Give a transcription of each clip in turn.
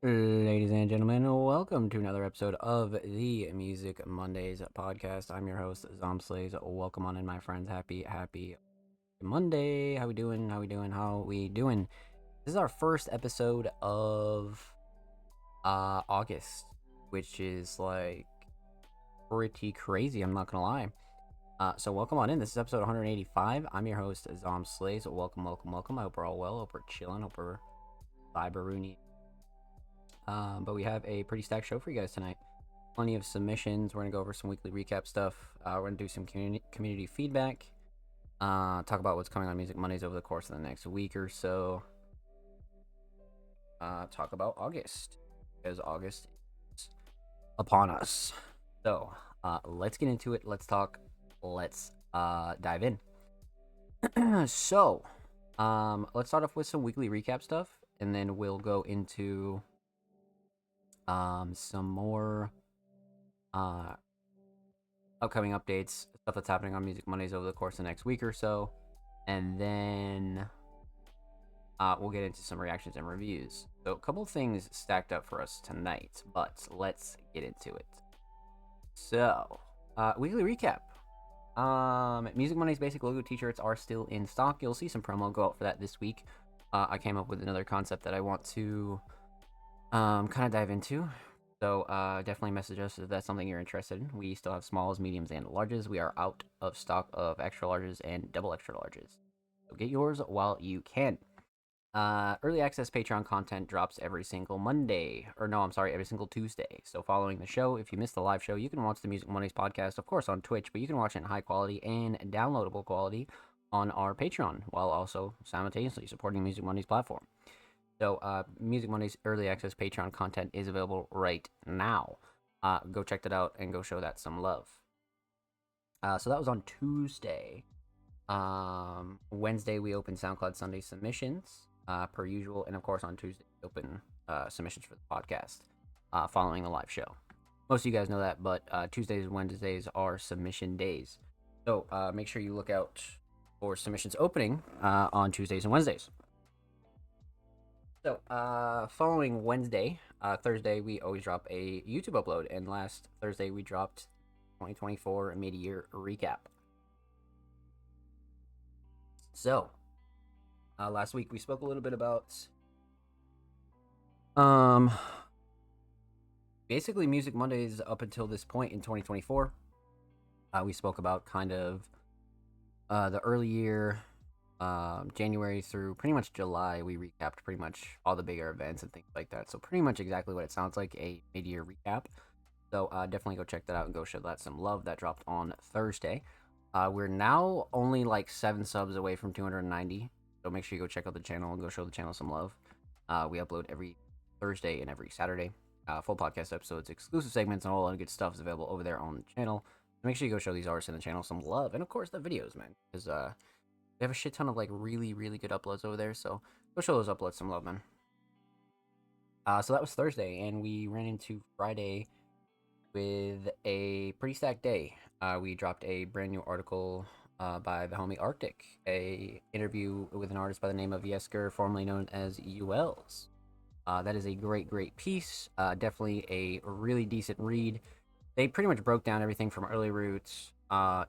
Ladies and gentlemen, welcome to another episode of the Music Mondays podcast. I'm your host, Zomslays. Welcome on in, my friends. Happy Monday. How we doing? How we doing? This is our first episode of August, which is like pretty crazy. I'm not gonna lie. So welcome on in. This is episode 185. I'm your host, Zomslays. Welcome. I hope we're all well. Hope we're chilling. Hope we're viberoony. But we have a pretty stacked show for you guys tonight. Plenty of submissions. We're gonna go over some weekly recap stuff. We're gonna do some community feedback. Talk about what's coming on Music Mondays over the course of the next week or so. Talk about August, because August is upon us. So let's get into it. Let's talk. Let's dive in. So let's start off with some weekly recap stuff, and then we'll go into some more upcoming updates, stuff that's happening on Music Mondays over the course of the next week or so, and then we'll get into some reactions and reviews. So a couple things stacked up for us tonight, but let's get into it. So weekly recap. Music Mondays basic logo t-shirts are still in stock. You'll see some promo go out for that this week. I came up with another concept that I want to kind of dive into. So definitely message us if that's something you're interested in. We still have smalls, mediums, and larges. We are out of stock of extra larges and double extra larges. So get yours while you can. Early access Patreon content drops every single Monday. Every single Tuesday. So following the show, if you missed the live show, you can watch the Music Mondays podcast, of course, on Twitch, but you can watch it in high quality and downloadable quality on our Patreon, while also simultaneously supporting Music Mondays platform. So, Music Mondays early access Patreon content is available right now. Go check that out and go show that some love. So that was on Tuesday. Wednesday we opened SoundCloud Sunday submissions, per usual, and of course on Tuesday we open submissions for the podcast, following the live show. Most of you guys know that, but Tuesdays and Wednesdays are submission days. So make sure you look out for submissions opening on Tuesdays and Wednesdays. So, following Wednesday, Thursday, we always drop a YouTube upload, and last Thursday we dropped 2024 mid-year recap. So, last week we spoke a little bit about, basically Music Mondays up until this point in 2024. We spoke about kind of, the early year, January through pretty much July. We recapped pretty much all the bigger events and things like that. So pretty much exactly what it sounds like, a mid-year recap. So definitely go check that out and go show that some love. That dropped on Thursday. We're now only like 7 subs away from 290. So make sure you go check out the channel and go show the channel some love. We upload every Thursday and every Saturday. Full podcast episodes, exclusive segments, and all that good stuff is available over there on the channel. Make sure you go show these artists in the channel some love. And of course the videos, man. Because we have a shit ton of like really good uploads over there, so go show those uploads some love, man. So that was Thursday, and we ran into Friday with a pretty stacked day. We dropped a brand new article by the homie Arctic, a interview with an artist by the name of Yesker, formerly known as ULs. That is a great piece. Definitely a really decent read. They pretty much broke down everything from early roots,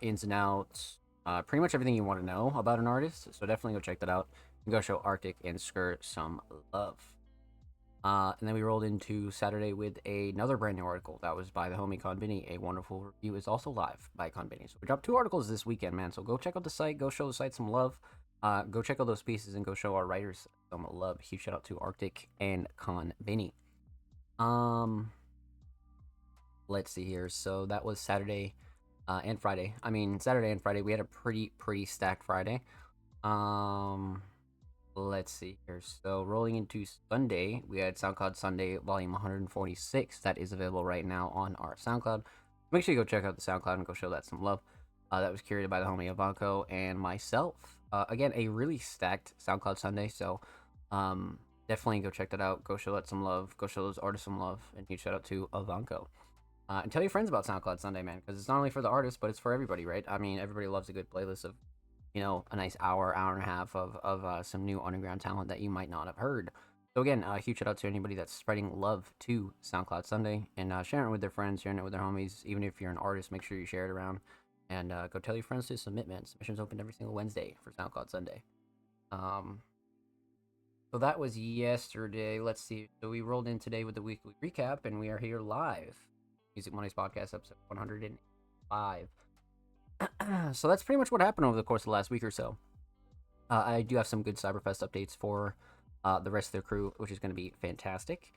ins and outs, pretty much everything you want to know about an artist. So definitely go check that out and go show Arctic and Skirt some love. And then we rolled into Saturday with another brand new article that was by the homie Conbini. A wonderful review is also live by Conbini. So we dropped 2 articles this weekend, man. So go check out the site, go show the site some love. Go check out those pieces and go show our writers some love. Huge shout out to Arctic and Conbini. Let's see here. So that was Saturday and Friday. Saturday and Friday we had a pretty stacked Friday. Let's see here. So rolling into Sunday, we had SoundCloud Sunday volume 146. That is available right now on our SoundCloud. Make sure you go check out the SoundCloud and go show that some love. That was curated by the homie Ivanko and myself. Again, a really stacked SoundCloud Sunday. So definitely go check that out. Go show that some love. Go show those artists some love. And huge shout out to Ivanko. And tell your friends about SoundCloud Sunday, man, because it's not only for the artists, but it's for everybody, right? Everybody loves a good playlist of, a nice hour and a half of some new underground talent that you might not have heard. So again, a huge shout out to anybody that's spreading love to SoundCloud Sunday and sharing it with their friends, sharing it with their homies. Even if you're an artist, make sure you share it around and go tell your friends to submit. Man, submissions open every single Wednesday for SoundCloud Sunday. Um, so that was yesterday. Let's see. So we rolled in today with the weekly recap, and we are here live. Music Mondays podcast episode 105. So that's pretty much what happened over the course of the last week or so. I do have some good Cyberfest updates for the rest of the crew, which is going to be fantastic.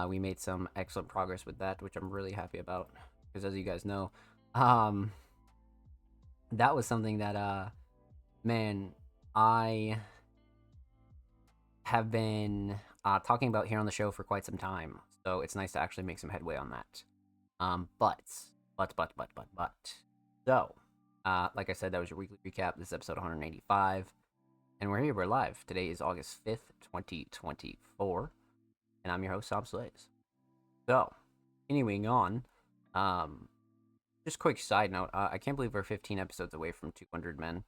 We made some excellent progress with that, which I'm really happy about, because as you guys know, that was something that, man, I have been talking about here on the show for quite some time. So it's nice to actually make some headway on that. But. So, like I said, that was your weekly recap. This is episode 185. And we're here, we're live. Today is August 5th, 2024. And I'm your host, Sam Slays. So, continuing on, just quick side note, I can't believe we're 15 episodes away from 200 men.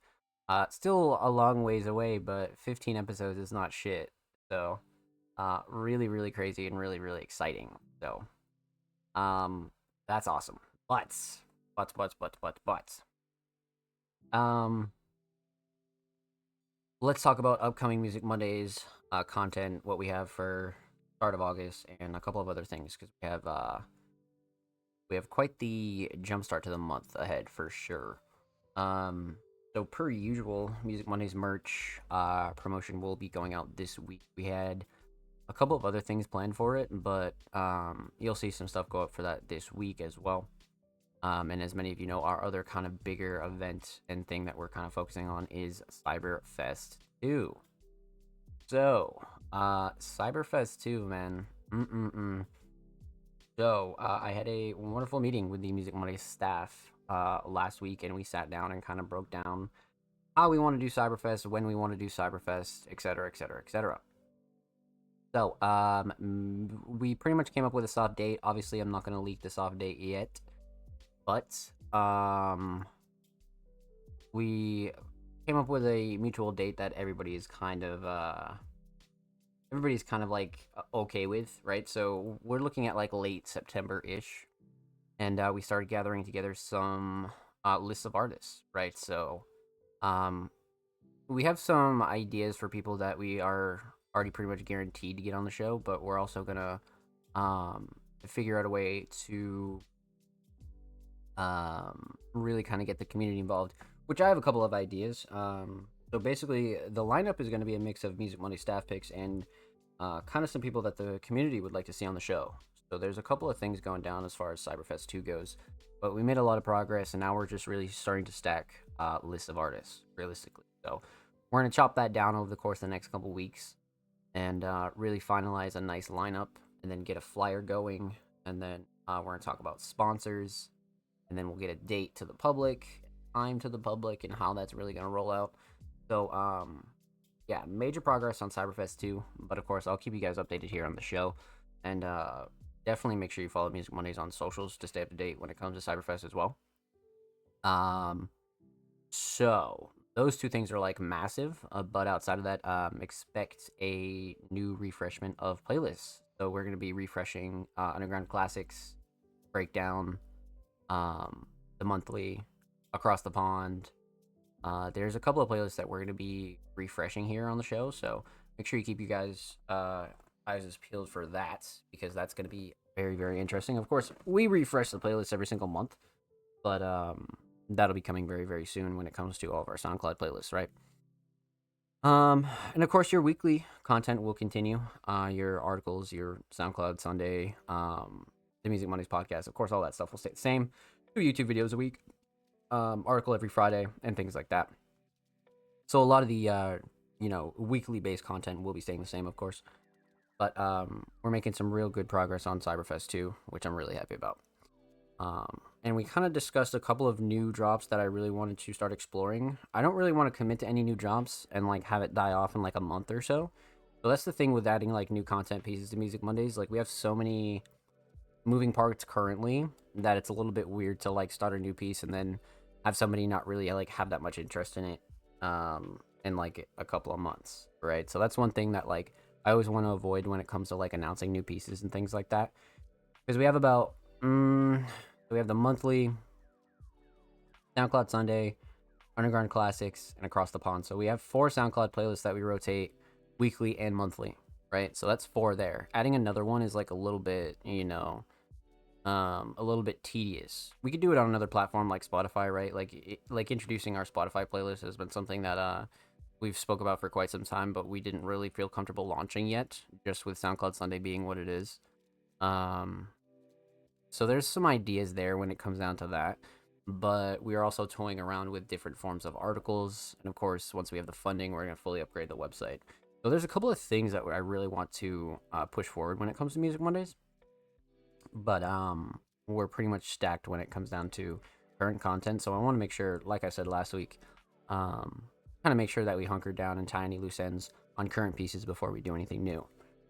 Still a long ways away, but 15 episodes is not shit. So, really, really crazy and really, really exciting. So, that's awesome. But. Let's talk about upcoming Music Mondays content, what we have for start of August, and a couple of other things, because we have quite the jump start to the month ahead for sure. So per usual, Music Mondays merch promotion will be going out this week. We had a couple of other things planned for it, but you'll see some stuff go up for that this week as well. And as many of you know, our other kind of bigger event and thing that we're kind of focusing on is Cyberfest 2. So, Cyberfest 2, man. So, I had a wonderful meeting with the Music Monday staff last week, and we sat down and kind of broke down how we want to do Cyberfest, when we want to do Cyberfest, etc., etc., etc. So, we pretty much came up with a soft date. Obviously, I'm not going to leak the soft date yet. But we came up with a mutual date that everybody's kind of like okay with, right? So we're looking at like late September-ish, and we started gathering together some lists of artists, right? So we have some ideas for people that we are already pretty much guaranteed to get on the show, but we're also gonna figure out a way to really kind of get the community involved, which I have a couple of ideas. So basically, the lineup is going to be a mix of Music Monday staff picks and kind of some people that the community would like to see on the show. So there's a couple of things going down as far as Cyberfest 2 goes, but we made a lot of progress, and now we're just really starting to stack lists of artists, realistically. So we're going to chop that down over the course of the next couple weeks and really finalize a nice lineup, and then get a flyer going, and then we're going to talk about sponsors, and then we'll get a date to the public, time to the public, and how that's really going to roll out. So, yeah, major progress on Cyberfest 2, but of course, I'll keep you guys updated here on the show, and definitely make sure you follow Music Mondays on socials to stay up to date when it comes to Cyberfest as well. So, those two things are, like, massive, but outside of that, expect a new refreshment of playlists. So, we're going to be refreshing Underground Classics, Breakdown, the monthly, Across the Pond. There's a couple of playlists that we're going to be refreshing here on the show, so make sure you keep you guys eyes peeled for that, because that's going to be very, very interesting. Of course, we refresh the playlist every single month, but that'll be coming very, very soon when it comes to all of our SoundCloud playlists, right? And of course, your weekly content will continue. Your articles, your SoundCloud Sunday, the Music Mondays podcast, of course, all that stuff will stay the same. 2 YouTube videos a week, article every Friday, and things like that. So a lot of the weekly based content will be staying the same, of course. But we're making some real good progress on Cyberfest 2, which I'm really happy about. And we kind of discussed a couple of new drops that I really wanted to start exploring. I don't really want to commit to any new drops and like have it die off in like a month or so. So that's the thing with adding like new content pieces to Music Mondays. Like we have so many moving parts currently that it's a little bit weird to like start a new piece and then have somebody not really like have that much interest in it in like a couple of months, right? So that's one thing that like I always want to avoid when it comes to like announcing new pieces and things like that, because we have about we have the monthly SoundCloud Sunday, Underground Classics, and Across the Pond. So we have 4 SoundCloud playlists that we rotate weekly and monthly, right? So that's 4 there. Adding another one is like a little bit, a little bit tedious. We could do it on another platform like Spotify, right? Like introducing our Spotify playlist has been something that we've spoke about for quite some time, but we didn't really feel comfortable launching yet, just with SoundCloud Sunday being what it is. Um, so there's some ideas there when it comes down to that. But we are also toying around with different forms of articles. And of course, once we have the funding, we're going to fully upgrade the website. So there's a couple of things that I really want to push forward when it comes to Music Mondays. But we're pretty much stacked when it comes down to current content. So I want to make sure, like I said last week, kind of make sure that we hunker down and tie any loose ends on current pieces before we do anything new.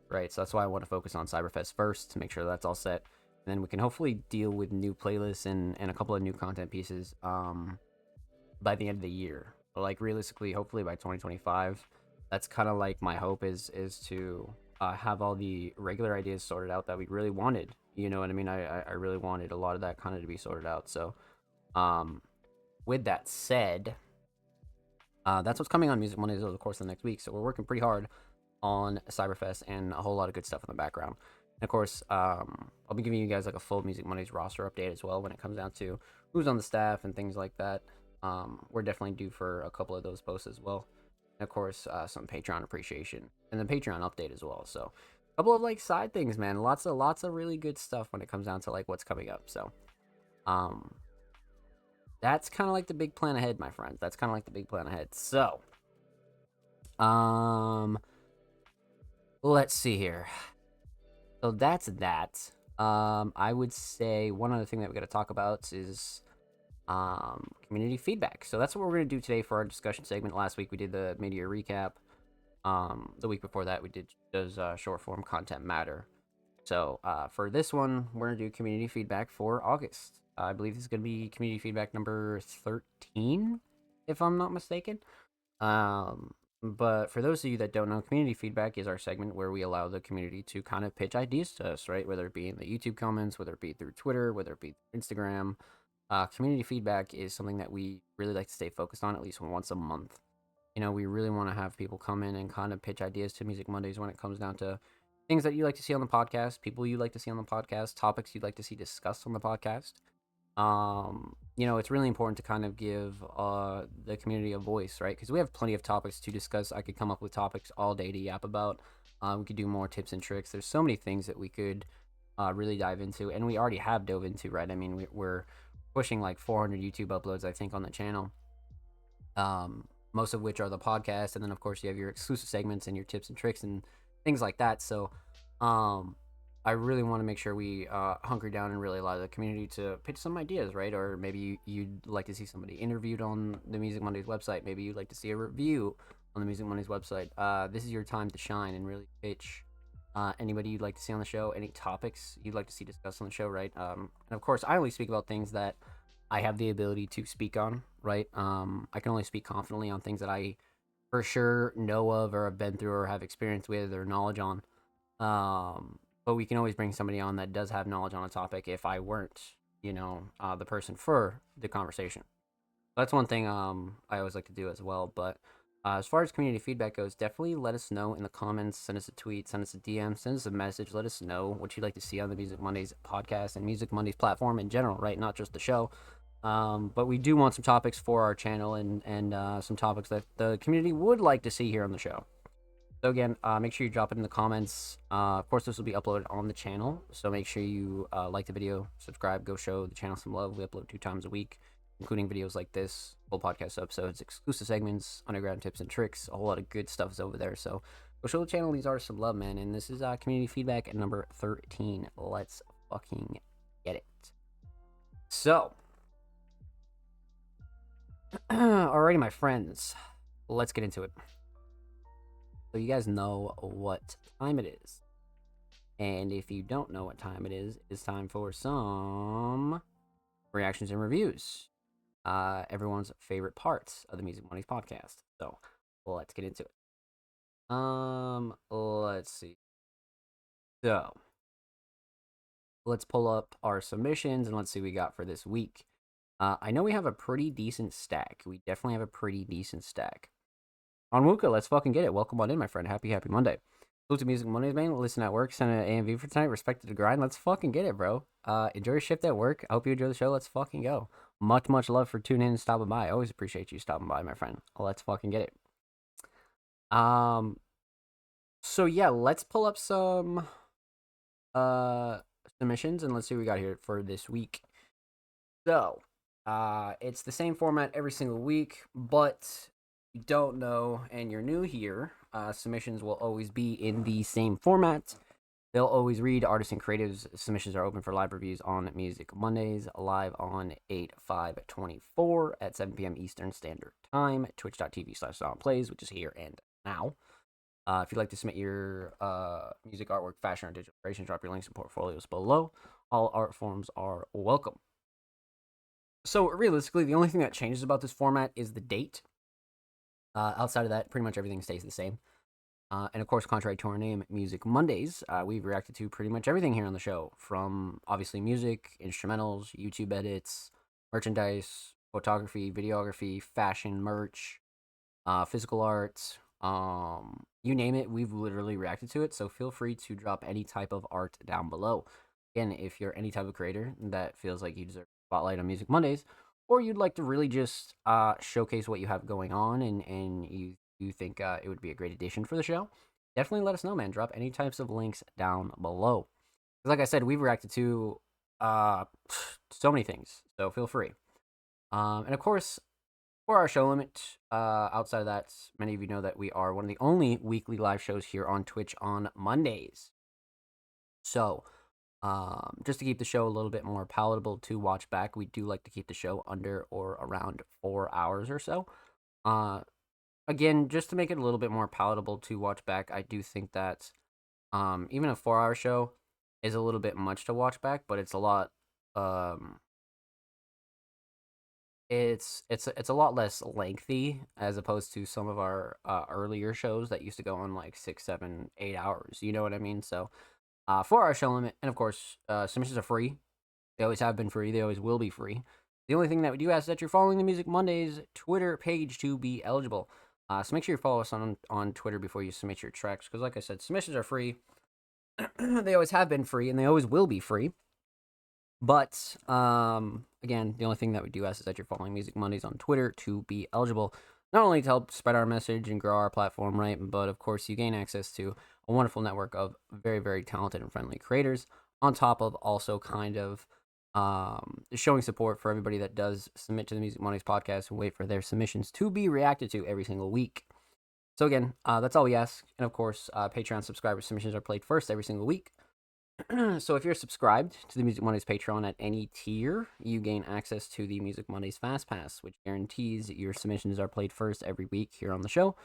Right. So that's why I want to focus on Cyberfest first to make sure that's all set, and then we can hopefully deal with new playlists and a couple of new content pieces by the end of the year. But like realistically, hopefully by 2025. That's kind of like my hope is to have all the regular ideas sorted out that we really wanted. You know what I mean? I really wanted a lot of that kind of to be sorted out. So um, with that said, that's what's coming on Music Mondays over the course of the next week. So we're working pretty hard on Cyberfest and a whole lot of good stuff in the background. And of course, I'll be giving you guys like a full Music Mondays roster update as well when it comes down to who's on the staff and things like that. We're definitely due for a couple of those posts as well. And of course, some Patreon appreciation and then Patreon update as well. So a couple of like side things, man. Lots of really good stuff when it comes down to like what's coming up. So um that's kind of like the big plan ahead, my friends. That's kind of like the big plan ahead. So um let's see here. So that's that. I would say one other thing that we got to talk about is community feedback. So that's what we're going to do today for our discussion segment. Last week we did the mid-year recap. The week before that we did does short form content matter. So for this one, we're going to do community feedback for August. I believe this is going to be community feedback number 13, if I'm not mistaken. But for those of you that don't know, community feedback is our segment where we allow the community to kind of pitch ideas to us, right? Whether it be in the YouTube comments, whether it be through Twitter, whether it be through Instagram. Community feedback is something that we really like to stay focused on at least once a month. You know, we really want to have people come in and kind of pitch ideas to Music Mondays when it comes down to things that you like to see on the podcast, people you like to see on the podcast, topics you'd like to see discussed on the podcast. It's really important to kind of give the community a voice, right? Because we have plenty of topics to discuss. I could come up with topics all day to yap about. We could do more tips and tricks. There's so many things that we could really dive into, and we already have dove into, right? I mean, we're pushing like 400 YouTube uploads, I think, on the channel. Most of which are the podcast, and then of course you have your exclusive segments and your tips and tricks and things like that. So, I really want to make sure we hunker down and really allow the community to pitch some ideas, right? Or maybe you'd like to see somebody interviewed on the Music Mondays website. Maybe you'd like to see a review on the Music Mondays website. This is your time to shine and really pitch anybody you'd like to see on the show, any topics you'd like to see discussed on the show, right? And of course, I only speak about things that I have the ability to speak on, right? I can only speak confidently on things that I for sure know of or have been through or have experience with or knowledge on. But we can always bring somebody on that does have knowledge on a topic if I weren't, the person for the conversation. That's one thing I always like to do as well. But as far as community feedback goes, definitely let us know in the comments. Send us a tweet, send us a DM, send us a message. Let us know what you'd like to see on the Music Mondays podcast and Music Mondays platform in general, right? Not just the show. But we do want some topics for our channel and some topics that the community would like to see here on the show. So again, make sure you drop it in the comments. Of course, this will be uploaded on the channel, so make sure you like the video, subscribe, go show the channel some love. We upload 2 times a week, including videos like this, full podcast episodes, exclusive segments, underground tips and tricks. A whole lot of good stuff is over there. So go show the channel these artists some love, man. And this is community feedback at number 13. Let's fucking get it. So, alrighty, my friends, let's get into it. So you guys know what time it is. And if you don't know what time it is, it's time for some reactions and reviews. Everyone's favorite parts of the Music Mondays podcast. So let's get into it. Let's see. So, let's pull up our submissions and let's see what we got for this week. I know we have a pretty decent stack. We definitely have a pretty decent stack. Onwuka, let's fucking get it. Welcome on in, my friend. Happy Monday. Salute to Music Mondays, man. Listen at work. Send an AMV for tonight. Respect to the grind. Let's fucking get it, bro. Enjoy your shift at work. I hope you enjoy the show. Let's fucking go. Much love for tuning in and stopping by. I always appreciate you stopping by, my friend. Let's fucking get it. So yeah, let's pull up some submissions and let's see what we got here for this week. So, it's the same format every single week, but you don't know and you're new here, submissions will always be in the same format. They'll always read artists and creatives. Submissions are open for live reviews on Music Mondays, live on 8/5/24 at 7 p.m. Eastern Standard Time, twitch.tv/plays, which is here and now. If you'd like to submit your music, artwork, fashion, or digital creation, drop your links and portfolios below. All art forms are welcome. So realistically, the only thing that changes about this format is the date. Outside of that, pretty much everything stays the same. And of course, contrary to our name, Music Mondays, we've reacted to pretty much everything here on the show, from obviously music, instrumentals, YouTube edits, merchandise, photography, videography, fashion, merch, physical art, you name it, we've literally reacted to it. So feel free to drop any type of art down below. Again, if you're any type of creator that feels like you deserve a spotlight on Music Mondays, or you'd like to really just showcase what you have going on and you think it would be a great addition for the show, definitely let us know, man. Drop any types of links down below. Like I said, we've reacted to so many things, so feel free. And of course, for our show limit, outside of that, many of you know that we are one of the only weekly live shows here on Twitch on Mondays. So, just to keep the show a little bit more palatable to watch back, we do like to keep the show under or around 4 hours or so. Again, just to make it a little bit more palatable to watch back, I do think that even a 4-hour show is a little bit much to watch back, but it's a lot. It's a lot less lengthy as opposed to some of our earlier shows that used to go on like 6, 7, 8 hours. You know what I mean? So, 4-hour show limit, and of course, submissions are free. They always have been free. They always will be free. The only thing that we do ask is that you're following the Music Mondays Twitter page to be eligible. So make sure you follow us on Twitter before you submit your tracks, because like I said, submissions are free. They always have been free, and they always will be free. But again, the only thing that we do ask is that you're following Music Mondays on Twitter to be eligible. Not only to help spread our message and grow our platform, right, but of course you gain access to a wonderful network of very, very talented and friendly creators, on top of also kind of showing support for everybody that does submit to the Music Mondays podcast and wait for their submissions to be reacted to every single week. So again, that's all we ask. And of course, Patreon subscriber submissions are played first every single week. So if you're subscribed to the Music Mondays Patreon at any tier, you gain access to the Music Mondays Fast Pass, which guarantees your submissions are played first every week here on the show.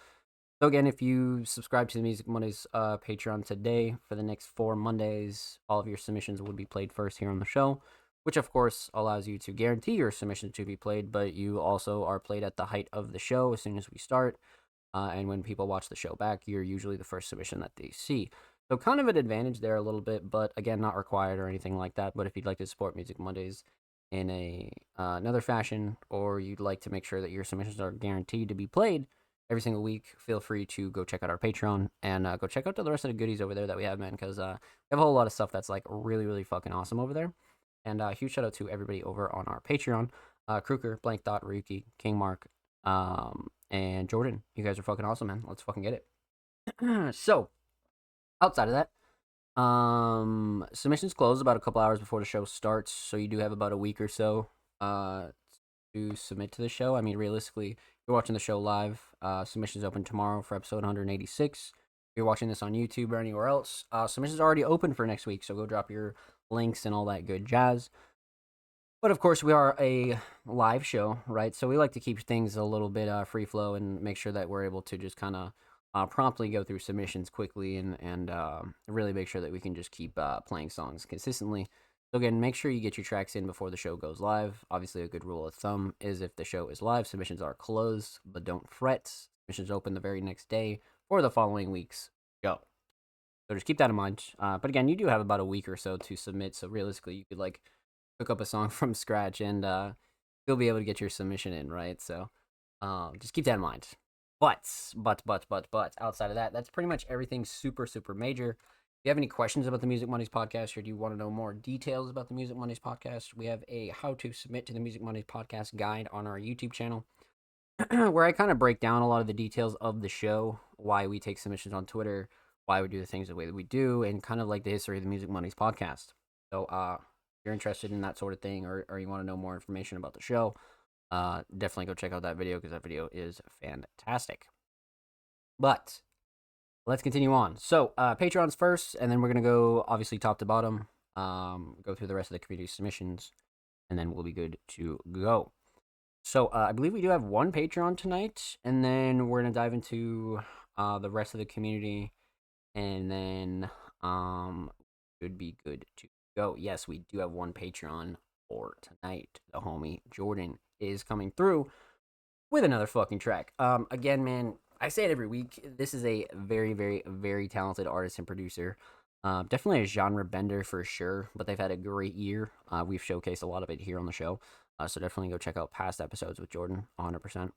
So again, if you subscribe to the Music Mondays Patreon today, for the next 4 Mondays, all of your submissions would be played first here on the show, which of course allows you to guarantee your submission to be played, but you also are played at the height of the show as soon as we start. And when people watch the show back, you're usually the first submission that they see. So kind of an advantage there a little bit, but again, not required or anything like that. But if you'd like to support Music Mondays in a another fashion, or you'd like to make sure that your submissions are guaranteed to be played every single week, feel free to go check out our Patreon and go check out the rest of the goodies over there that we have, man, because we have a whole lot of stuff that's like really, really fucking awesome over there. And huge shout out to everybody over on our Patreon. Kruger, Blank Dot, Ryuki, King Mark, and Jordan. You guys are fucking awesome, man. Let's fucking get it. So, outside of that, submissions close about a couple hours before the show starts, so you do have about a week or so to submit to the show. I mean, realistically, if you're watching the show live, submissions open tomorrow for episode 186. If you're watching this on YouTube or anywhere else, submissions are already open for next week, so go drop your links and all that good jazz. But of course, we are a live show, right? So we like to keep things a little bit free flow and make sure that we're able to just kind of promptly go through submissions quickly and really make sure that we can just keep playing songs consistently. So again, make sure you get your tracks in before the show goes live. Obviously, a good rule of thumb is if the show is live, submissions are closed, but don't fret. Submissions open the very next day for the following week's show. So just keep that in mind. But again, you do have about a week or so to submit. So realistically, you could like cook up a song from scratch and you'll be able to get your submission in, right? So just keep that in mind. But outside of that, that's pretty much everything super, super major. If you have any questions about the Music Mondays podcast, or do you want to know more details about the Music Mondays podcast, we have a how to submit to the Music Mondays podcast guide on our YouTube channel where I kind of break down a lot of the details of the show, why we take submissions on Twitter, why we do the things the way that we do, and kind of like the history of the Music Mondays podcast. So if you're interested in that sort of thing, or you want to know more information about the show, definitely go check out that video because that video is fantastic. But let's continue on. So Patreon's first, and then we're gonna go obviously top to bottom, go through the rest of the community submissions, and then we'll be good to go. So I believe we do have one Patreon tonight, and then we're gonna dive into the rest of the community, and then should be good to go. Yes, we do have one Patreon for tonight. The homie Jordan is coming through with another fucking track. Again, man, I say it every week. This is a very, very, very talented artist and producer. Definitely a genre bender for sure, but they've had a great year. We've showcased a lot of it here on the show. So definitely go check out past episodes with Jordan, 100%.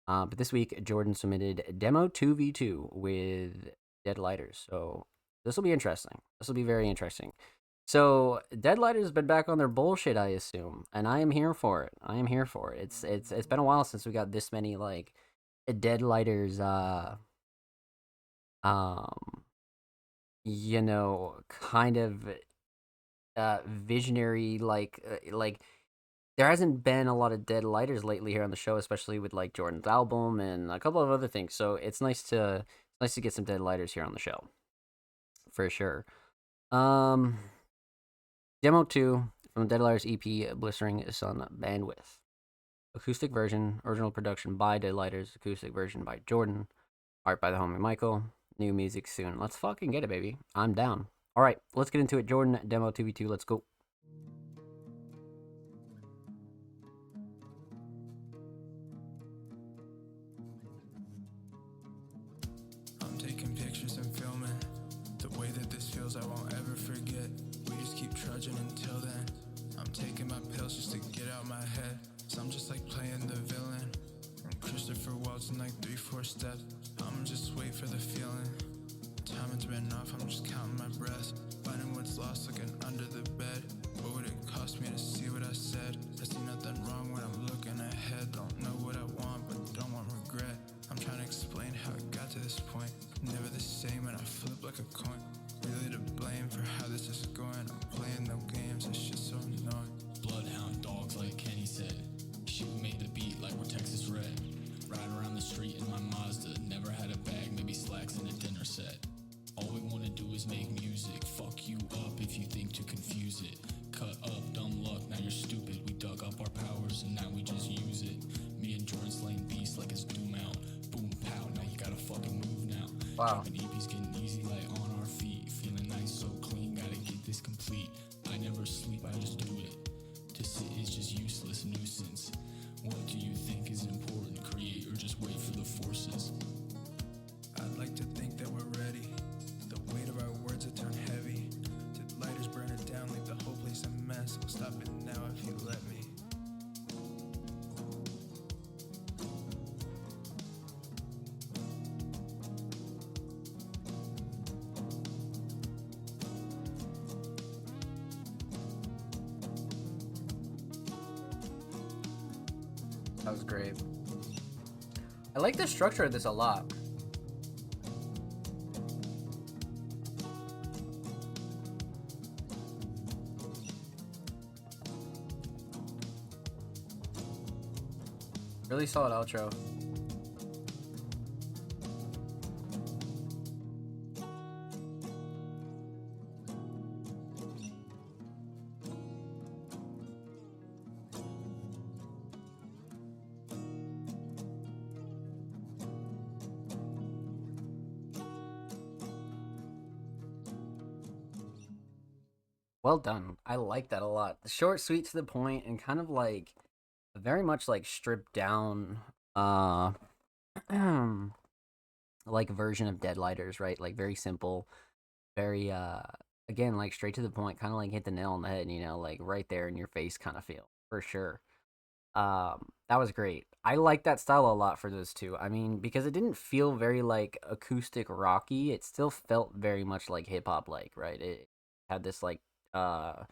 But this week, Jordan submitted Demo 2v2 with Dead Lighters. So this will be interesting. This will be very interesting. So Dead Lighters has been back on their bullshit, I assume, and I am here for it. I am here for it. It's been a while since we got this many like Dead Lighters you know, kind of visionary like there hasn't been a lot of Dead Lighters lately here on the show, especially with like Jordan's album and a couple of other things. So it's nice to get some Dead Lighters here on the show, for sure. Demo 2 from Dead Lighters EP, Blistering Sun Bandwidth. Acoustic version, original production by Dead Lighters, acoustic version by Jordan, art by the homie Michael. New music soon. Let's fucking get it, baby. I'm down. All right, let's get into it. Jordan, Demo 2v2, let's go. I'm taking pictures and filming. The way that this feels, I won't ever forget. We just keep trudging until then. I'm taking my pills just to get out my head. So I'm just like playing the villain. I'm Christopher Waltz in like 3-4 steps. I'm just wait for the feeling. Time has been off, I'm just counting my breaths. Finding what's lost, looking under the bed. What would it cost me to see what I said? I see nothing wrong when I'm looking ahead. Don't know what I want, but don't want regret. I'm trying to explain how it got to this point. Never the same and I flip like a coin. Really to blame for how this is going. I'm playing no games, this shit's so annoying. Bloodhound dogs like Kenny said. Shit made the beat like we're Texas Red. Ride around the street in my Mazda. Never had a bag, maybe slacks and a dinner set. All we wanna do is make music. Fuck you up if you think to confuse it. Cut up, dumb luck, now you're stupid. We dug up our powers and now we just use it. Me and Jordan slaying beasts like it's Doom out. Boom pow, now you gotta fucking move now. Wow. Dropping EPs getting easy like on our feet. Feeling nice, so clean, gotta get this complete. I never sleep, I just do it. To sit is just useless nuisance. What do you think is important? Create or just wait for the forces? I'd like to think that we're ready. The weight of our words have turned heavy. Did lighters burn it down, leave the whole place a mess? I'll stop it now if you let me. That was great. I like the structure of this a lot. Really solid outro. Well done. I like that a lot. Short, sweet, to the point, and kind of like very much like stripped down like version of Deadlighters, right? Like very simple, very again like straight to the point, kind of like hit the nail on the head, like right there in your face kind of feel for sure. That was great. I like that style a lot for those two. I mean, because it didn't feel very like acoustic rocky, it still felt very much like hip hop like, right? It had this like uh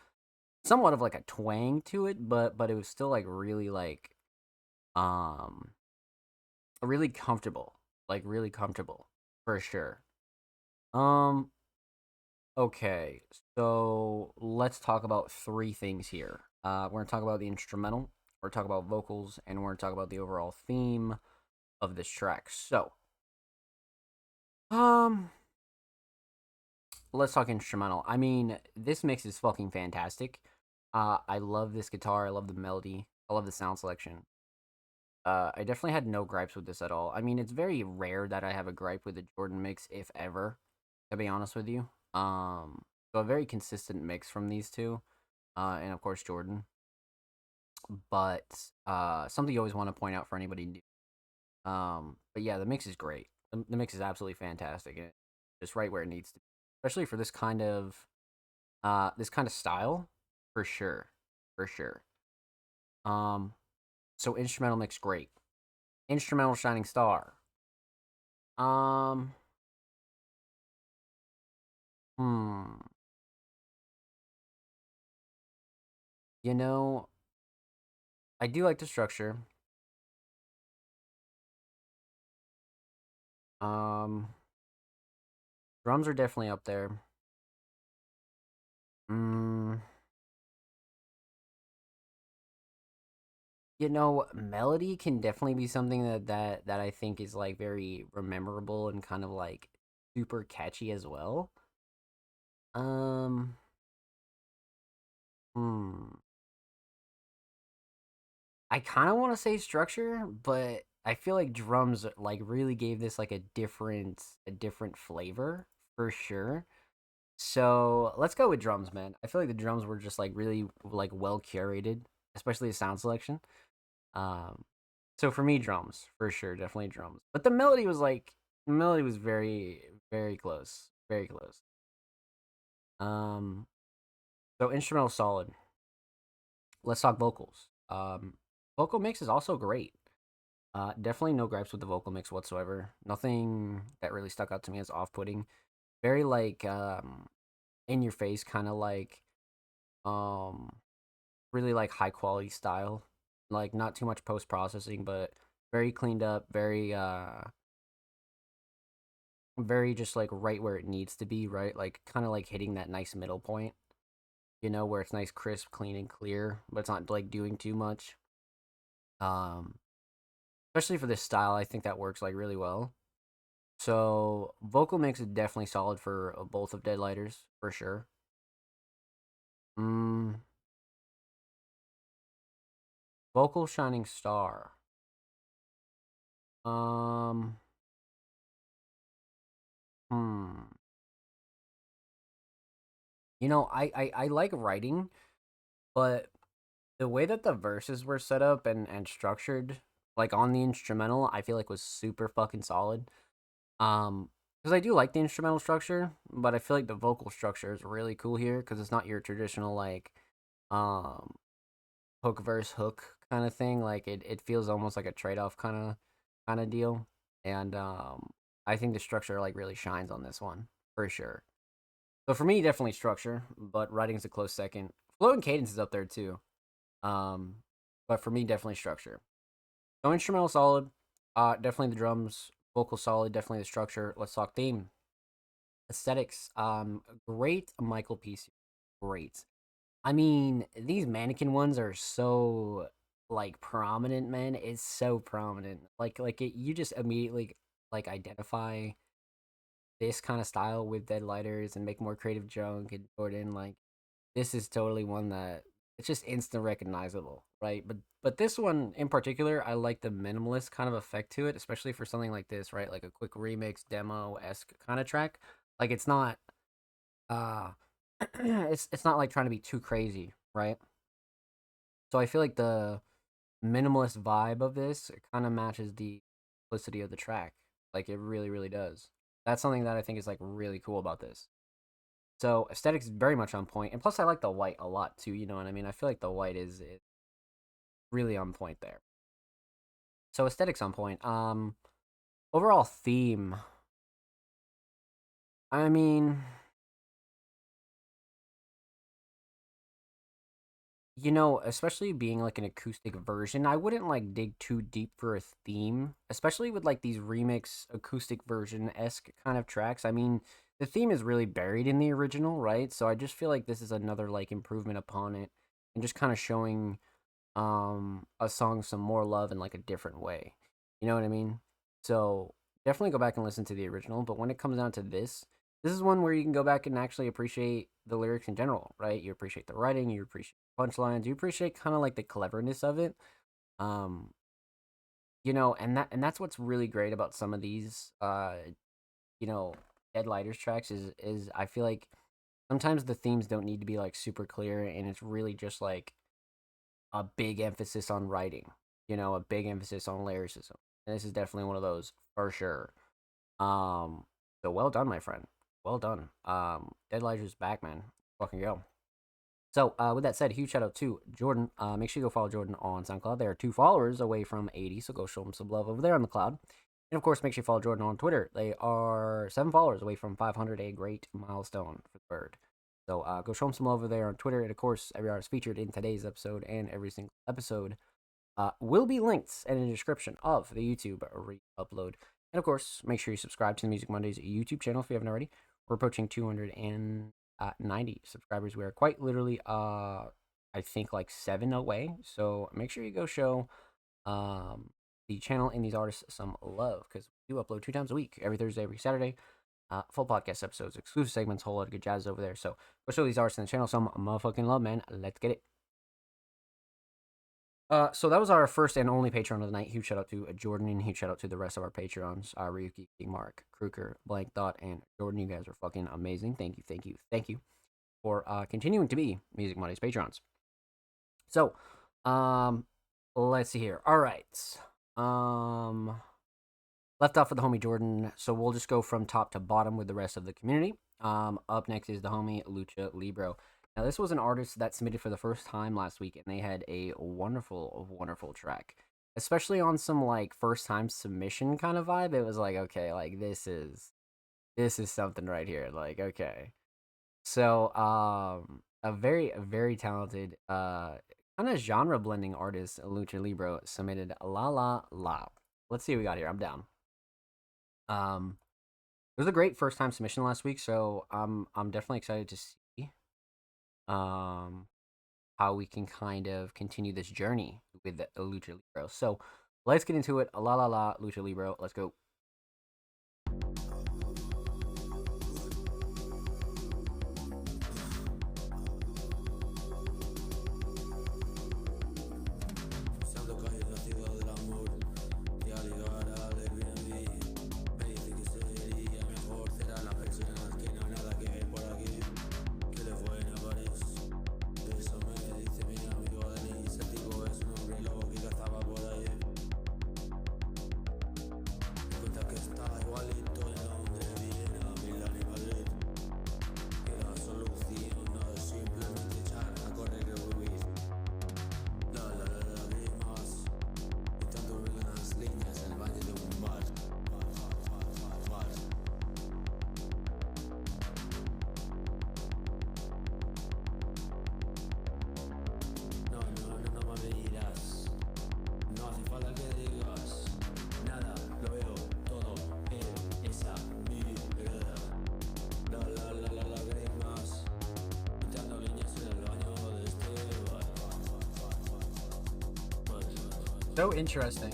somewhat of like a twang to it, but it was still like really like um really comfortable. Like really comfortable for sure. Um okay. So let's talk about three things here. We're gonna talk about the instrumental, we're gonna talk about vocals, and we're gonna talk about the overall theme of this track. So, um, let's talk instrumental. I mean, this mix is fucking fantastic. I love this guitar. I love the melody. I love the sound selection. I definitely had no gripes with this at all. I mean, it's very rare that I have a gripe with the Jordan mix, if ever, to be honest with you. So a very consistent mix from these two, and of course Jordan. But something you always want to point out for anybody new. But yeah, the mix is great. The mix is absolutely fantastic, and it's right where it needs to be, especially for this kind of style, for sure, for sure. Um, so instrumental mix great. Instrumental shining star. Um, hmm. You know, I do like the structure. Um, drums are definitely up there. Mm, melody can definitely be something that I think is like very memorable and kind of like super catchy as well. Um, hmm. I kind of want to say structure, but I feel like drums like really gave this like a different flavor for sure. So let's go with drums, man. I feel like the drums were just like really like well curated, especially the sound selection. Um, so for me, drums for sure, definitely drums. But the melody was very very close, very close. Um, so instrumental solid. Let's talk vocals. Vocal mix is also great. Definitely no gripes with the vocal mix whatsoever. Nothing that really stuck out to me as off-putting. Very like in your face, kind of like um really like high quality style. Like not too much post processing, but very cleaned up, very just like right where it needs to be, right? Like kind of like hitting that nice middle point, where it's nice, crisp, clean, and clear, but it's not like doing too much. Um, Especially for this style, I think that works like really well. So vocal mix is definitely solid for both of Deadlighters for sure. Mm, vocal shining star. Um, hmm. I like writing, but the way that the verses were set up and structured, like on the instrumental, I feel like was super fucking solid. Because I do like the instrumental structure, but I feel like the vocal structure is really cool here because it's not your traditional like um hook verse hook kind of thing. Like it feels almost like a trade off kind of deal. And I think the structure like really shines on this one for sure. So for me, definitely structure, but writing's a close second. Flow and cadence is up there too. Um, but for me, definitely structure. So instrumental solid. Definitely the drums. Vocal solid. Definitely the structure. Let's talk theme. Aesthetics. Great Michael Piece. Great. I mean, these mannequin ones are so like prominent, man. It's so prominent. You just immediately like identify this kind of style with Deadlighters and make more creative junk and Jordan. Like this is totally one that it's just instant recognizable, right? But this one in particular, I like the minimalist kind of effect to it, especially for something like this, right? Like a quick remix demo esque kind of track. Like it's not uh it's not like trying to be too crazy, right? So I feel like the minimalist vibe of this kind of matches the simplicity of the track. Like it really, really does. That's something that I think is like really cool about this. So aesthetics is very much on point, and plus I like the white a lot too. You know what I mean? I feel like the white is really on point there. So aesthetics on point. Overall theme. I mean, especially being like an acoustic version, I wouldn't like dig too deep for a theme, especially with like these remix acoustic version esque kind of tracks. I mean, the theme is really buried in the original, right? So I just feel like this is another like improvement upon it and just kind of showing a song some more love in like a different way. You know what I mean? So definitely go back and listen to the original, but when it comes down to this is one where you can go back and actually appreciate the lyrics in general, right? You appreciate the writing, you appreciate punchlines, you appreciate kind of like the cleverness of it. Um, and that's what's really great about some of these you know, Dead Lighters tracks is I feel like sometimes the themes don't need to be like super clear and it's really just like a big emphasis on writing, a big emphasis on lyricism. And this is definitely one of those for sure. Um, so well done, my friend. Well done. Dead Elijah's back, man. Fucking go. So, with that said, huge shout out to Jordan. Make sure you go follow Jordan on SoundCloud. They are 2 followers away from 80, so go show them some love over there on the cloud. And of course, make sure you follow Jordan on Twitter. They are 7 followers away from 500, a great milestone for the bird. So, go show them some love over there on Twitter. And of course, every artist featured in today's episode and every single episode will be linked in the description of the YouTube re-upload. And of course, make sure you subscribe to the Music Mondays YouTube channel if you haven't already. We're approaching 290 subscribers. We are quite literally, I think, like 7 away. So make sure you go show the channel and these artists some love because we do upload 2 times a week, every Thursday, every Saturday. Full podcast episodes, exclusive segments, whole lot of good jazz over there. So go show these artists in the channel some motherfucking love, man. Let's get it. So that was our first and only Patreon of the night. Huge shout out to Jordan and huge shout out to the rest of our Patreons, Ryuki, Mark, Kruger, Blank Thought, and Jordan. You guys are fucking amazing. Thank you for continuing to be Music Mondays Patrons. So, let's see here. All right. Left off with the homie Jordan, so we'll just go from top to bottom with the rest of the community. Up next is the homie Lucha Libro. Now, this was an artist that submitted for the first time last week, and they had a wonderful, wonderful track. Especially on some, like, first-time submission kind of vibe. It was like, okay, like, this is something right here. Like, okay. So, a very, very talented, kind of genre-blending artist, Lucha Libro, submitted La La La. Let's see what we got here. I'm down. It was a great first-time submission last week, so I'm definitely excited to see how we can kind of continue this journey with the Lucha Libro. So let's get into it. La La La, Lucha Libro. Let's go. So interesting.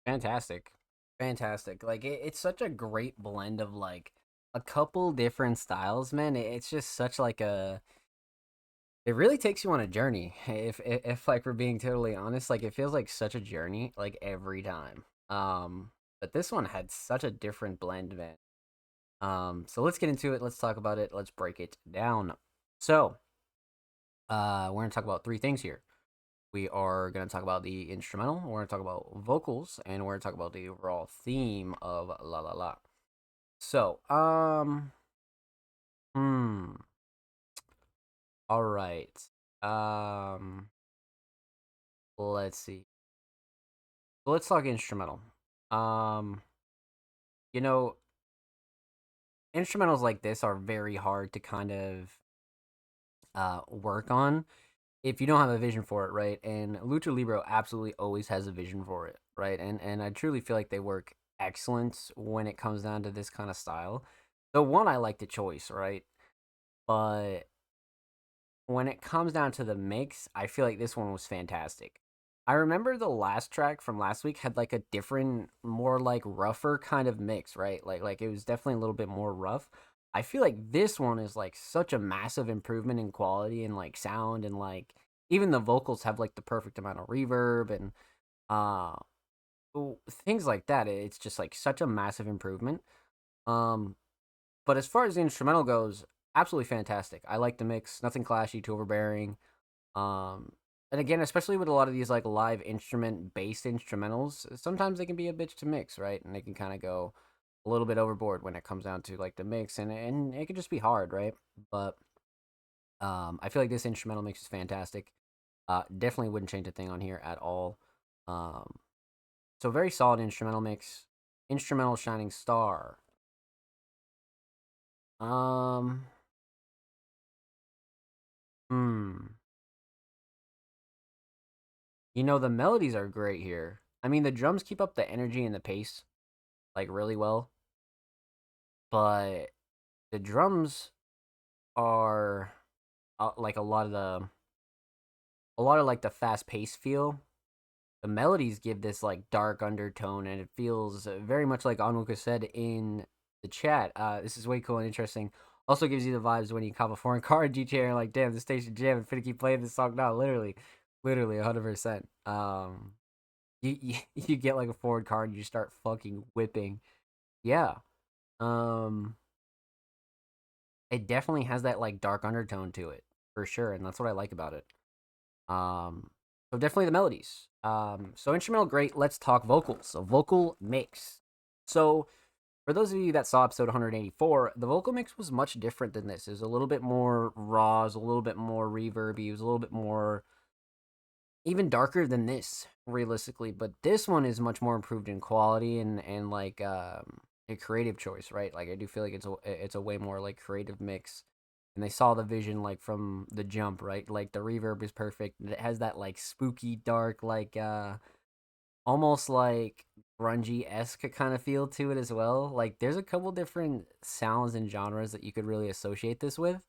Fantastic. Fantastic. Like it's such a great blend of like a couple different styles, man. It's just such like a it really takes you on a journey. If like we're being totally honest, like it feels like such a journey like every time. But this one had such a different blend, man. So let's get into it. Let's talk about it. Let's break it down. So, we're gonna talk about three things here. We are going to talk about the instrumental, we're going to talk about vocals, and we're going to talk about the overall theme of La La La. So, hmm, all right. Um, let's see. So let's talk instrumental. Um, you know, instrumentals like this are very hard to kind of work on if you don't have a vision for it, right? And Lucha Libre absolutely always has a vision for it, right? And I truly feel like they work excellent when it comes down to this kind of style. The one I like the choice, right? But when it comes down to the mix, I feel like this one was fantastic. I remember the last track from last week had like a different, more like rougher kind of mix, right? Like it was definitely a little bit more rough. I feel like this one is like such a massive improvement in quality and like sound and like even the vocals have like the perfect amount of reverb and uh things like that. It's just like such a massive improvement. Um but as far as the instrumental goes, absolutely fantastic. I like the mix, nothing clashy, too overbearing. Um, and again, especially with a lot of these like live instrument based instrumentals, sometimes they can be a bitch to mix, right? And they can kind of go a little bit overboard when it comes down to like the mix, and it can just be hard, right? But I feel like this instrumental mix is fantastic. Definitely wouldn't change a thing on here at all. Um, so very solid instrumental mix. Instrumental Shining Star. Um, hmm. The melodies are great here. I mean, the drums keep up the energy and the pace like really well, but the drums are like a lot of like the fast pace feel. The melodies give this like dark undertone, and it feels very much like Anuka said in the chat. This is way cool and interesting. Also gives you the vibes when you cop a foreign car in GTA and like, damn, the station jam and finna keep playing this song now. Literally, 100%. You get like a forward car and you start fucking whipping. Yeah. Um, it definitely has that like dark undertone to it for sure, and that's what I like about it. Um, so definitely the melodies. So instrumental great. Let's talk vocals. So vocal mix. So for those of you that saw episode 184, the vocal mix was much different than this. It was a little bit more raw, it was a little bit more reverby, it was a little bit more even darker than this, realistically. But this one is much more improved in quality and like a creative choice, right? Like I do feel like it's a way more like creative mix. And they saw the vision like from the jump, right? Like the reverb is perfect. It has that like spooky, dark, like almost like grungy esque kind of feel to it as well. Like there's a couple different sounds and genres that you could really associate this with,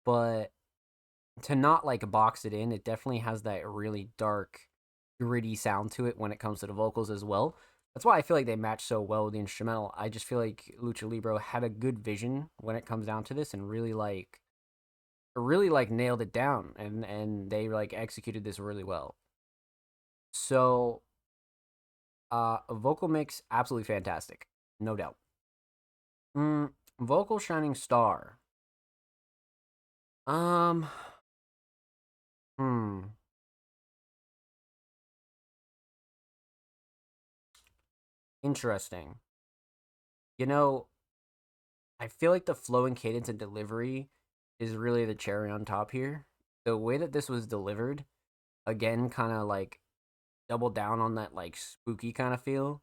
but to not like box it in, it definitely has that really dark, gritty sound to it when it comes to the vocals as well. That's why I feel like they match so well with the instrumental. I just feel like Lucha Libre had a good vision when it comes down to this and really like nailed it down and they like executed this really well. So vocal mix absolutely fantastic. No doubt. Vocal Shining Star. Um hmm interesting. You know, I feel like the flow and cadence and delivery is really the cherry on top here. The way that this was delivered, again, kind of like double down on that like spooky kind of feel.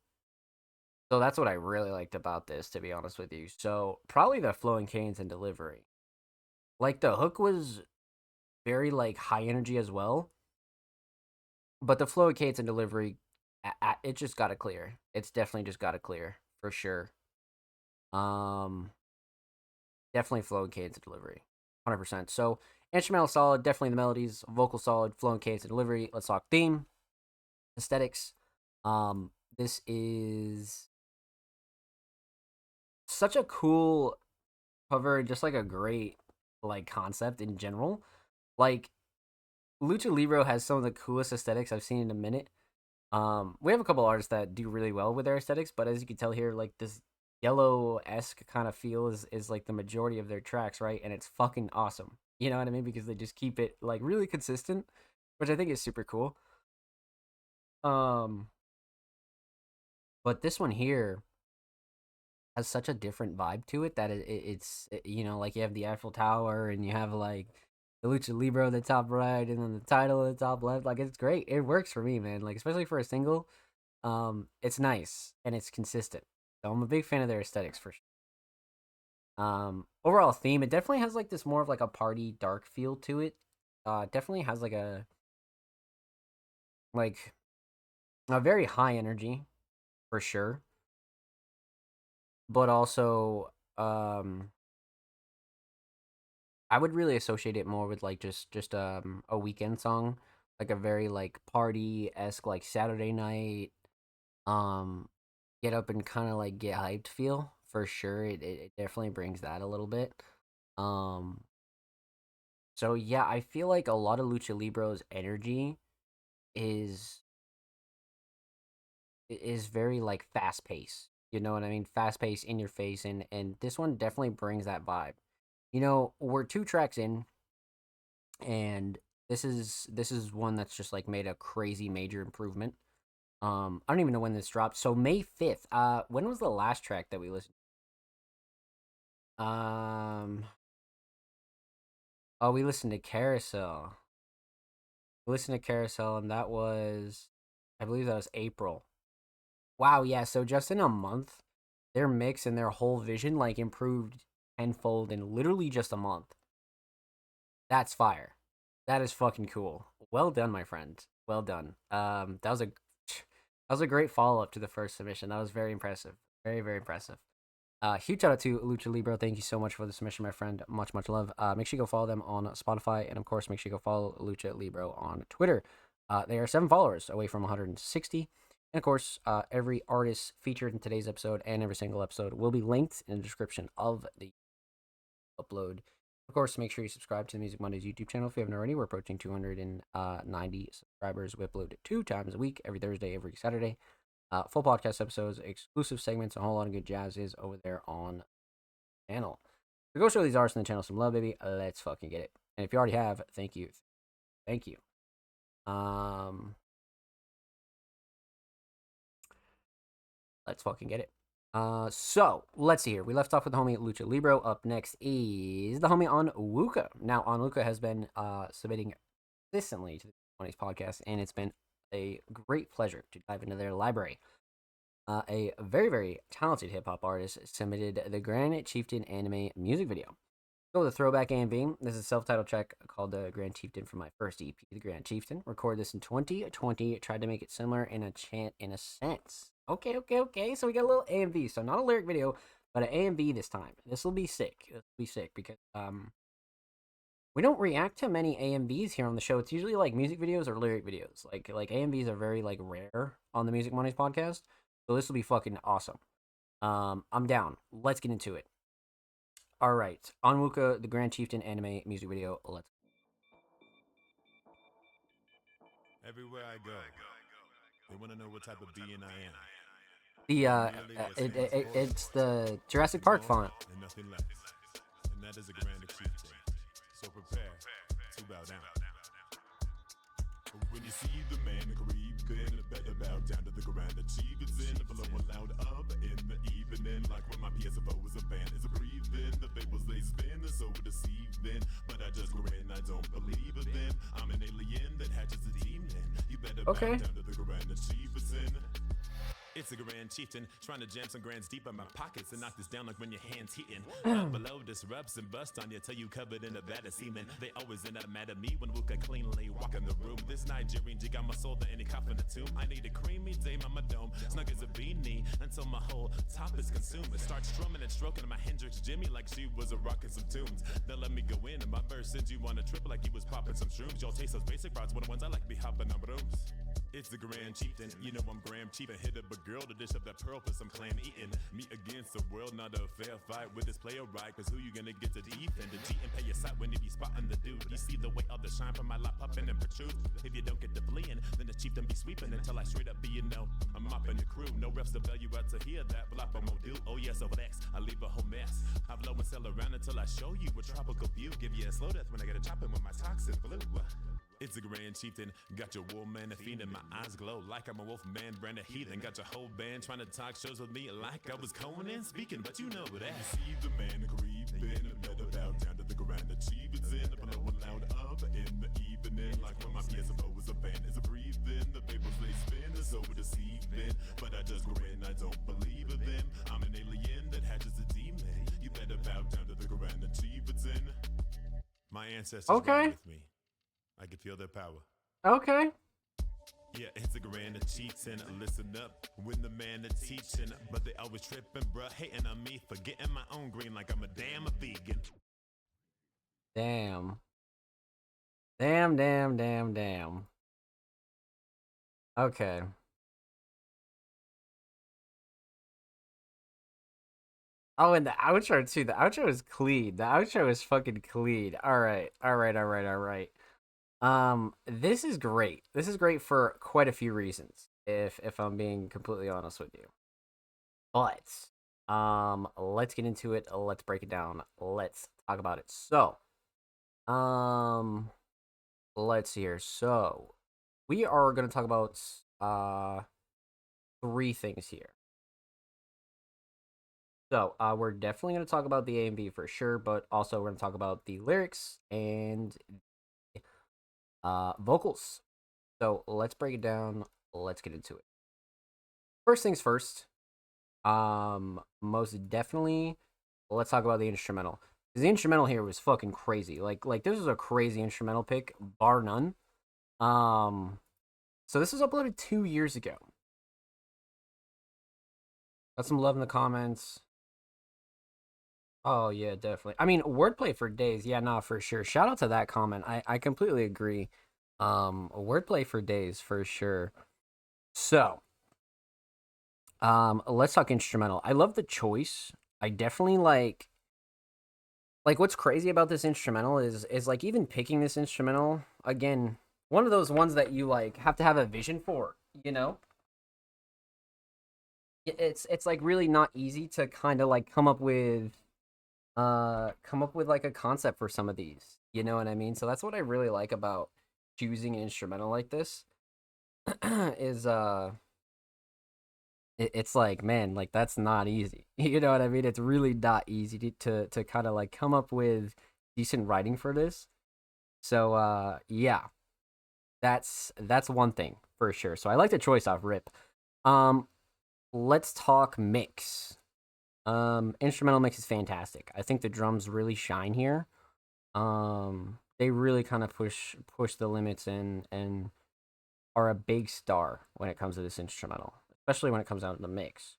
So that's what I really liked about this, to be honest with you. So probably the flow and cadence and delivery. Like the hook was very like high energy as well, but the flow and cadence and delivery, it just got to clear. It's definitely just got to clear for sure. Um, Definitely flow and cadence and delivery, 100%. So instrumental solid, definitely the melodies, vocal solid, flow and cadence and delivery. Let's talk theme, aesthetics. This is such a cool cover, just like a great like concept in general. Like Lucha Libre has some of the coolest aesthetics I've seen in a minute. We have a couple artists that do really well with their aesthetics, but as you can tell here, like this yellow-esque kind of feel is like the majority of their tracks, right? And it's fucking awesome. You know what I mean? Because they just keep it like really consistent, which I think is super cool. Um, but this one here has such a different vibe to it that you know, like you have the Eiffel Tower and you have like the Lucha Libre at the top right and then the title at the top left. Like it's great. It works for me, man. Like especially for a single. It's nice and it's consistent. So I'm a big fan of their aesthetics for sure. Overall theme, it definitely has like this more of like a party dark feel to it. Definitely has like a very high energy for sure. But also, I would really associate it more with like just a weekend song, like a very like party esque like Saturday night, um, get up and kind of like get hyped feel for sure. It definitely brings that a little bit. Um, so yeah, I feel like a lot of Lucha Libre's energy is is very like fast paced. You know what I mean? Fast paced in your face, and this one definitely brings that vibe. You know, we're 2 tracks in, and this is one that's just like made a crazy major improvement. I don't even know when this dropped. So May 5th. When was the last track that we listened? Oh, we listened to Carousel. We listened to Carousel, and that was, I believe that was April. Wow, yeah. So just in a month, their mix and their whole vision like improved tenfold in literally just a month. That's fire. That is fucking cool. Well done, my friend. Well done. That was a great follow up to the first submission. That was very impressive. Very very impressive. Huge shout out to Lucha Libro. Thank you so much for the submission, my friend. Much much love. Make sure you go follow them on Spotify, and of course, make sure you go follow Lucha Libro on Twitter. They are 7 followers away from 160. And of course, every artist featured in today's episode and every single episode will be linked in the description of the upload. Of course, make sure you subscribe to the Music Mondays YouTube channel if you haven't already. We're approaching 290 subscribers. We upload 2 times a week, every Thursday, every Saturday. Full podcast episodes, exclusive segments, a whole lot of good jazz is over there on the channel. So go show these artists on the channel some love, baby. Let's fucking get it. And if you already have, thank you. Thank you. Let's fucking get it. So let's see here. We left off with the homie Lucha Libro. Up next is the homie Onwuka. Now, Onwuka has been submitting consistently to the 20s podcast, and it's been a great pleasure to dive into their library. A very, very talented hip hop artist submitted the Grand Chieftain anime music video. Go with the throwback AMV. This is a self-titled track called the Grand Chieftain from my first EP, The Grand Chieftain. Recorded this in 2020. Tried to make it similar in a chant in a sense. Okay. So we got a little AMV. So not a lyric video, but an AMV this time. This will be sick. This will be sick because we don't react to many AMVs here on the show. It's usually like music videos or lyric videos. Like AMVs are very like rare on the Music Mondays podcast. So this will be fucking awesome. I'm down. Let's get into it. All right, Onwuka, the Grand Chieftain anime music video. Let's. Everywhere I go, they want to know what type of being I am. It's the Jurassic Park font. And nothing less. And that is a grand chieftain. So prepare to bow down. When you see the man creep, then better bow down to the grand achievements. Below loud up in the evening, like when my PSFO was a band. It's a breathing, the fables they spin is so deceiving. But I just grin, I don't believe in them. I'm an alien that hatches a demon. You better bow down to the grand achievements. It's a grand chieftain trying to jam some grands deep in my pockets and knock this down like when your hands hitting. Up below disrupts and bust on you till you covered in a vat of semen. They always end up mad at me when Wuka cleanly walk in the room. This Nigerian jig got my soul to any cop in the tomb. I need a creamy dame on my dome, snug as a beanie until my whole top is consumed. It starts strumming and stroking my Hendrix Jimmy like she was a rockin' some tunes. Now let me go in and my verse said you wanna trip like you was popping some shrooms. Y'all taste those basic rods, one of the ones I like to be hopping on rooms. It's the Grand Chieftain, you know I'm Graham Chieftain. Hit up a girl to dish up that pearl for some clam eating. Me against the world, not a fair fight with this player right. Cause who you gonna get to defend? The cheat and pay your sight when you be spotting the dude. You see the way of the shine from my lap popping and protrude. If you don't get the fleeing, then the chieftain be sweeping until I straight up be, you know, I'm mopping the crew. No refs to bail you out to hear that, but I won't do. Oh yes, over X, I leave a whole mess. I blow and sail around until I show you a tropical view. Give you a slow death when I get a chopping with my toxic blue. It's a Grand Chieftain, got your war man a fiend and my eyes glow like I'm a wolf man, brand a heathen. Got your whole band trying to talk shows with me like I was Conan speaking, but you know that. You see the man creeping, better bow down to the ground. Achievements in, blowing loud up in the evening, like when my PSFO was a band. Is a breathing, the papers they spin is over deceiving, but I just grin, I don't believe in them. I'm an alien that hatches a demon. You better bow down to the ground. Achievements in. My ancestors ride with me. I can feel their power. Okay. Yeah, it's a grand cheating. Listen up when the man is teaching, but they always tripping, bruh, hating on me, forgetting my own green like I'm a damn vegan. Damn. Damn. Okay. Oh, and the outro too. The outro is clean. The outro is fucking clean. All right. This is great. This is great for quite a few reasons, if I'm being completely honest with you. But let's get into it. Let's break it down. Let's talk about it. So, let's see here. So, we are going to talk about three things here. So, we're definitely going to talk about the A and B for sure, but also we're going to talk about the lyrics and vocals. So let's break it down. Let's get into it. First things first. Most definitely, let's talk about the instrumental. The instrumental here was fucking crazy. Like this was a crazy instrumental pick, bar none. So this was uploaded 2 years ago. Got some love in the comments. Oh yeah, definitely. I mean, wordplay for days. Yeah, nah, for sure. Shout out to that comment. I completely agree. Wordplay for days for sure. So, let's talk instrumental. I love the choice. I definitely like what's crazy about this instrumental is like even picking this instrumental again, one of those ones that you like have to have a vision for, you know? It's like really not easy to kind of like come up with like a concept for some of these, you know what I mean? So that's what I really like about choosing an instrumental like this is it's like, man, like that's not easy. You know what I mean? It's really not easy to kind of like come up with decent writing for this. So yeah. That's one thing for sure. So I like the choice off rip. Let's talk mix. Instrumental mix is fantastic. I think the drums really shine here. They really kind of push the limits and are a big star when it comes to this instrumental, especially when it comes out in the mix.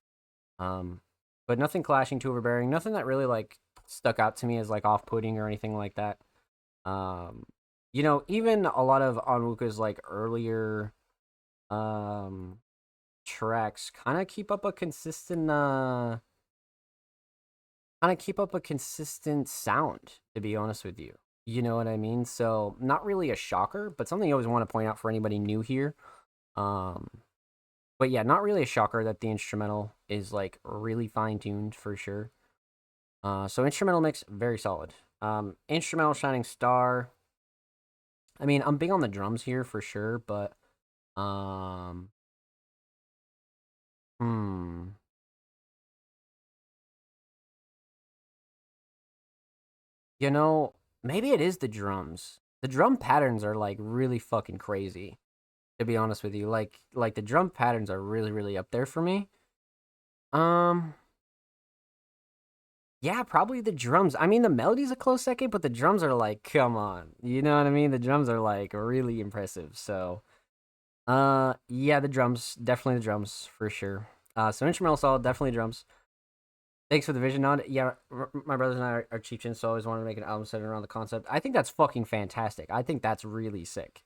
But nothing clashing, too overbearing, nothing that really like stuck out to me as like off-putting or anything like that. You know, even a lot of Onwuka's like earlier tracks kind of keep up a consistent sound, to be honest with you. You know what I mean? So not really a shocker, but something I always want to point out for anybody new here. But yeah, not really a shocker that the instrumental is like really fine-tuned for sure. So instrumental mix, very solid. Instrumental shining star. I mean, I'm big on the drums here for sure, but you know, maybe it is the drums. The drum patterns are like really fucking crazy, to be honest with you. Like the drum patterns are really, really up there for me. Yeah, probably the drums. I mean, the melody's a close second, but the drums are like, come on. You know what I mean? The drums are like really impressive. So, yeah, the drums, definitely the drums for sure. So instrumental solid, definitely drums. Thanks for the vision nod. Yeah, my brothers and I are chieftains, so I always wanted to make an album centered around the concept. I think that's fucking fantastic. I think that's really sick.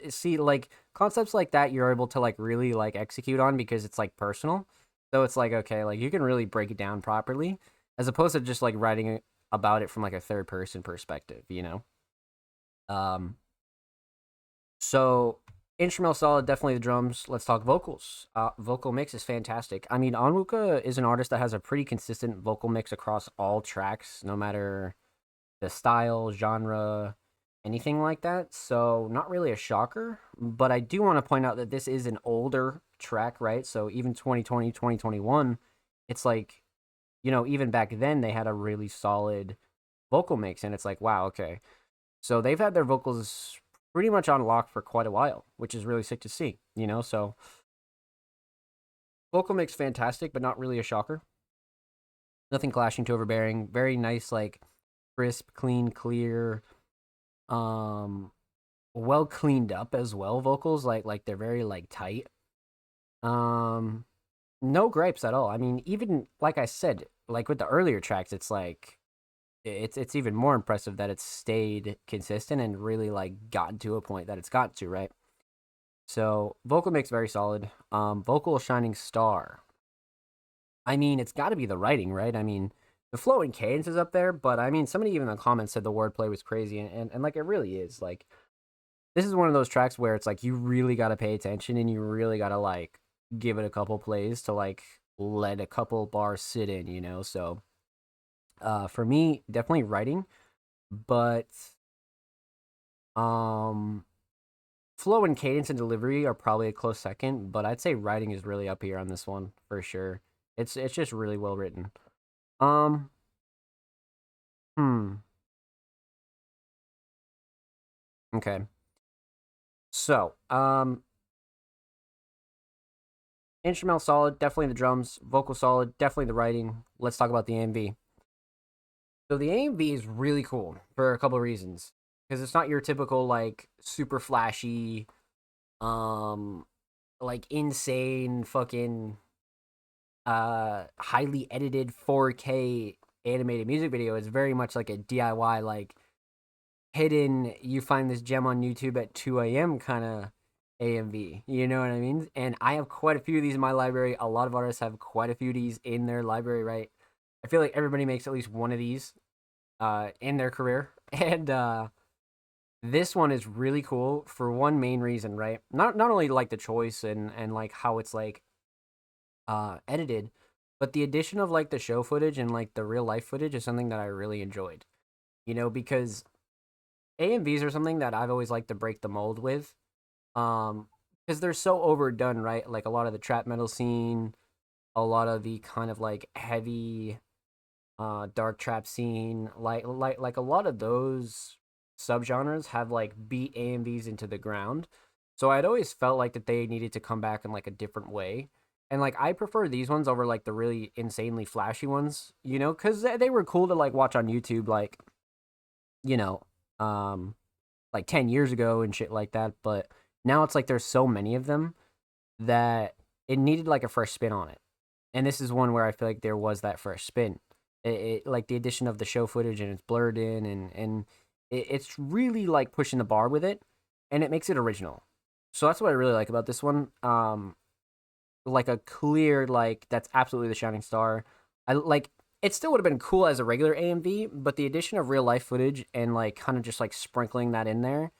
See, like concepts like that, you're able to like really like execute on because it's like personal. So it's like okay, like you can really break it down properly, as opposed to just like writing about it from like a third person perspective. Um, so instrumental solid, definitely the drums. Let's talk vocals. Vocal mix is fantastic. I mean, Onwuka is an artist that has a pretty consistent vocal mix across all tracks, no matter the style, genre, anything like that. So not really a shocker, but I do want to point out that this is an older track, right? So even 2020, 2021, it's like, even back then they had a really solid vocal mix and it's like, wow, okay. So they've had their vocals pretty much on lock for quite a while, which is really sick to see. So vocal mix fantastic, but not really a shocker. Nothing clashing too overbearing. Very nice, like crisp, clean, clear, um well cleaned up as well vocals, like they're very like tight. um no gripes at all. I mean, even like I said, like with the earlier tracks, it's like it's even more impressive that it's stayed consistent and really like gotten to a point that it's got to, right? So vocal mix very solid. Vocal shining star, I mean, it's got to be the writing, right? I mean, the flow and cadence is up there, but I mean, somebody even in the comments said the wordplay was crazy, and like it really is. Like, this is one of those tracks where it's like you really got to pay attention and you really got to like give it a couple plays to like let a couple bars sit in. So, for me, definitely writing, but um, flow and cadence and delivery are probably a close second, but I'd say writing is really up here on this one for sure. It's just really well written. Um, hmm. Okay. So, instrumental solid, definitely the drums. Vocal solid, definitely the writing. Let's talk about the AMV. So the AMV is really cool for a couple of reasons. Because it's not your typical like super flashy, um, like insane fucking highly edited 4K animated music video. It's very much like a DIY, like hidden, you find this gem on YouTube at 2 a.m. kind of AMV. You know what I mean? And I have quite a few of these in my library. A lot of artists have quite a few of these in their library, right? I feel like everybody makes at least one of these in their career. And this one is really cool for one main reason, right? Not only like the choice and like how it's like edited, but the addition of like the show footage and like the real life footage is something that I really enjoyed. Because AMVs are something that I've always liked to break the mold with. Because they're so overdone, right? Like a lot of the trap metal scene, a lot of the kind of like heavy dark trap scene, like a lot of those subgenres have like beat AMVs into the ground. So I'd always felt like that they needed to come back in like a different way. And like I prefer these ones over like the really insanely flashy ones, because they were cool to like watch on YouTube, you know, um, like 10 years ago and shit like that. But now it's like there's so many of them that it needed like a fresh spin on it. And this is one where I feel like there was that fresh spin. Like the addition of the show footage and it's blurred in and it's really like pushing the bar with it and it makes it original. So that's what I really like about this one. Like a clear, like that's absolutely the shining star. I like it still would have been cool as a regular AMV, but the addition of real life footage and like kind of just like sprinkling that in there,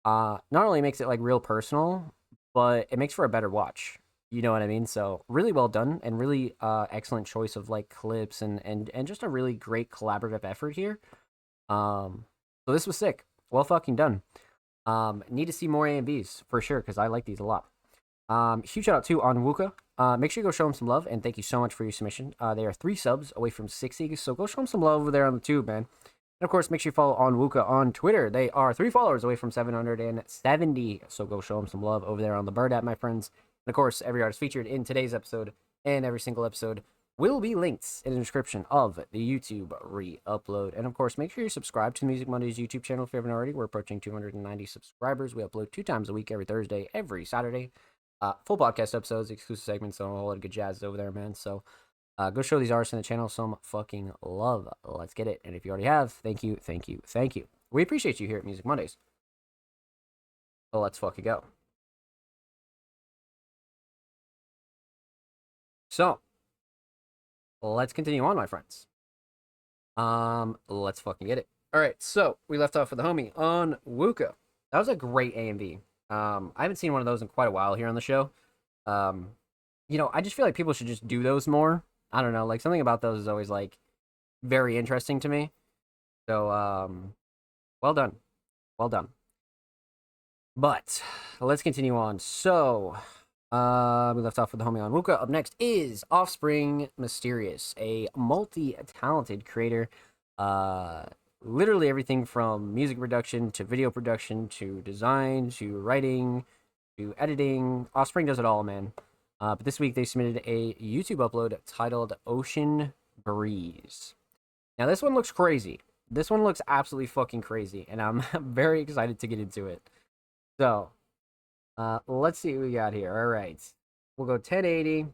not only makes it like real personal, but it makes for a better watch. You know what I mean? So really well done and really excellent choice of like clips and just a really great collaborative effort here. So this was sick. Well fucking done. Need to see more AMVs for sure because I like these a lot. Huge shout out to Onwuka. Make sure you go show him some love, and thank you so much for your submission. They are 3 subs away from 60, so go show him some love over there on the tube, man. And of course, make sure you follow Onwuka on Twitter. They are 3 followers away from 770, so go show him some love over there on the Bird app, my friends. And of course, every artist featured in today's episode and every single episode will be linked in the description of the YouTube re-upload. And of course, make sure you subscribe to the Music Mondays YouTube channel if you haven't already. We're approaching 290 subscribers. We upload 2 times a week, every Thursday, every Saturday. Full podcast episodes, exclusive segments, and a whole lot of good jazz over there, man. So go show these artists in the channel some fucking love. Let's get it. And if you already have, thank you, thank you, thank you. We appreciate you here at Music Mondays. So let's fucking go. So let's continue on, my friends. Let's fucking get it. All right, so we left off with the homie on Wuka. That was a great AMV. I haven't seen one of those in quite a while here on the show. I just feel like people should just do those more. I don't know, like something about those is always like very interesting to me. So, well done, well done. But let's continue on. So, we left off with the homie on Wuka. Up next is Offspring Mysterious, a multi-talented creator. Literally everything from music production to video production to design to writing to editing. Offspring does it all, man. But this week they submitted a YouTube upload titled Ocean Breeze. Now this one looks crazy. This one looks absolutely fucking crazy, and I'm very excited to get into it. So, let's see what we got here. All right. We'll go 1080.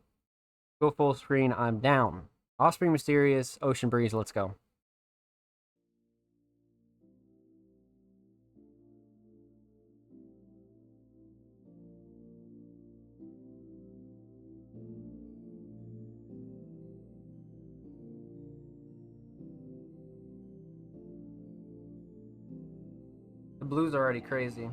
Go full screen. I'm down. Offspring Mysterious, Ocean Breeze, let's go. The blues are already crazy.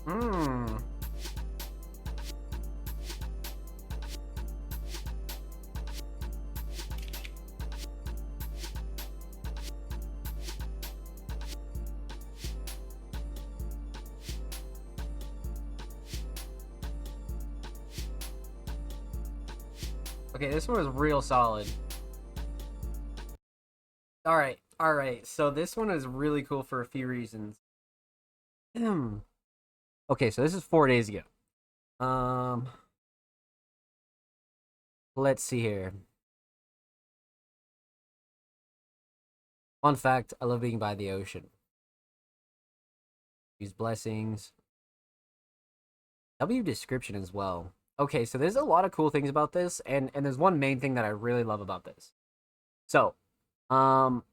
Hmm. Okay, this one is real solid. All right. So this one is really cool for a few reasons. Okay, so this is 4 days ago. Let's see here. Fun fact, I love being by the ocean. Use blessings. W description as well. Okay, so there's a lot of cool things about this, and there's one main thing that I really love about this. So, the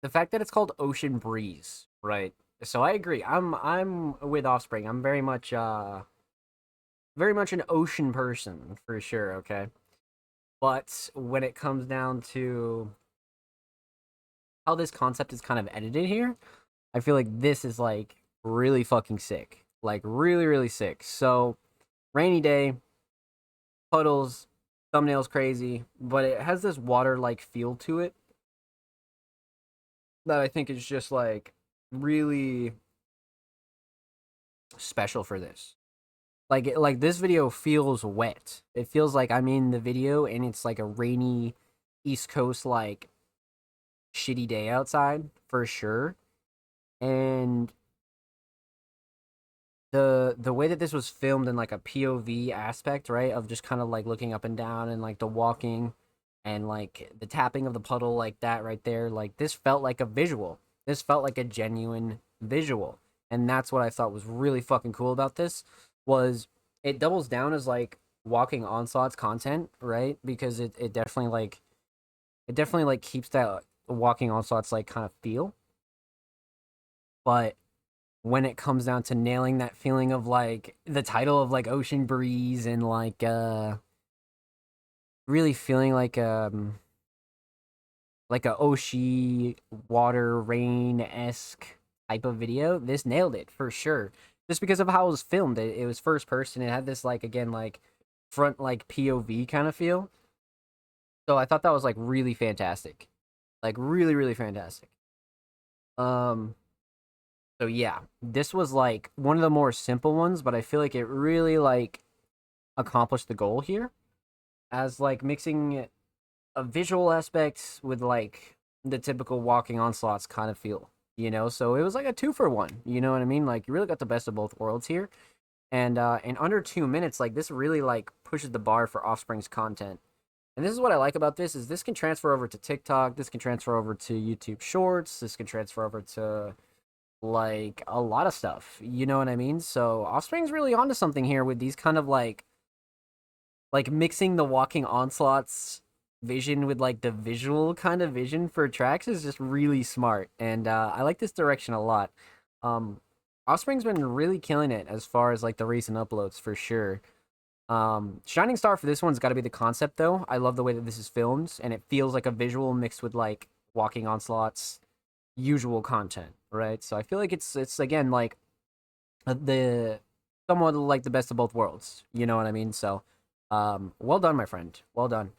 fact that it's called Ocean Breeze, right? So I agree. I'm with Offspring. I'm very much an ocean person for sure, okay? But when it comes down to how this concept is kind of edited here, I feel like this is like really fucking sick. Like really, really sick. So rainy day, puddles, thumbnails crazy, but it has this water-like feel to it that I think is just like really special for this. Like this video feels wet. It feels like I'm in the video and it's like a rainy East Coast like shitty day outside for sure. And the way that this was filmed in like a POV aspect, right? Of just kind of like looking up and down and like the walking and like the tapping of the puddle like that right there, like this felt like a visual. This felt like a genuine visual. And that's what I thought was really fucking cool about this was it doubles down as like walking onslaught's content, right? Because it definitely like keeps that walking onslaught's like kind of feel. But when it comes down to nailing that feeling of like the title of like Ocean Breeze and like really feeling like a Oshi water rain-esque type of video. This nailed it for sure. Just because of how it was filmed. It was first person. It had this like again like front like POV kind of feel. So I thought that was like really fantastic. Like really, really fantastic. So yeah, this was like one of the more simple ones, but I feel like it really like accomplished the goal here as like mixing a visual aspects with like the typical walking onslaughts kind of feel, you know? So it was like a 2-for-1, you know what I mean? Like you really got the best of both worlds here. And in under 2 minutes, like this really like pushes the bar for Offspring's content. And this is what I like about this is this can transfer over to TikTok, this can transfer over to YouTube Shorts, this can transfer over to like a lot of stuff, you know what I mean? So Offspring's really onto something here with these kind of like mixing the walking onslaughts vision with like the visual kind of vision for tracks is just really smart, and I like this direction a lot. Offspring's been really killing it as far as like the recent uploads for sure. Shining star for this one's got to be the concept though. I love the way that this is filmed, and it feels like a visual mixed with like walking onslaughts usual content, right? So I feel like it's again like the somewhat like the best of both worlds, you know what I mean? So well done, my friend, well done.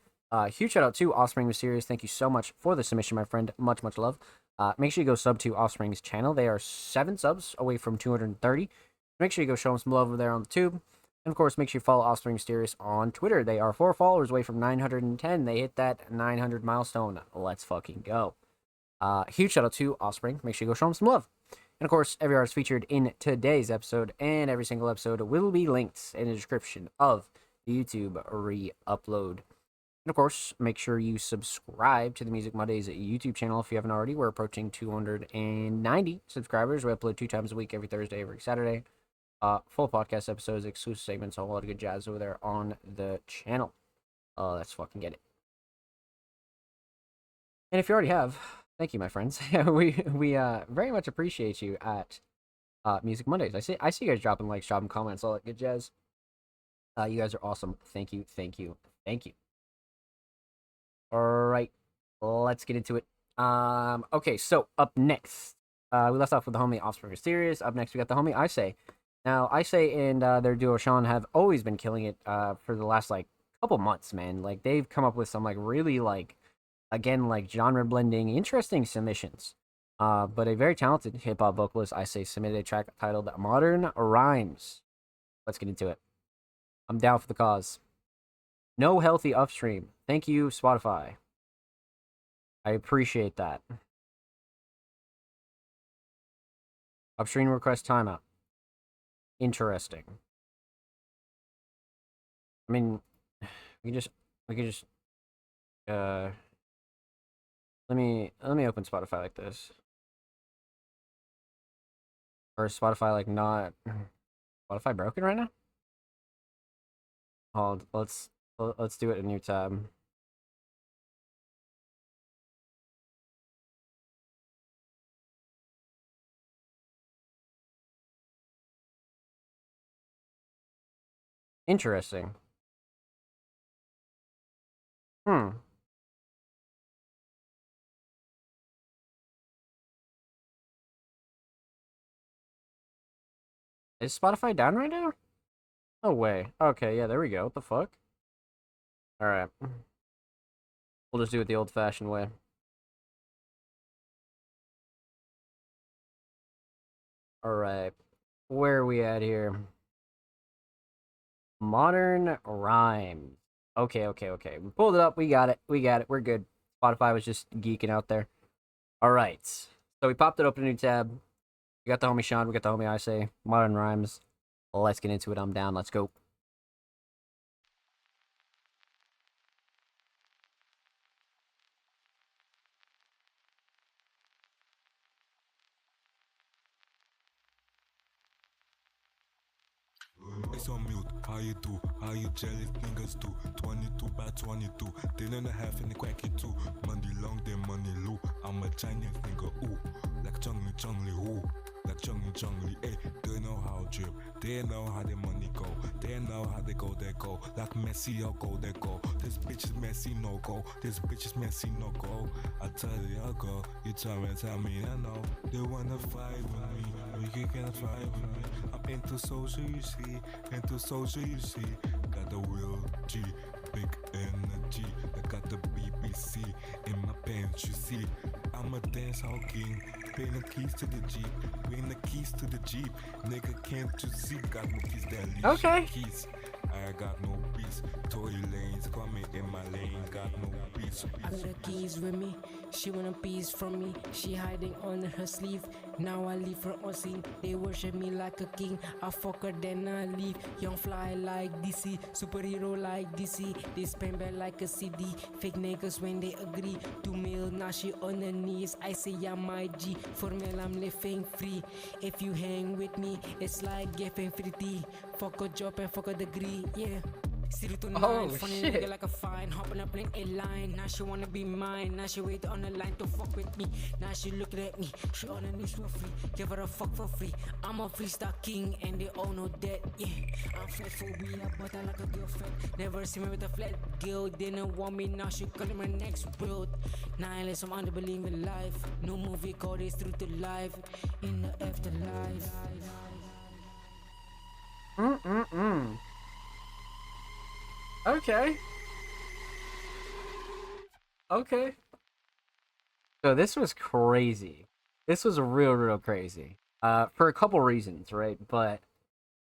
Huge shout out to Offspring Mysterious. Thank you so much for the submission, my friend. Much love. Make sure you go sub to Offspring's channel. They are 7 subs away from 230. Make sure you go show them some love over there on the tube. And of course, make sure you follow Offspring Mysterious on Twitter. They are 4 followers away from 910. They hit that 900 milestone. Let's fucking go. Huge shout out to Offspring. Make sure you go show them some love. And of course, every artist featured in today's episode and every single episode will be linked in the description of the YouTube re-upload. And of course, make sure you subscribe to the Music Mondays YouTube channel if you haven't already. We're approaching 290 subscribers. We upload 2 times a week, every Thursday, every Saturday. Full podcast episodes, exclusive segments, a whole lot of good jazz over there on the channel. Let's fucking get it. And if you already have, thank you, my friends. we very much appreciate you at Music Mondays. I see you guys dropping likes, dropping comments, all that good jazz. You guys are awesome. Thank you. All right, let's get into it. Okay, so up next, we left off with the homie Offspring Mysterious. Up next, we got the homie Isay. Now, Isay and their duo Sean have always been killing it for the last like couple months, man. Like they've come up with some like really like again like genre blending, interesting submissions. But a very talented hip hop vocalist, Isay, submitted a track titled "Modern Rhymes." Let's get into it. I'm down for the cause. No healthy upstream. Thank you, Spotify. I appreciate that. Upstream request timeout. Interesting. I mean, we could just let me open Spotify like this. Or is Spotify like not Spotify broken right now? Hold, let's do it in a new tab. Interesting. Is Spotify down right now? No way. Okay, yeah, there we go. What the fuck? Alright. We'll just do it the old-fashioned way. Alright. Where are we at here? Modern Rhymes. Okay. We pulled it up. We got it. We're good. Spotify was just geeking out there. Alright. So we popped it open a new tab. We got the homie Sean. We got the homie Isay. Modern Rhymes. Let's get into it. I'm down. Let's go. It's on mute, how you do, how you jelly fingers do 22 by 22, day and a half in the crack it too. Money long, then money low. I'm a Chinese nigga, ooh, like Chun Li, ooh. like Chung Lee. Hey, they know how to drip, they know how their money go, they know how they go, like Messi, I'll go, they go. This bitch is messy, no go. This bitch is messy, no go. I tell you, I'll go. You tell me, I know. They wanna fight with me, but you can't fight with me. I'm into social, you see, into social, you see. Got the real G, big energy. I got the BBC in my pants, you see. I'm a dance hall king, paying the keys to the Jeep, paying the keys to the Jeep. Nigga, can't you see? Got no keys that leash. Okay. Keys. I got no peace. Tory lanes, coming in my lane. Got no peace. I got the keys with me. She want a piece from me. She hiding under her sleeve. Now I leave her on scene. They worship me like a king. I fuck her then I leave. Young fly like DC, superhero like DC. They spend back like a CD. Fake niggas when they agree. 2 mil, now she on her knees. I say I'm my G. For me, I'm living free. If you hang with me, it's like giving free tea. Fuck a job and fuck a degree, yeah. 0 to 9, Oh, funny shit. nigga like a fine. Hop on a plane, a line. Now she wanna be mine. Now she wait on the line to fuck with me. Now she looking at me. She on the news for free. Give her a fuck for free. I'm a freestyle king and they all know that. Yeah, I'm flat phobia, but I like a girlfriend. Never see me with a flat girl. Didn't want me, now she calling my next world. Now unless I'm unbelieving life. No movie called is true to life. In the afterlife. Okay. Okay. So this was crazy. This was real crazy. For a couple reasons, right? But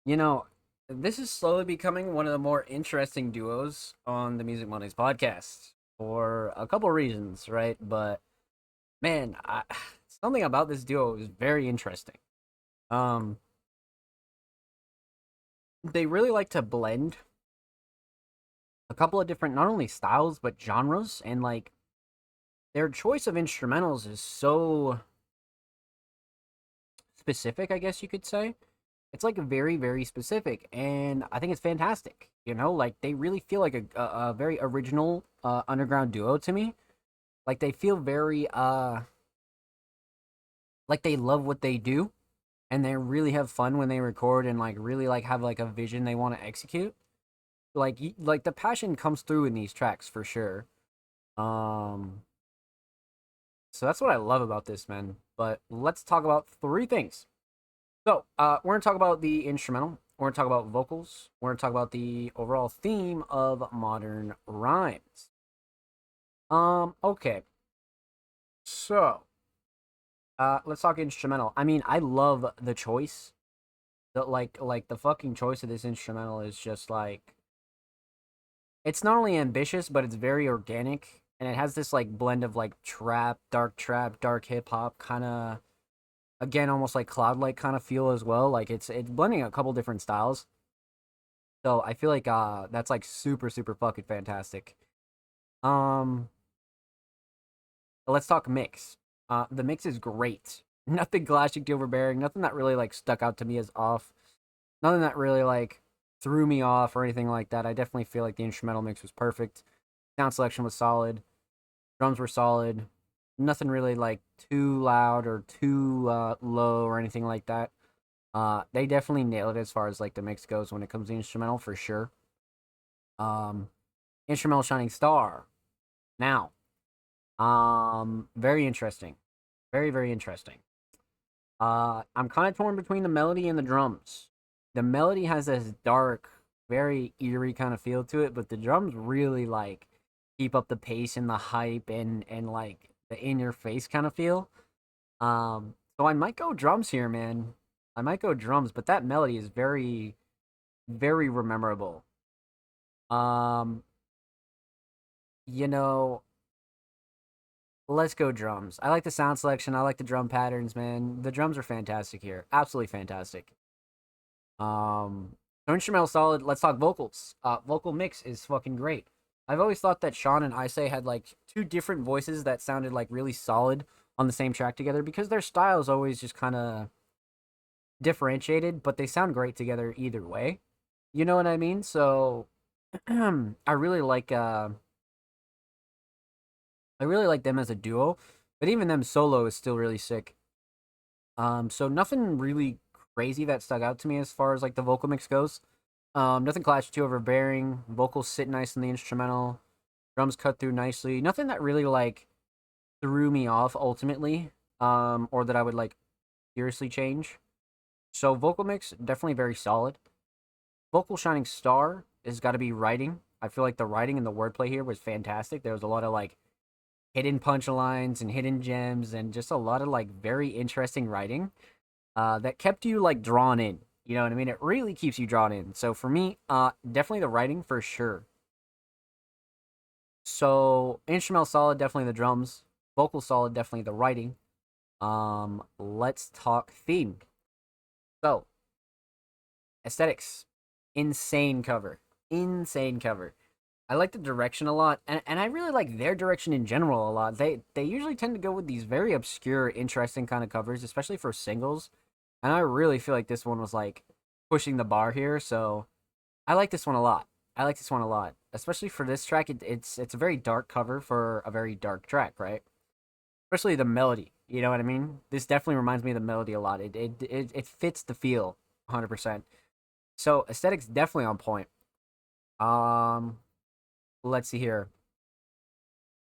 you know, this is slowly becoming one of the more interesting duos on the Music Mondays podcast for a couple reasons, right? But man, something about this duo is very interesting. They really like to blend a couple of different not only styles but genres, and like their choice of instrumentals is so specific, I guess you could say. It's like very specific, and I think it's fantastic. You know, like they really feel like a very original underground duo to me. Like they feel very like they love what they do, and they really have fun when they record, and like really like have like a vision they want to execute. Like the passion comes through in these tracks for sure. So that's what I love about this, man. But let's talk about 3 things. So we're gonna talk about the instrumental, we're gonna talk about vocals, we're gonna talk about the overall theme of modern rhymes. Okay. So let's talk instrumental. I mean, I love the choice. Like the fucking choice of this instrumental is just like, it's not only ambitious, but it's very organic, and it has this like blend of like trap, dark hip hop kind of, again almost like cloud-like kind of feel as well. Like it's blending a couple different styles. So I feel like that's like super fucking fantastic. Let's talk mix. The mix is great. Nothing clashing to overbearing, nothing that really like stuck out to me as off. Nothing that really like threw me off or anything like that. I definitely feel like the instrumental mix was perfect. Sound selection was solid. Drums were solid. Nothing really like too loud or too low or anything like that. They definitely nailed it as far as like the mix goes when it comes to instrumental for sure. Instrumental shining star. Now, very interesting. Very interesting. I'm kind of torn between the melody and the drums. The melody has this dark, very eerie kind of feel to it, but the drums really like keep up the pace and the hype and like the in your face kind of feel. So I might go drums here, man. I might go drums, but that melody is very memorable. You know, let's go drums. I like the sound selection. I like the drum patterns, man. The drums are fantastic here. Absolutely fantastic. So instrumental solid. Let's talk vocals. Vocal mix is fucking great. I've always thought that Sean and Ice had like 2 different voices that sounded like really solid on the same track together, because their styles always just kind of differentiated, but they sound great together either way. You know what I mean? So I really like them as a duo, but even them solo is still really sick. So nothing really crazy that stuck out to me as far as like the vocal mix goes. Nothing clashed too overbearing. Vocals sit nice in the instrumental. Drums cut through nicely. Nothing that really like threw me off ultimately. Or that I would like seriously change. So vocal mix definitely very solid. Vocal shining star has got to be writing. I feel like the writing and the wordplay here was fantastic. There was a lot of like hidden punchlines and hidden gems and just a lot of like very interesting writing that kept you like drawn in. You know what I mean? It really keeps you drawn in. So for me, definitely the writing for sure. So instrumental solid, definitely the drums. Vocal solid, definitely the writing. Let's talk theme. So aesthetics, insane cover, insane cover. I like the direction a lot, and I really like their direction in general a lot. They usually tend to go with these very obscure, interesting kind of covers, especially for singles. And I really feel like this one was like pushing the bar here. So I like this one a lot. I like this one a lot, especially for this track. It's a very dark cover for a very dark track, right? Especially the melody. You know what I mean? This definitely reminds me of the melody a lot. It fits the feel 100%. So aesthetics definitely on point. Um, let's see here.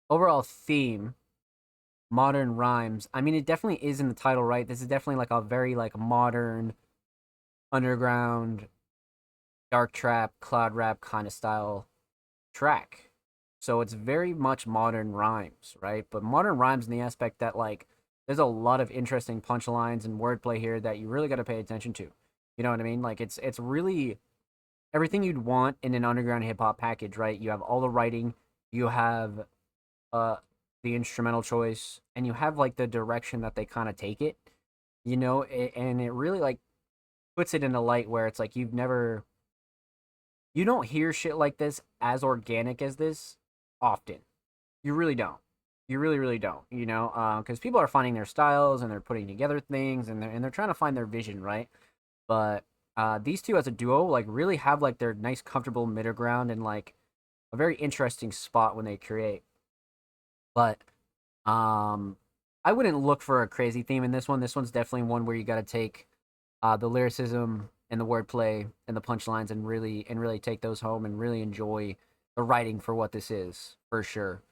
Overall theme, modern rhymes. I mean, it definitely is in the title, right? This is definitely like a very like modern, underground, dark trap, cloud rap kind of style track. So it's very much modern rhymes, right? But modern rhymes in the aspect that like there's a lot of interesting punchlines and wordplay here that you really got to pay attention to. You know what I mean? Like it's really everything you'd want in an underground hip hop package, right? You have all the writing, you have uh the instrumental choice, and you have like the direction that they kind of take it, and it really like puts it in a light where it's like you don't hear shit like this as organic as this often. You really don't. You really, really don't. Because people are finding their styles and they're putting together things and they're trying to find their vision, right? But these two as a duo like really have like their nice, comfortable middle ground and like a very interesting spot when they create. But I wouldn't look for a crazy theme in this one. This one's definitely one where you got to take the lyricism and the wordplay and the punchlines and really take those home and really enjoy the writing for what this is for sure.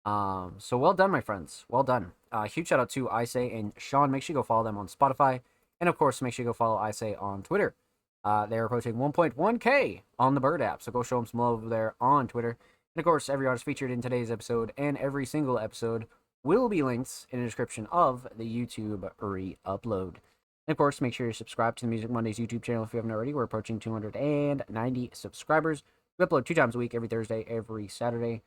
So well done, my friends. Well done. Huge shout out to Isay and Sean. Make sure you go follow them on Spotify, and of course, make sure you go follow Isay on Twitter. They're approaching 1.1K on the Bird app, so go show them some love over there on Twitter. And of course, every artist featured in today's episode and every single episode will be linked in the description of the YouTube re-upload. And of course, make sure you subscribe to the Music Mondays YouTube channel if you haven't already. We're approaching 290 subscribers. We upload 2 times a week, every Thursday, every Saturday.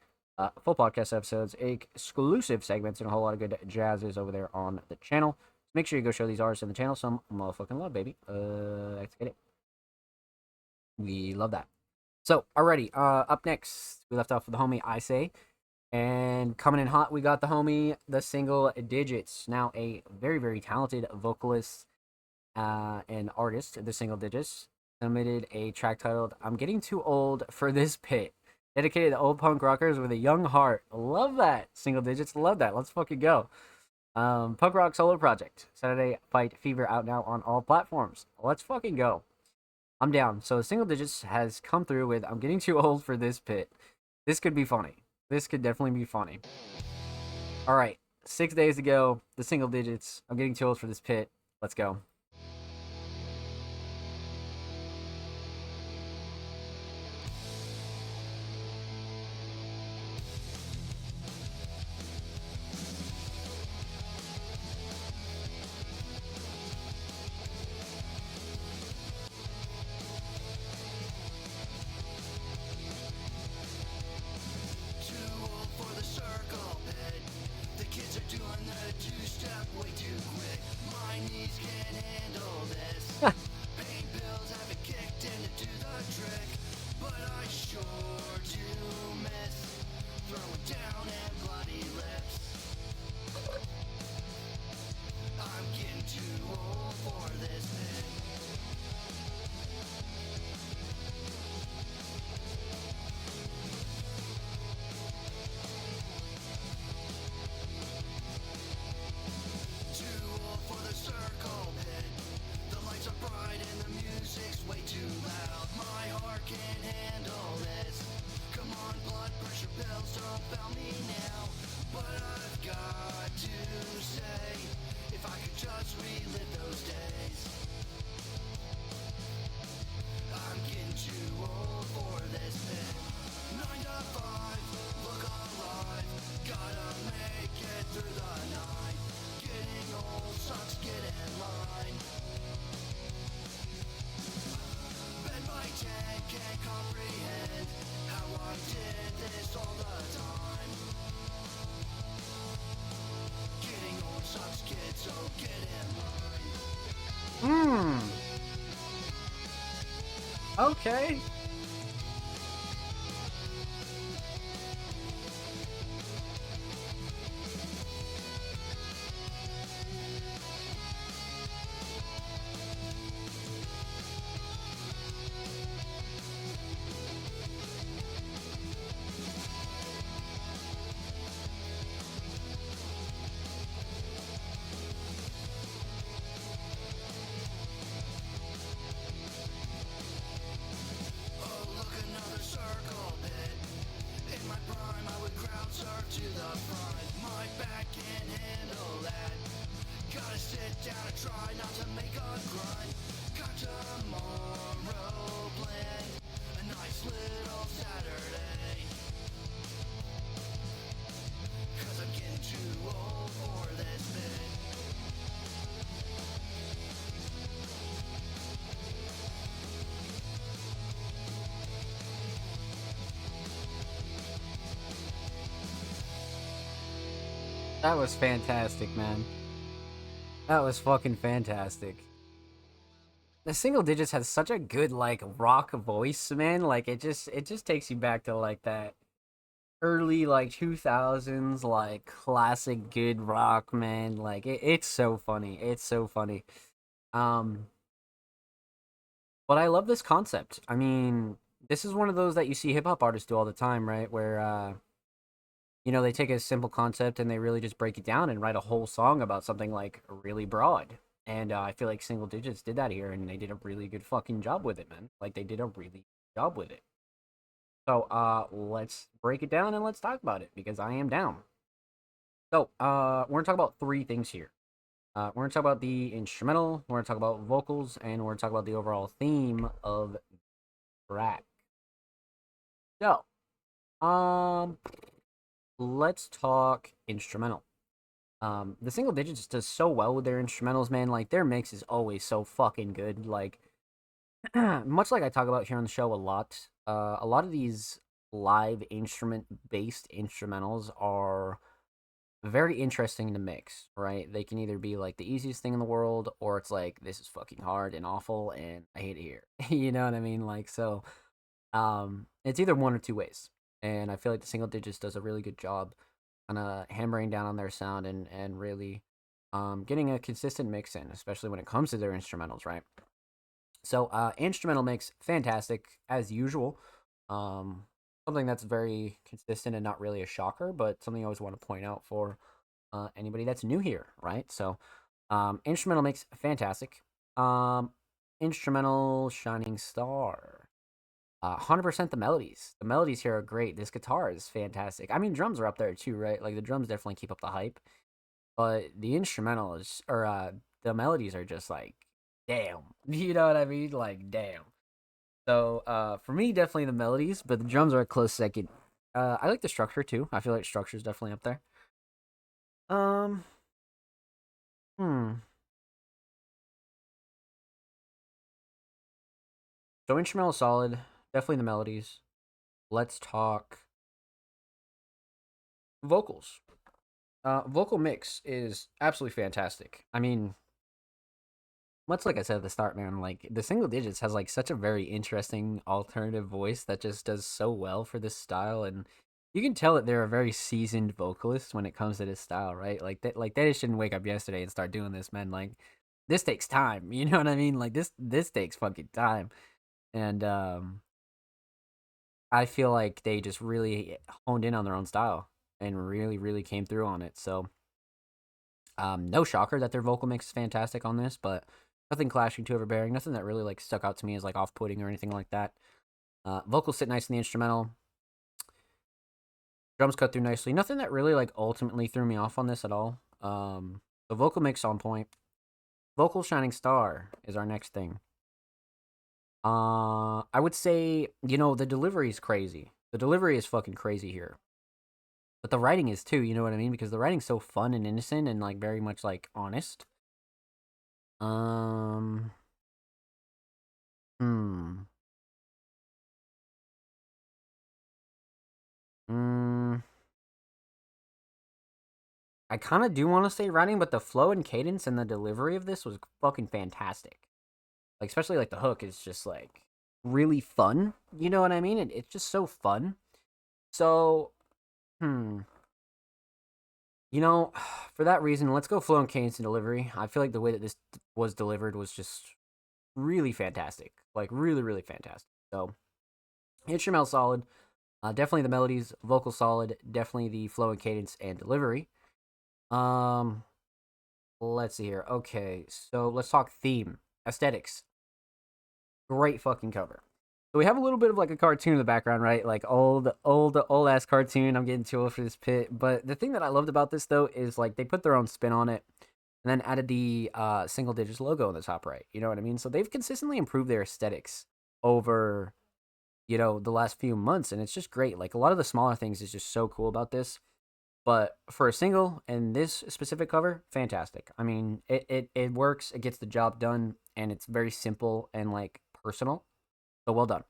Full podcast episodes, exclusive segments, and a whole lot of good jazzes over there on the channel. So make sure you go show these artists in the channel some motherfucking love, baby. Let's get it. We love that. So, alrighty, up next, we left off with the homie Isay. And coming in hot, we got the homie, the Single Digits. Now, a very, very talented vocalist and artist, the Single Digits, submitted a track titled I'm Getting Too Old for This Pit. Dedicated to old punk rockers with a young heart. Love that. Single Digits, love that. Let's fucking go. Punk rock solo project. Saturday Fight Fever out now on all platforms. Let's fucking go. I'm down. So Single Digits has come through with I'm Getting Too Old for This Pit. This could be funny. This could definitely be funny. All right. 6 days ago, the Single Digits. I'm Getting Too Old for This Pit. Let's go. Too old for the circle Hmm. Okay. That was fantastic, man. That was fucking fantastic. The Single Digits has such a good like rock voice, man. Like it just takes you back to like that early like 2000s like classic good rock, man. Like it's so funny. It's so funny. Um but I love this concept. I mean, this is one of those that you see hip hop artists do all the time, right? Where they take a simple concept and they really just break it down and write a whole song about something like really broad. And I feel like Single Digits did that here, and they did a really good fucking job with it, man. Like they did a really good job with it. So let's break it down and let's talk about it because I am down. So we're gonna talk about three things here. We're gonna talk about the instrumental, we're gonna talk about vocals, and we're gonna talk about the overall theme of the track. So let's talk instrumental. The Single Digits does so well with their instrumentals, man. Like their mix is always so fucking good. Like much like I talk about here on the show a lot of these live instrument based instrumentals are very interesting to mix, right? They can either be like the easiest thing in the world or it's like this is fucking hard and awful and I hate it here. You know what I mean? Like so it's either one or two ways. And I feel like the Single Digits does a really good job kind of hammering down on their sound and really getting a consistent mix in, especially when it comes to their instrumentals, right? So instrumental mix, fantastic as usual. Something that's very consistent and not really a shocker, but something I always want to point out for anybody that's new here, right? So instrumental mix, fantastic. Um, Instrumental shining star. 100% the melodies. The melodies here are great. This guitar is fantastic. I mean, drums are up there too, right? Like the drums definitely keep up the hype, but the instrumental is, or the melodies are just like, damn. You know what I mean? Like, damn. So, for me, definitely the melodies, but the drums are a close second. I like the structure too. I feel like structure is definitely up there. Um, hmm. So instrumental is solid. Definitely the melodies. Let's talk vocals. Vocal mix is absolutely fantastic. I mean, much like I said at the start, man, like the Single Digits has like such a very interesting alternative voice that just does so well for this style, and you can tell that they're a very seasoned vocalist when it comes to this style, right? Like they just didn't wake up yesterday and start doing this, man. Like this takes time, you know what I mean? Like this takes fucking time, and I feel like they just really honed in on their own style and really came through on it. So no shocker that their vocal mix is fantastic on this, but nothing clashing too overbearing. Nothing that really like stuck out to me as like off-putting or anything like that. Vocals sit nice in the instrumental. Drums cut through nicely. Nothing that really like ultimately threw me off on this at all. The vocal mix on point. Vocal shining star is our next thing. I would say the delivery is crazy. The delivery is fucking crazy here. But the writing is too, you know what I mean? Because the writing's so fun and innocent and like very much like honest. Um, hmm. Mm, I kind of do want to say writing, but the flow and cadence and the delivery of this was fucking fantastic. Like, especially like the hook is just like really fun. You know what I mean? It's just so fun. So, you know, for that reason, let's go flow and cadence and delivery. I feel like the way that this was delivered was just really fantastic. Like, really, really fantastic. So, instrumental solid. Definitely the melodies, vocal solid. Definitely the flow and cadence and delivery. Let's see here. Okay, so let's talk theme, aesthetics. Great fucking cover. So we have a little bit of like a cartoon in the background, right? Like old ass cartoon. I'm getting too old for this pit. But the thing that I loved about this though is like they put their own spin on it and then added the single digits logo on the top right. You know what I mean? So they've consistently improved their aesthetics over, you know, the last few months, and it's just great. Like a lot of the smaller things is just so cool about this. But for a single and this specific cover, fantastic. I mean, it works, it gets the job done, and it's very simple and like personal. So well done.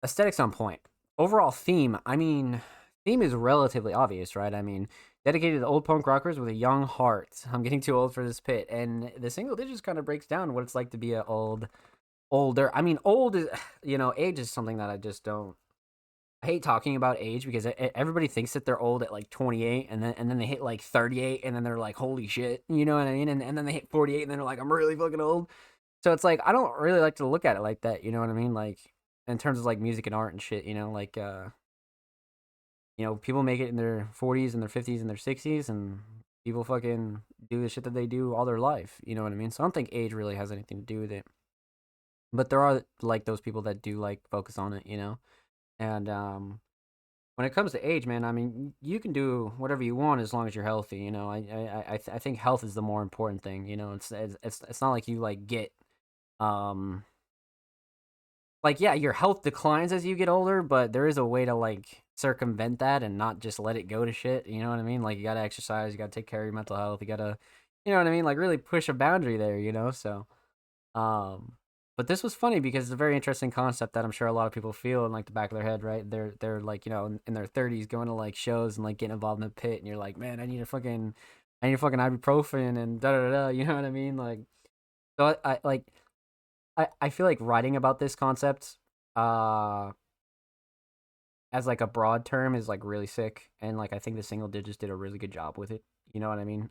Aesthetics on point. Overall theme, I mean, theme is relatively obvious, right? I mean, dedicated to old punk rockers with a young heart. I'm getting too old for this pit. And the single digits kind of breaks down what it's like to be a older. I mean, old is, you know, age is something that I just don't. I hate talking about age because everybody thinks that they're old at like 28 and then they hit like 38 and then they're like, holy shit, you know what I mean? And then they hit 48 and then they're like, I'm really fucking old. So it's like, I don't really like to look at it like that, you know what I mean? Like, in terms of like music and art and shit, you know, like, you know, people make it in their 40s and their 50s and their 60s and people fucking do the shit that they do all their life, you know what I mean? So I don't think age really has anything to do with it. But there are like those people that do like focus on it, you know? And when it comes to age, man, I mean, you can do whatever you want as long as you're healthy. You know, I think health is the more important thing. You know, it's not like you like get um like yeah, your health declines as you get older, but there is a way to like circumvent that and not just let it go to shit. You know what I mean? Like you gotta exercise, you gotta take care of your mental health, you gotta, you know what I mean? Like really push a boundary there. You know, so um, but this was funny because it's a very interesting concept that I'm sure a lot of people feel in like the back of their head, right? They're like, you know, in their 30s going to like shows and like getting involved in the pit and you're like, man, I need a fucking ibuprofen and da da da da, you know what I mean? Like so I like I feel like writing about this concept uh as like a broad term is like really sick and like I think the single digits did a really good job with it. You know what I mean?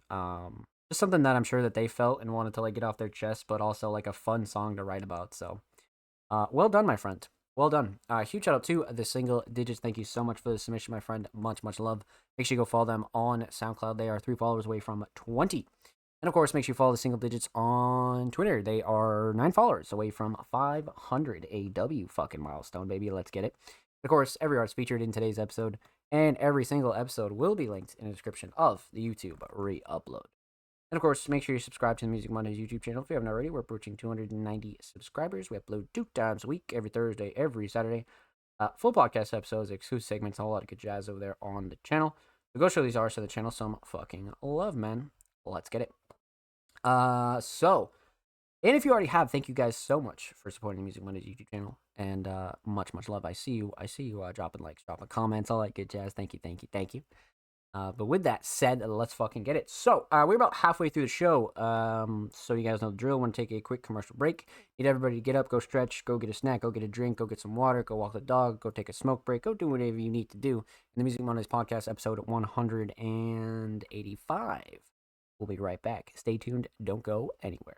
Just something that I'm sure that they felt and wanted to like get off their chest, but also like a fun song to write about. So, well done, my friend. Well done. Huge shout out to the single digits. Thank you so much for the submission, my friend. Much, much love. Make sure you go follow them on SoundCloud. They are 3 followers away from 20. And of course, make sure you follow the single digits on Twitter. They are 9 followers away from 500. AW fucking milestone, baby. Let's get it. Of course, every artist featured in today's episode and every single episode will be linked in the description of the YouTube re-upload. And of course, make sure you subscribe to the Music Mondays YouTube channel if you haven't already. We're approaching 290 subscribers. We upload 2 times a week, every Thursday, every Saturday. Full podcast episodes, exclusive segments, and a lot of good jazz over there on the channel. So go show these artists on the channel some fucking love, man. Let's get it. And if you already have, thank you guys so much for supporting the Music Mondays YouTube channel. And much, much love. I see you dropping likes, dropping comments, all that good jazz. Thank you. But with that said, let's fucking get it. So, we're about halfway through the show. So you guys know the drill. Want to take a quick commercial break. Need everybody to get up, go stretch, go get a snack, go get a drink, go get some water, go walk the dog, go take a smoke break, go do whatever you need to do. In the Music Mondays podcast, episode 185. We'll be right back. Stay tuned. Don't go anywhere.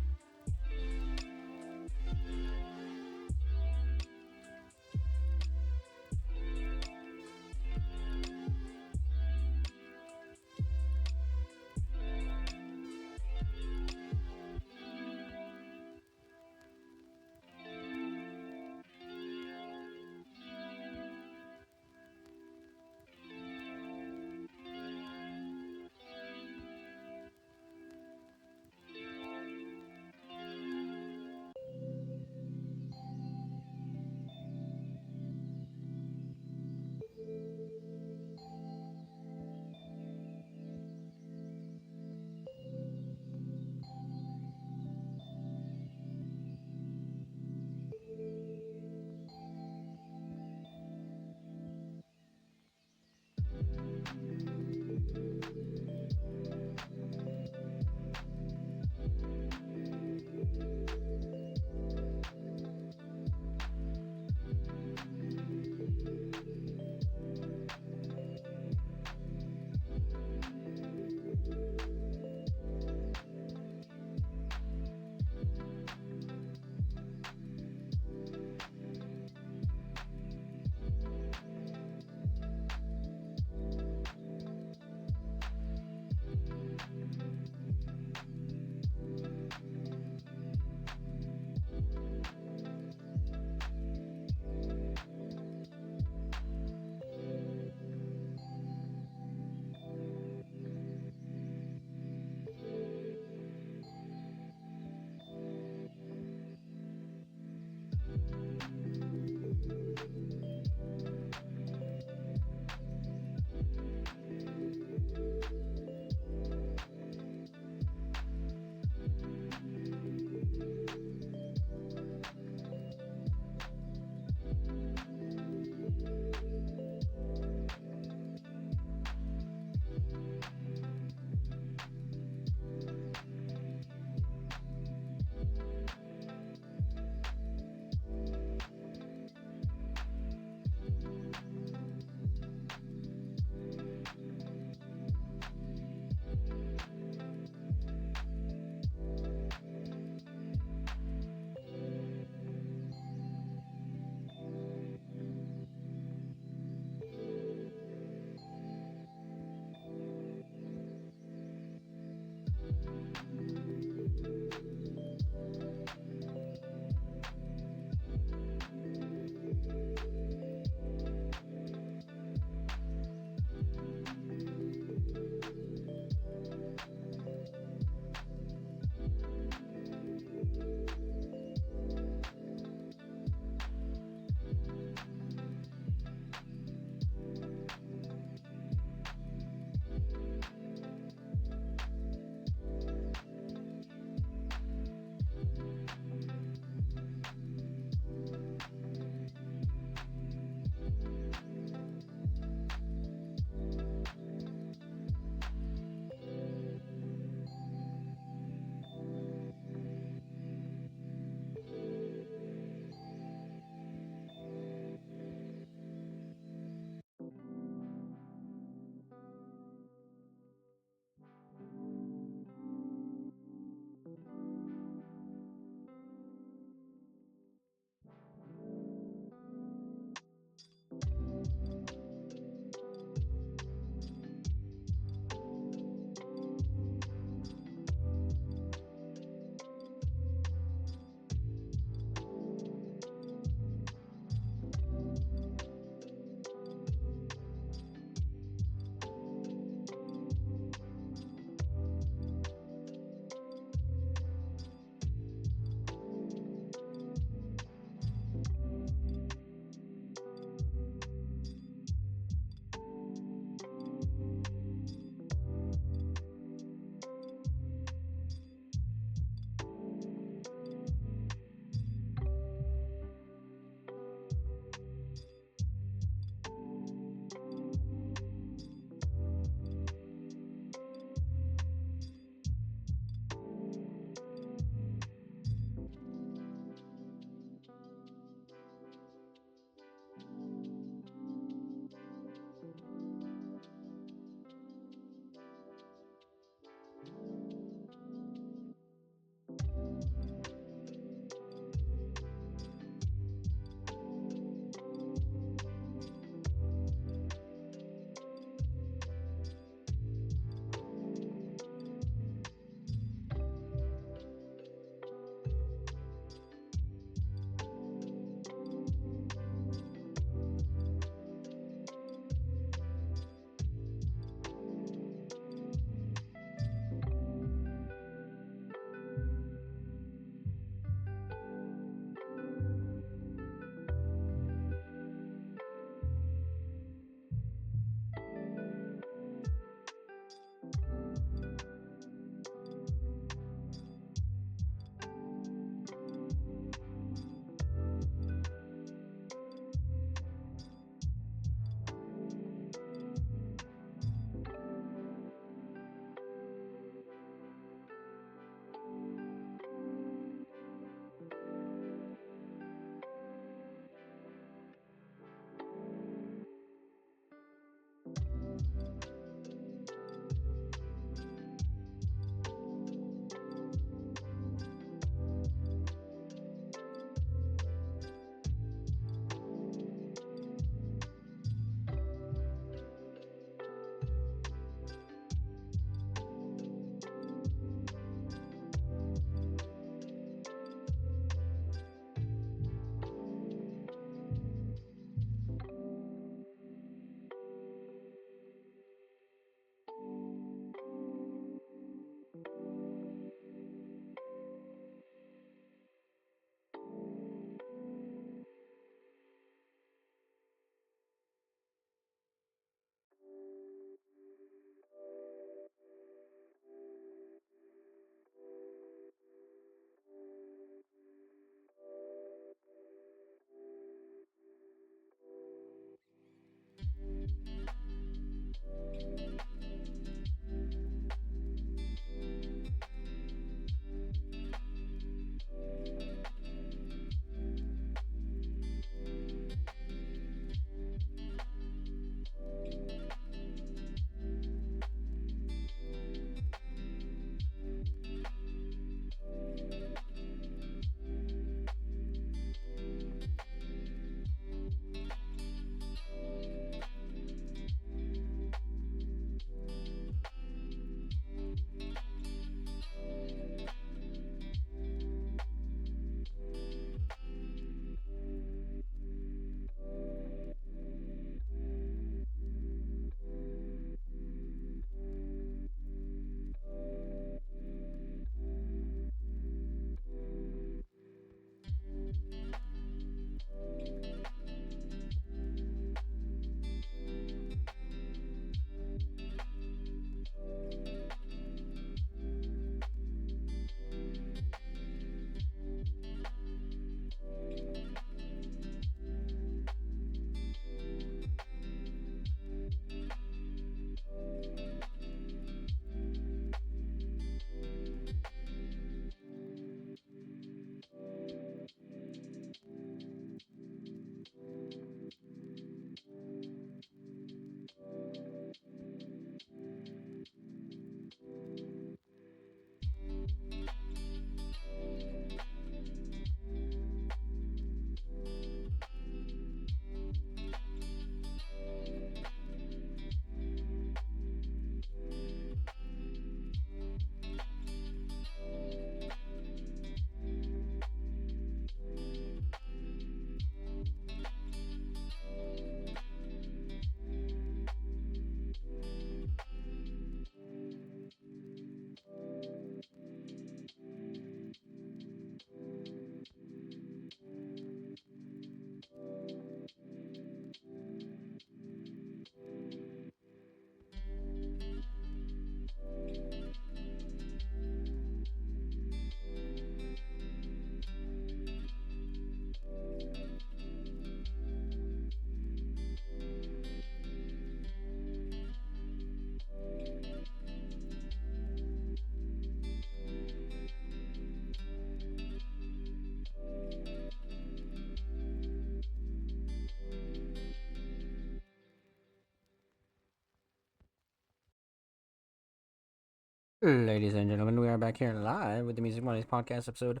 Ladies and gentlemen, we are back here live with the Music Mondays podcast episode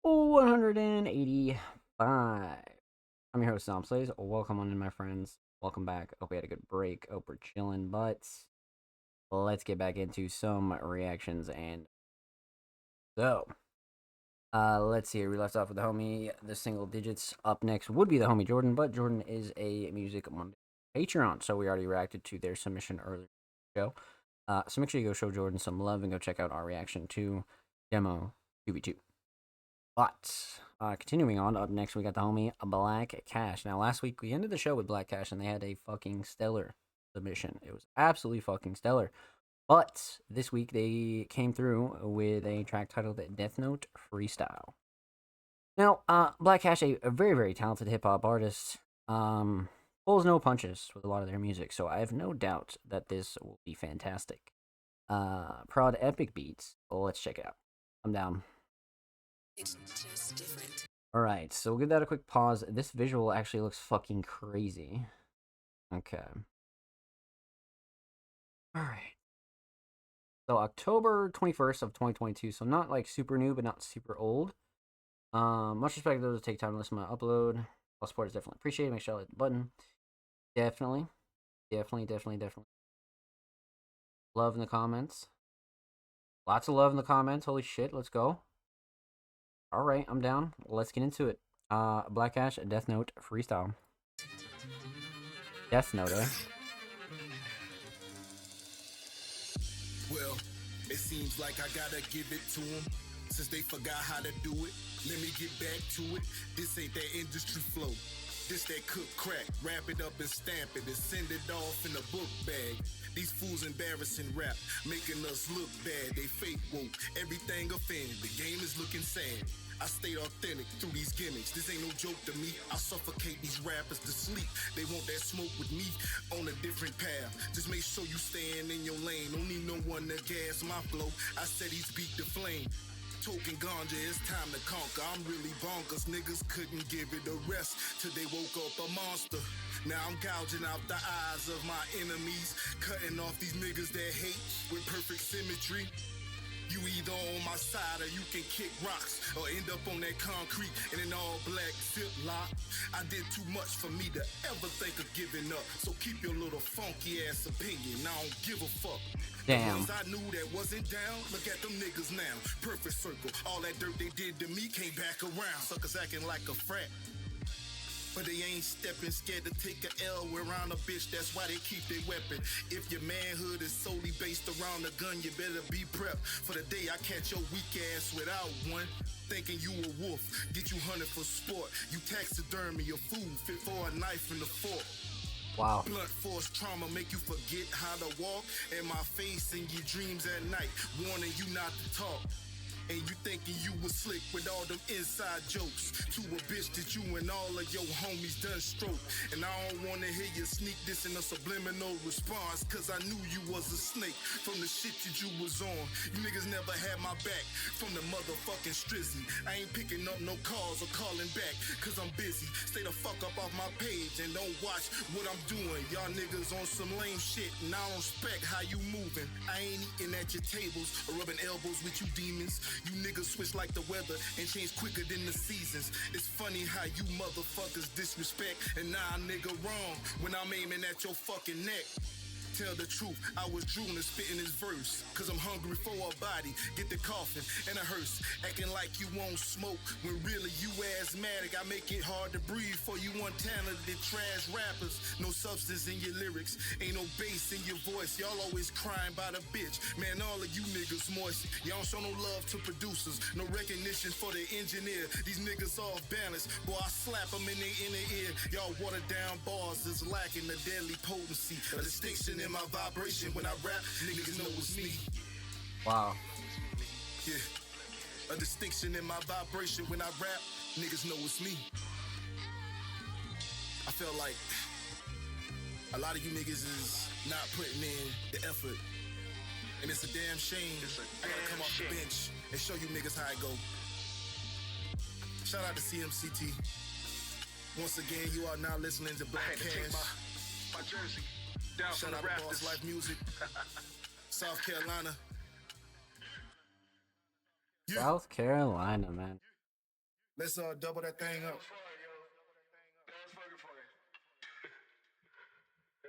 185. I'm your host, Sam Slays. Welcome on in, my friends. Welcome back. Hope we had a good break. Hope we're chilling, but let's get back into some reactions. And so, let's see here. We left off with the homie, the single digits. Up next would be the homie Jordan, but Jordan is a Music Monday Patreon, so we already reacted to their submission earlier in the show. So make sure you go show Jordan some love and go check out our reaction to Demo 2v2. But continuing on, up next we got the homie Black Cash. Now last week we ended the show with Black Cash and they had a fucking stellar submission. It was absolutely fucking stellar. But this week they came through with a track titled Death Note Freestyle. Now, Black Cash, a very, very talented hip hop artist, pulls no punches with a lot of their music, so I have no doubt that this will be fantastic. Prod Epic Beats. Well, let's check it out. I'm down. It's just different. Alright, so we'll give that a quick pause. This visual actually looks fucking crazy. Okay. Alright. So October 21st of 2022, so not like super new, but not super old. Much respect to those who take time to listen to my upload. All support is definitely appreciated. Make sure I hit the button. Definitely. Love in the comments. Lots of love in the comments. Holy shit, let's go. Alright, I'm down. Let's get into it. Black Cash, Death Note Freestyle. Death Note, eh? Well, it seems like I gotta give it to them. Since they forgot how to do it, let me get back to it. This ain't that industry flow. This that cook crack, wrap it up and stamp it and send it off in a book bag. These fools embarrassing rap, making us look bad. They fake woke, everything offended. The game is looking sad. I stay authentic through these gimmicks. This ain't no joke to me. I suffocate these rappers to sleep. They want that smoke with me on a different path. Just make sure you staying in your lane. Don't need no one to gas my flow. I said he's beat the flame. Token ganja, it's time to conquer. I'm really bonkers. Niggas couldn't give it a rest till they woke up a monster. Now I'm gouging out the eyes of my enemies, cutting off these niggas that hate with perfect symmetry. You either on my side or you can kick rocks or end up on that concrete in an all black ziplock. I did too much for me to ever think of giving up. So keep your little funky ass opinion. I don't give a fuck. Damn. The ones I knew that wasn't down, look at them niggas now. Perfect circle. All that dirt they did to me came back around. Suckers acting like a frat. But they ain't stepping, scared to take a L around a bitch, that's why they keep their weapon. If your manhood is solely based around a gun, you better be prepped for the day I catch your weak ass without one. Thinking you a wolf, get you hunted for sport. You taxidermy, your food fit for a knife and a fork. Wow. Blunt force trauma make you forget how to walk. And my face in your dreams at night, warning you not to talk. And you thinking you was slick with all them inside jokes to a bitch that you and all of your homies done stroke. And I don't wanna hear you sneak this in a subliminal response, cause I knew you was a snake from the shit that you was on. You niggas never had my back from the motherfucking strizzy. I ain't picking up no calls or calling back, cause I'm busy. Stay the fuck up off my page and don't watch what I'm doing. Y'all niggas on some lame shit and I don't respect how you moving. I ain't eating at your tables or rubbing elbows with you demons. You niggas switch like the weather and change quicker than the seasons. It's funny how you motherfuckers disrespect and nah nigga wrong when I'm aiming at your fucking neck. Tell the truth, I was drooling spitting this verse, cause I'm hungry for a body, get the coffin and a hearse, acting like you won't smoke, when really you asthmatic, I make it hard to breathe for you untalented trash rappers, no substance in your lyrics, ain't no bass in your voice, y'all always crying about a bitch, man all of you niggas moist, y'all don't show no love to producers, no recognition for the engineer, these niggas off balance, boy I slap them in their inner ear, y'all watered down bars is lacking the deadly potency, a distinction in my vibration when I rap, niggas know it's me. Wow. Yeah, a distinction in my vibration when I rap, niggas know it's me. I feel like a lot of you niggas is not putting in the effort, and it's a damn shame. I gotta come off the bench and show you niggas how I go. Shout out to CMCT. Once again, you are now listening to Black Cash. My jersey. Down Shout from out the to Raptors. Boss Life Music, South Carolina. South Carolina, man. Let's double that thing up.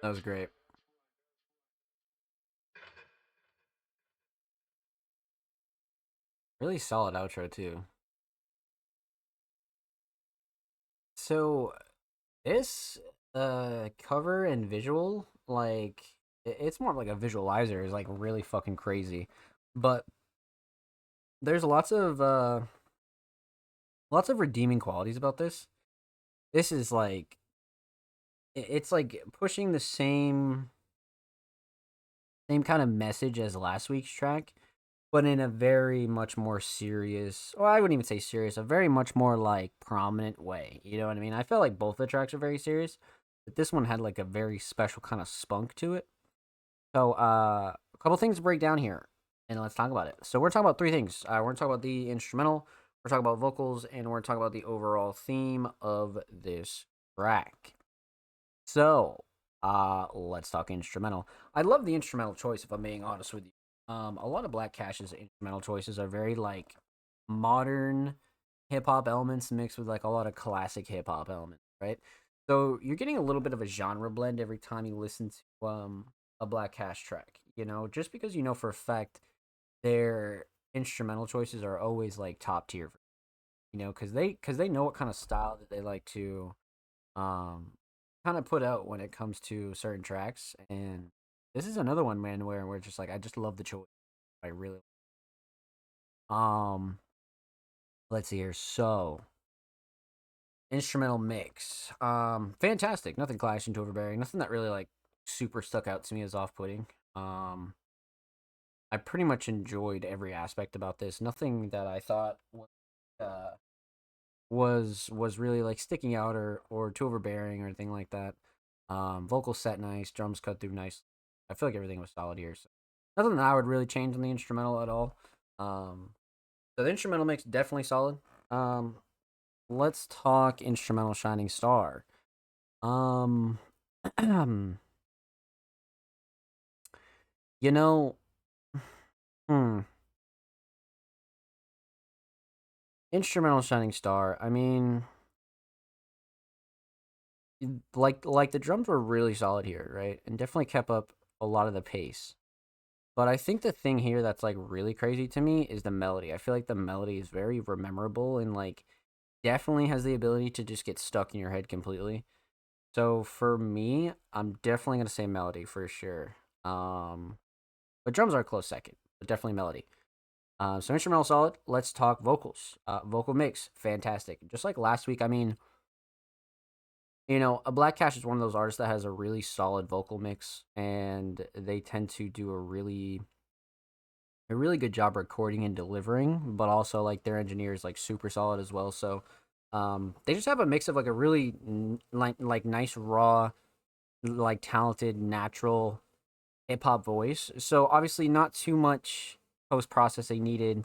That was great. Really solid outro too. So this cover and visual, like it's more of like a visualizer, is like really fucking crazy. But there's lots of redeeming qualities about this. This is like it's like pushing the same kind of message as last week's track, but in a very much more serious, well, I wouldn't even say serious, a very much more like prominent way. You know what I mean? I felt like both the tracks are very serious, but this one had like a very special kind of spunk to it. So, a couple things to break down here, and let's talk about it. So, we're talking about three things. We're going to talk about the instrumental, we're talking about vocals, and we're talking about the overall theme of this track. So, let's talk instrumental. I love the instrumental choice, if I'm being honest with you. A lot of Black Cash's instrumental choices are very like modern hip hop elements mixed with like a lot of classic hip hop elements, right? So you're getting a little bit of a genre blend every time you listen to a Black Cash track. You know, just because you know for a fact their instrumental choices are always like top tier. You know, because they know what kind of style that they like to um kind of put out when it comes to certain tracks. And this is another one, man, where we're just like, I just love the choice. I really um let's see here. So instrumental mix. Fantastic. Nothing clashing to overbearing. Nothing that really like super stuck out to me as off putting. I pretty much enjoyed every aspect about this. Nothing that I thought uh was really like sticking out or too overbearing or anything like that. Vocals set nice, drums cut through nice. I feel like everything was solid here. So nothing that I would really change on the instrumental at all. So the instrumental mix definitely solid. Let's talk instrumental Shining Star. You know, instrumental Shining Star. I mean, like the drums were really solid here, right? And definitely kept up a lot of the pace. But I think the thing here that's like really crazy to me is the melody. I feel like the melody is very memorable and like definitely has the ability to just get stuck in your head completely. So for me, I'm definitely gonna say melody for sure. But drums are a close second, but definitely melody. So instrumental solid. Let's talk vocals. Vocal mix fantastic. Just like last week, I mean, you know, a Black Cash is one of those artists that has a really solid vocal mix, and they tend to do a really good job recording and delivering, but also like their engineer is like super solid as well. So they just have a mix of like a really like nice raw, like talented natural hip hop voice. So obviously not too much post processing needed.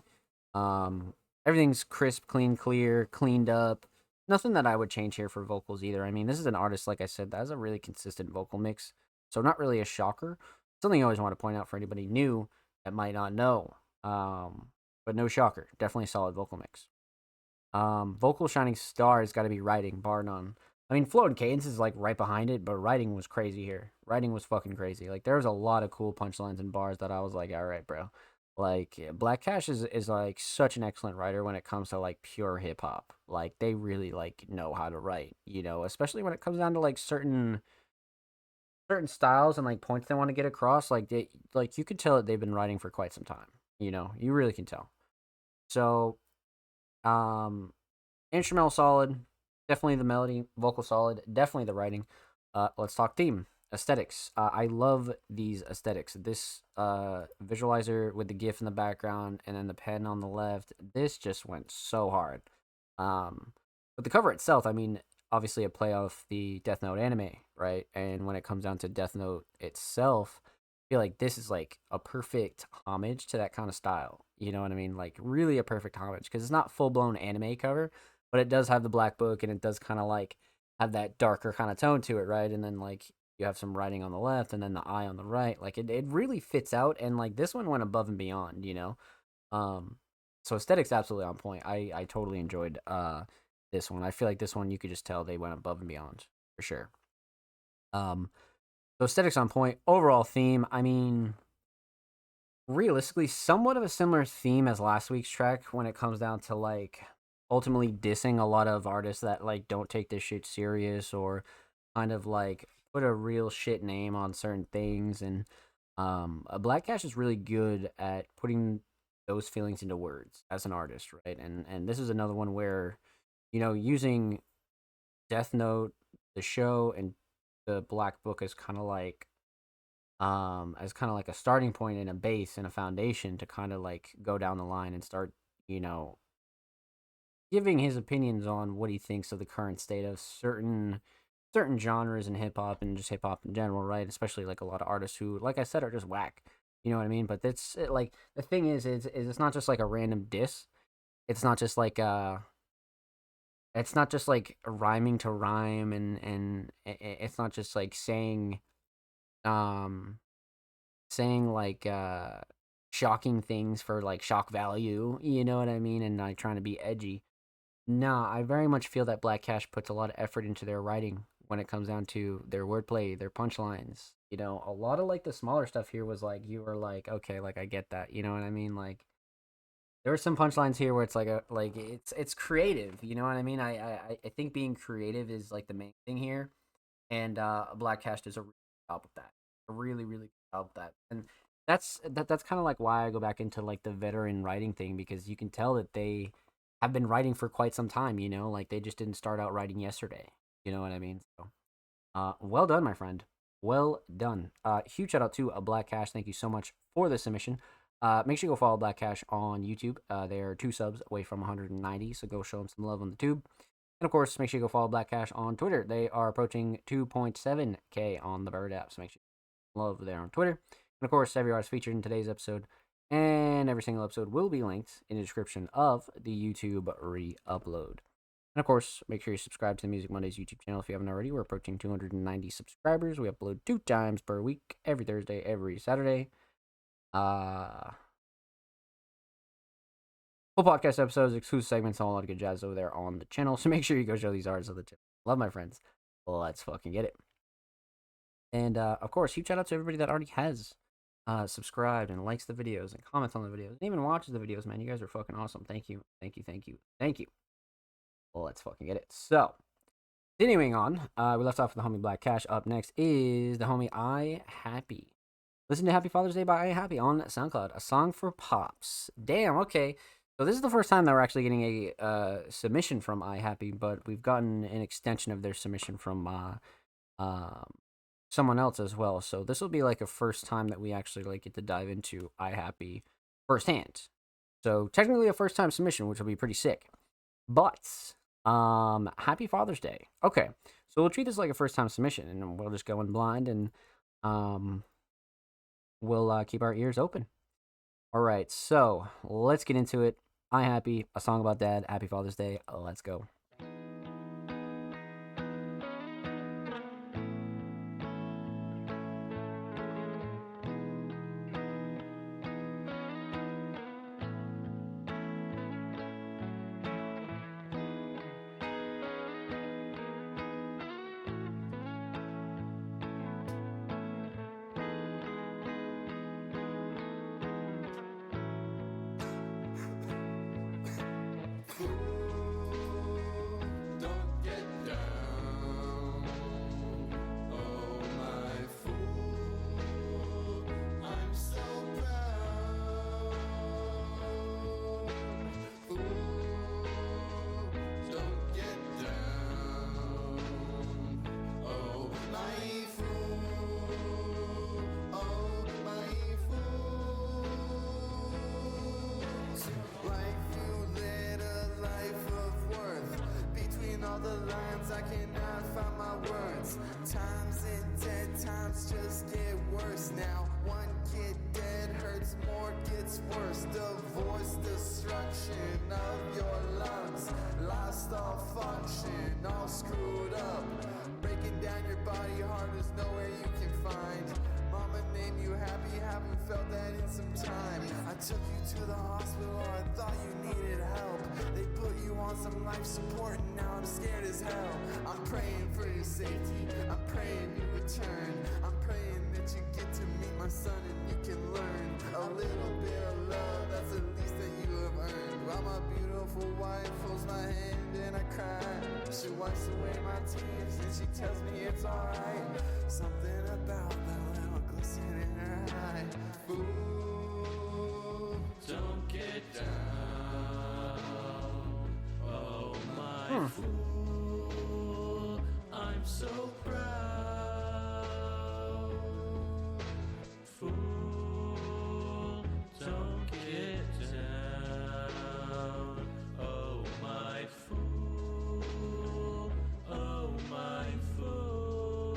Everything's crisp, clean, clear, cleaned up. Nothing that I would change here for vocals either. I mean, this is an artist, like I said, that has a really consistent vocal mix. So not really a shocker. Something I always want to point out for anybody new that might not know. But no shocker. Definitely a solid vocal mix. Vocal Shining Star has got to be writing, bar none. I mean, flow and cadence is like right behind it, but writing was crazy here. Writing was fucking crazy. Like there was a lot of cool punchlines and bars that I was like, all right, bro. Like Black Cash is like such an excellent writer when it comes to like pure hip hop. Like they really like know how to write, you know, especially when it comes down to like certain styles and like points they want to get across. Like they like you could tell that they've been writing for quite some time. You know, you really can tell. So, instrumental solid, definitely the melody, vocal solid, definitely the writing. Let's talk theme. Aesthetics. I love these aesthetics. This visualizer with the GIF in the background and then the pen on the left. This just went so hard. But the cover itself, I mean, obviously a play off the Death Note anime, right? And when it comes down to Death Note itself, I feel like this is like a perfect homage to that kind of style. You know what I mean? Like really a perfect homage because it's not full blown anime cover, but it does have the black book and it does kind of like have that darker kind of tone to it, right? And then like you have some writing on the left and then the eye on the right. Like it really fits out, and like this one went above and beyond, you know. So aesthetics absolutely on point. I totally enjoyed this one. I feel like this one you could just tell they went above and beyond for sure. So aesthetics on point. Overall theme, I mean, realistically, somewhat of a similar theme as last week's track when it comes down to like ultimately dissing a lot of artists that like don't take this shit serious or kind of like put a real shit name on certain things. And Black Cash is really good at putting those feelings into words as an artist, right? And this is another one where, you know, using Death Note, the show, and the Black Book as kind of like a starting point and a base and a foundation to kind of like go down the line and start, you know, giving his opinions on what he thinks of the current state of certain genres in hip hop and just hip hop in general, right? Especially like a lot of artists who, like I said, are just whack. You know what I mean? But that's like the thing is it's not just like a random diss. It's not just like it's not just like rhyming to rhyme, and it's not just like saying like shocking things for like shock value. You know what I mean? And like trying to be edgy. Nah, I very much feel that Black Cash puts a lot of effort into their writing when it comes down to their wordplay, their punchlines. You know, a lot of like the smaller stuff here was like you were like, okay, like I get that. You know what I mean? Like there were some punchlines here where it's like it's creative. You know what I mean? I think being creative is like the main thing here, and Black Cash does a really good job of that. A really really good job of that, and that's kind of like why I go back into like the veteran writing thing, because you can tell that they have been writing for quite some time. You know, like they just didn't start out writing yesterday. You know what I mean? So, well done, my friend. Well done. Huge shout out to Black Cash. Thank you so much for the submission. Make sure you go follow Black Cash on YouTube. They're 2 subs away from 190, so go show them some love on the tube. And of course, make sure you go follow Black Cash on Twitter. They are approaching 2.7K on the Bird app, so make sure you love there on Twitter. And of course, every artist featured in today's episode and every single episode will be linked in the description of the YouTube re-upload. And of course, make sure you subscribe to the Music Mondays YouTube channel if you haven't already. We're approaching 290 subscribers. We upload 2 times per week, every Thursday, every Saturday. Full podcast episodes, exclusive segments, all a lot of good jazz over there on the channel. So make sure you go show these artists on the channel. Love my friends. Let's fucking get it. And of course, huge shout out to everybody that already has subscribed and likes the videos and comments on the videos and even watches the videos, man. You guys are fucking awesome. Thank you. Thank you. Thank you. Thank you. Let's fucking get it. So, continuing on, we left off with the homie Black Cash. Up next is the homie I Happy. Listen to Happy Father's Day by I Happy on SoundCloud. A song for pops. Damn, okay. So this is the first time that we're actually getting a submission from I Happy, but we've gotten an extension of their submission from someone else as well. So this will be like a first time that we actually like get to dive into I Happy firsthand. So technically a first time submission, which will be pretty sick. But Happy Father's Day. Okay, so we'll treat this like a first time submission, and we'll just go in blind, and we'll keep our ears open. All right, so let's get into it. I Happy, a song about dad. Happy Father's Day. Let's go. I cannot find my words. Times and dead times just get worse now. One kid dead hurts more, gets worse. Divorce, destruction of your lungs. Lost all function, all screwed up. Breaking down your body, heart is nowhere you can find. mama name you happy, haven't felt that in some time. I took you to the hospital, I thought you needed help. They put you on some life support and now I'm scared as hell. I'm praying for your safety, I'm praying you return. I'm praying that you get to meet my son and you can learn a little bit of love, that's the least that you have earned. While my beautiful wife holds my hand and I cry, she wipes away my tears and she tells me it's alright. Something about that little glisten in her eye. Fool, don't get down. Oh my fool, I'm so proud. Fool, don't get down. Oh my fool, oh my fool.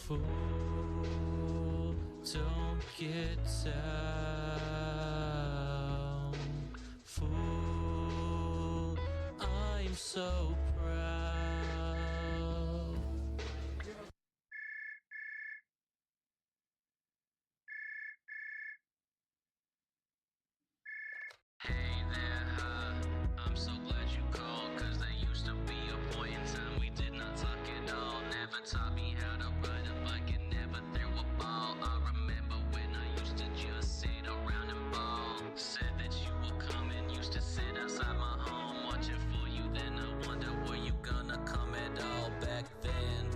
Fool, don't get down. Fool, I'm so proud. Hey there, I'm so glad you called, cause there used to be a point in time we did not talk at all. Never taught me how to ride a bike and never threw a ball. I remember when I used to just sit around and ball. Said that you were coming, used to sit outside my home watching for you. Then I wonder, were you gonna come at all? Back then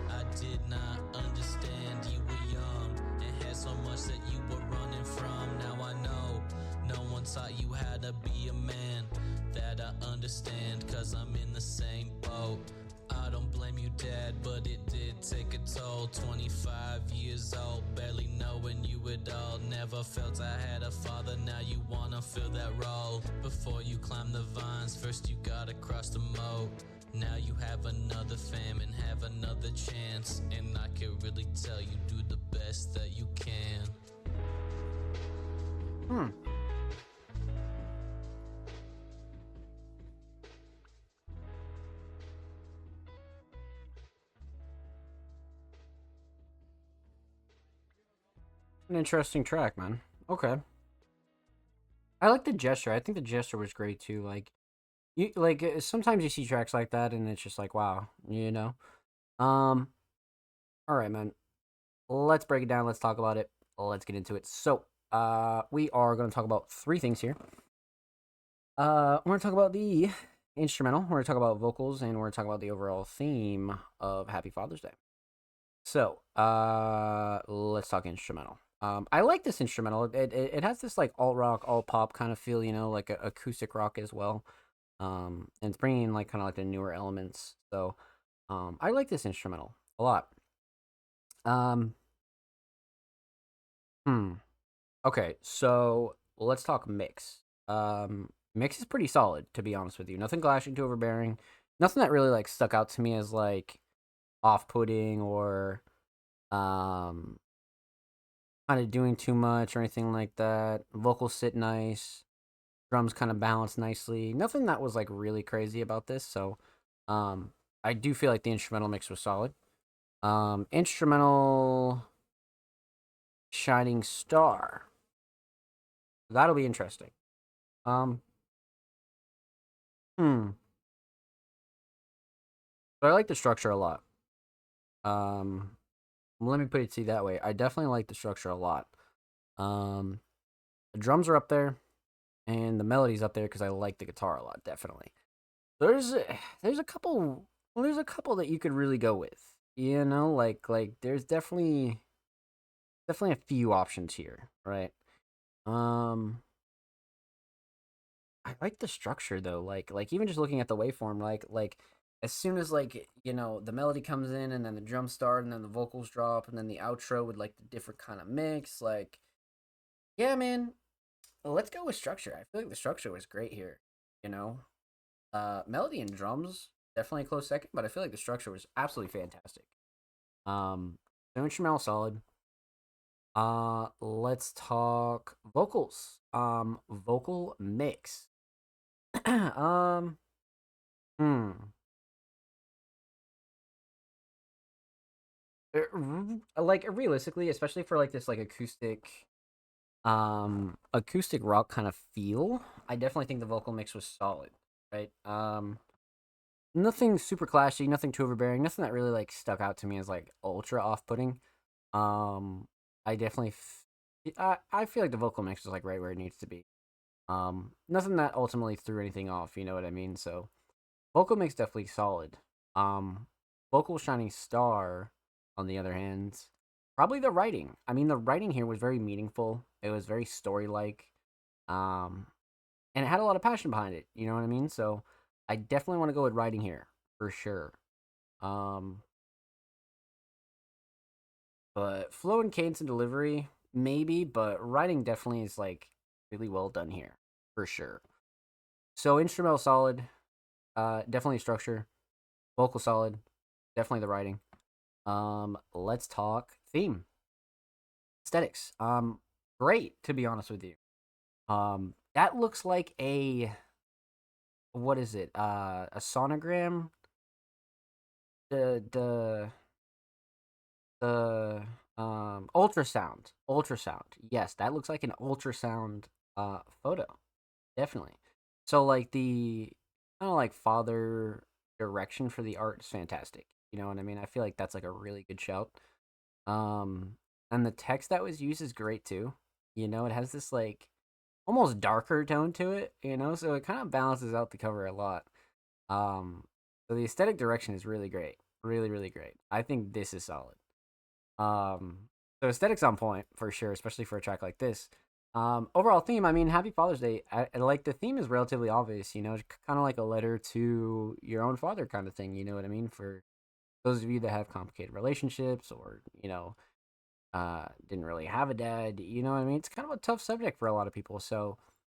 I did not understand. You were young and had so much that you were running from. Now I know no one taught you how to be a man. That I understand, cause I'm in the same boat. I don't blame you, Dad, but it did take a toll. 25 years old, barely knowing you at all. Never felt I had a father, now you wanna fill that role. Before you climb the vines, first you gotta cross the moat. Now you have another fam and have another chance. And I can really tell you do the best that you can. An interesting track, man. Okay. I like the gesture. I think the gesture was great too. Like sometimes you see tracks like that and it's just like, wow, you know. All right, man. Let's break it down. Let's talk about it. Let's get into it. So, we are going to talk about three things here. We're going to talk about the instrumental. We're going to talk about vocals, and we're going to talk about the overall theme of Happy Father's Day. So, let's talk instrumental. I like this instrumental. It has this like alt rock, alt pop kind of feel, you know, like a acoustic rock as well. And it's bringing in like kind of like the newer elements. So, I like this instrumental a lot. Okay, so let's talk mix. Mix is pretty solid, to be honest with you. Nothing clashing too overbearing. Nothing that really like stuck out to me as like off-putting or kind of doing too much or anything like that. Vocals sit nice. Drums kind of balance nicely. Nothing that was like really crazy about this. So, I do feel like the instrumental mix was solid. Instrumental Shining Star. That'll be interesting. But I like the structure a lot. Let me put it to you that way. I definitely like the structure a lot. The drums are up there, and the melody's up there because I like the guitar a lot. Definitely. There's a couple that you could really go with. You know, like there's definitely a few options here, right? I like the structure though. Like even just looking at the waveform, like as soon as like, you know, the melody comes in and then the drums start and then the vocals drop and then the outro with like the different kind of mix, like yeah, man. Well, let's go with structure. I feel like the structure was great here, you know. Melody and drums definitely a close second, but I feel like the structure was absolutely fantastic. The instrumental solid. Let's talk vocals. Vocal mix. um, hmm. Like realistically, especially for like this like acoustic rock kind of feel, I definitely think the vocal mix was solid, right? Nothing super clashy, nothing too overbearing, nothing that really like stuck out to me as like ultra off-putting. Um, I definitely, I feel like the vocal mix was like right where it needs to be. Nothing that ultimately threw anything off, you know what I mean? So vocal mix definitely solid. Um, Vocal shining star, on the other hand, probably the writing. I mean, the writing here was very meaningful. It was very story-like. Um, and it had a lot of passion behind it. You know what I mean? So I definitely want to go with writing here for sure. Um, but flow and cadence and delivery, maybe, but writing definitely is like really well done here for sure. So instrumental solid, definitely structure, vocal solid, definitely the writing. Let's talk theme, aesthetics. Great to be honest with you. That looks like a what is it? A sonogram. The ultrasound. Yes, that looks like an ultrasound photo. Definitely. So like the kind of like father direction for the art is fantastic. You know what I mean? I feel like that's like a really good shout. Um and the text that was used is great too. You know, it has this like almost darker tone to it, you know, so it kind of balances out the cover a lot. Um so the aesthetic direction is really great. Really, really great. I think this is solid. Um, so aesthetics on point for sure, especially for a track like this. Overall theme, I mean, Happy Father's Day. I like the theme is relatively obvious, you know, kind of like a letter to your own father kind of thing. You know what I mean? For those of you that have complicated relationships or you know, didn't really have a dad, you know what I mean? It's kind of a tough subject for a lot of people. So,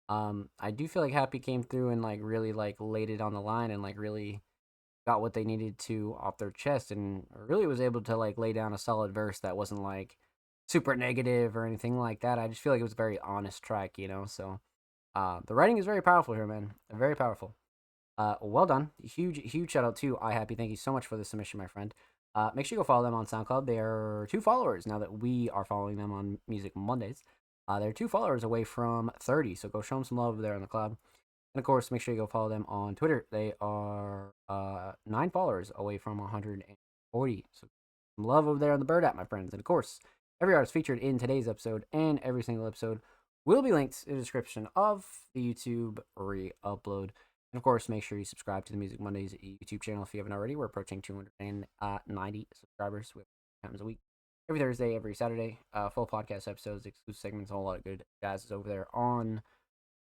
I do feel like Happy came through and like really like laid it on the line and like really got what they needed to off their chest and really was able to like lay down a solid verse that wasn't like super negative or anything like that. I just feel like it was a very honest track, you know. So the writing is very powerful here, man. Very powerful. Well done. Huge shout out to iHappy. Thank you so much for the submission, my friend. Make sure you go follow them on SoundCloud. They are 2 followers now that we are following them on Music Mondays. They're 2 followers away from 30, so go show them some love there on the cloud. And of course, make sure you go follow them on Twitter. They are 9 followers away from 140. So some love over there on the Bird app, my friends. And of course, every artist featured in today's episode and every single episode will be linked in the description of the YouTube re-upload. And of course, make sure you subscribe to the Music Mondays YouTube channel if you haven't already. We're approaching 290 subscribers with times a week. Every Thursday, every Saturday, full podcast episodes, exclusive segments, a whole lot of good jazz is over there on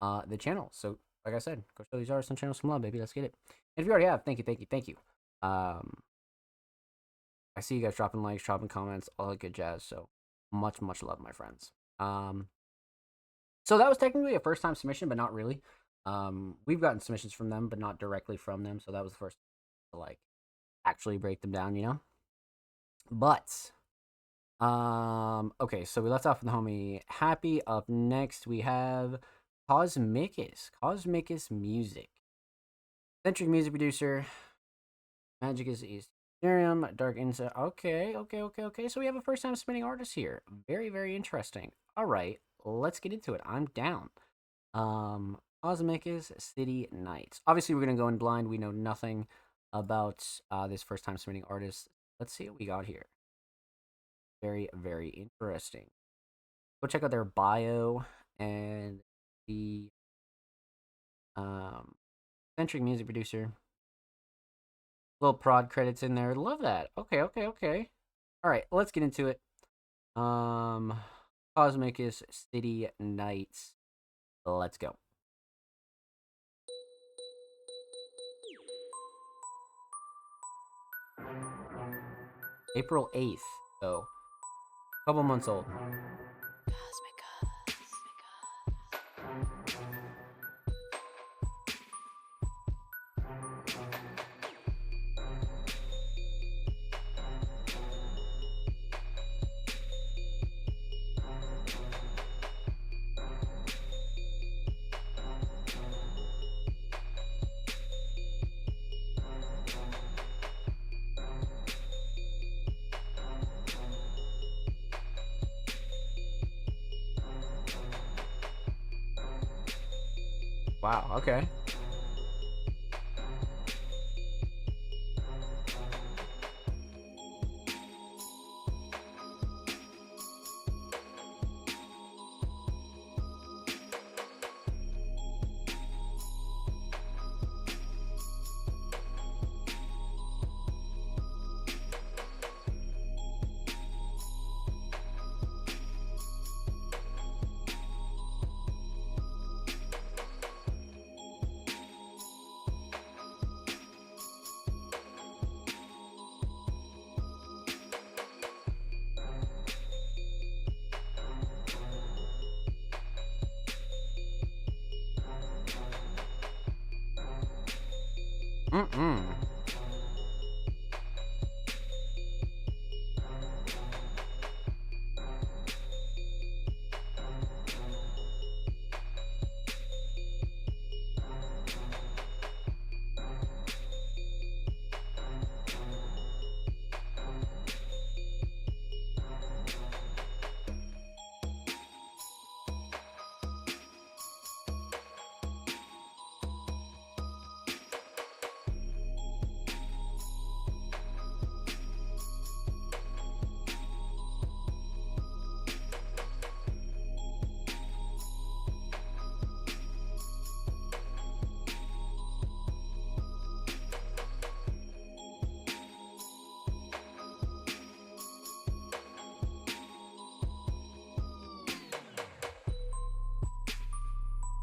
the channel. So like I said, go show these artists on channel some love, baby. Let's get it. And if you already have, thank you. I see you guys dropping likes, dropping comments, all that good jazz. So much love, my friends. So that was technically a first time submission, but not really. We've gotten submissions from them, but not directly from them. So that was the first to like actually break them down, you know. But okay, so we left off with the homie Happy. Up next, we have Cosmicus Music. Centric music producer. Magic is Ethereum. Dark Insight. Okay. So we have a first time submitting artist here. Very interesting. Alright, let's get into it. I'm down. Cosmicus City Nights. Obviously, we're gonna go in blind. We know nothing about this first time submitting artist. Let's see what we got here. Very interesting. Go check out their bio and the centric music producer. Little prod credits in there. Love that. Okay. All right, let's get into it. Cosmicus City Nights. Let's go. April 8th, so a couple months old. Wow, okay. Mm-mm.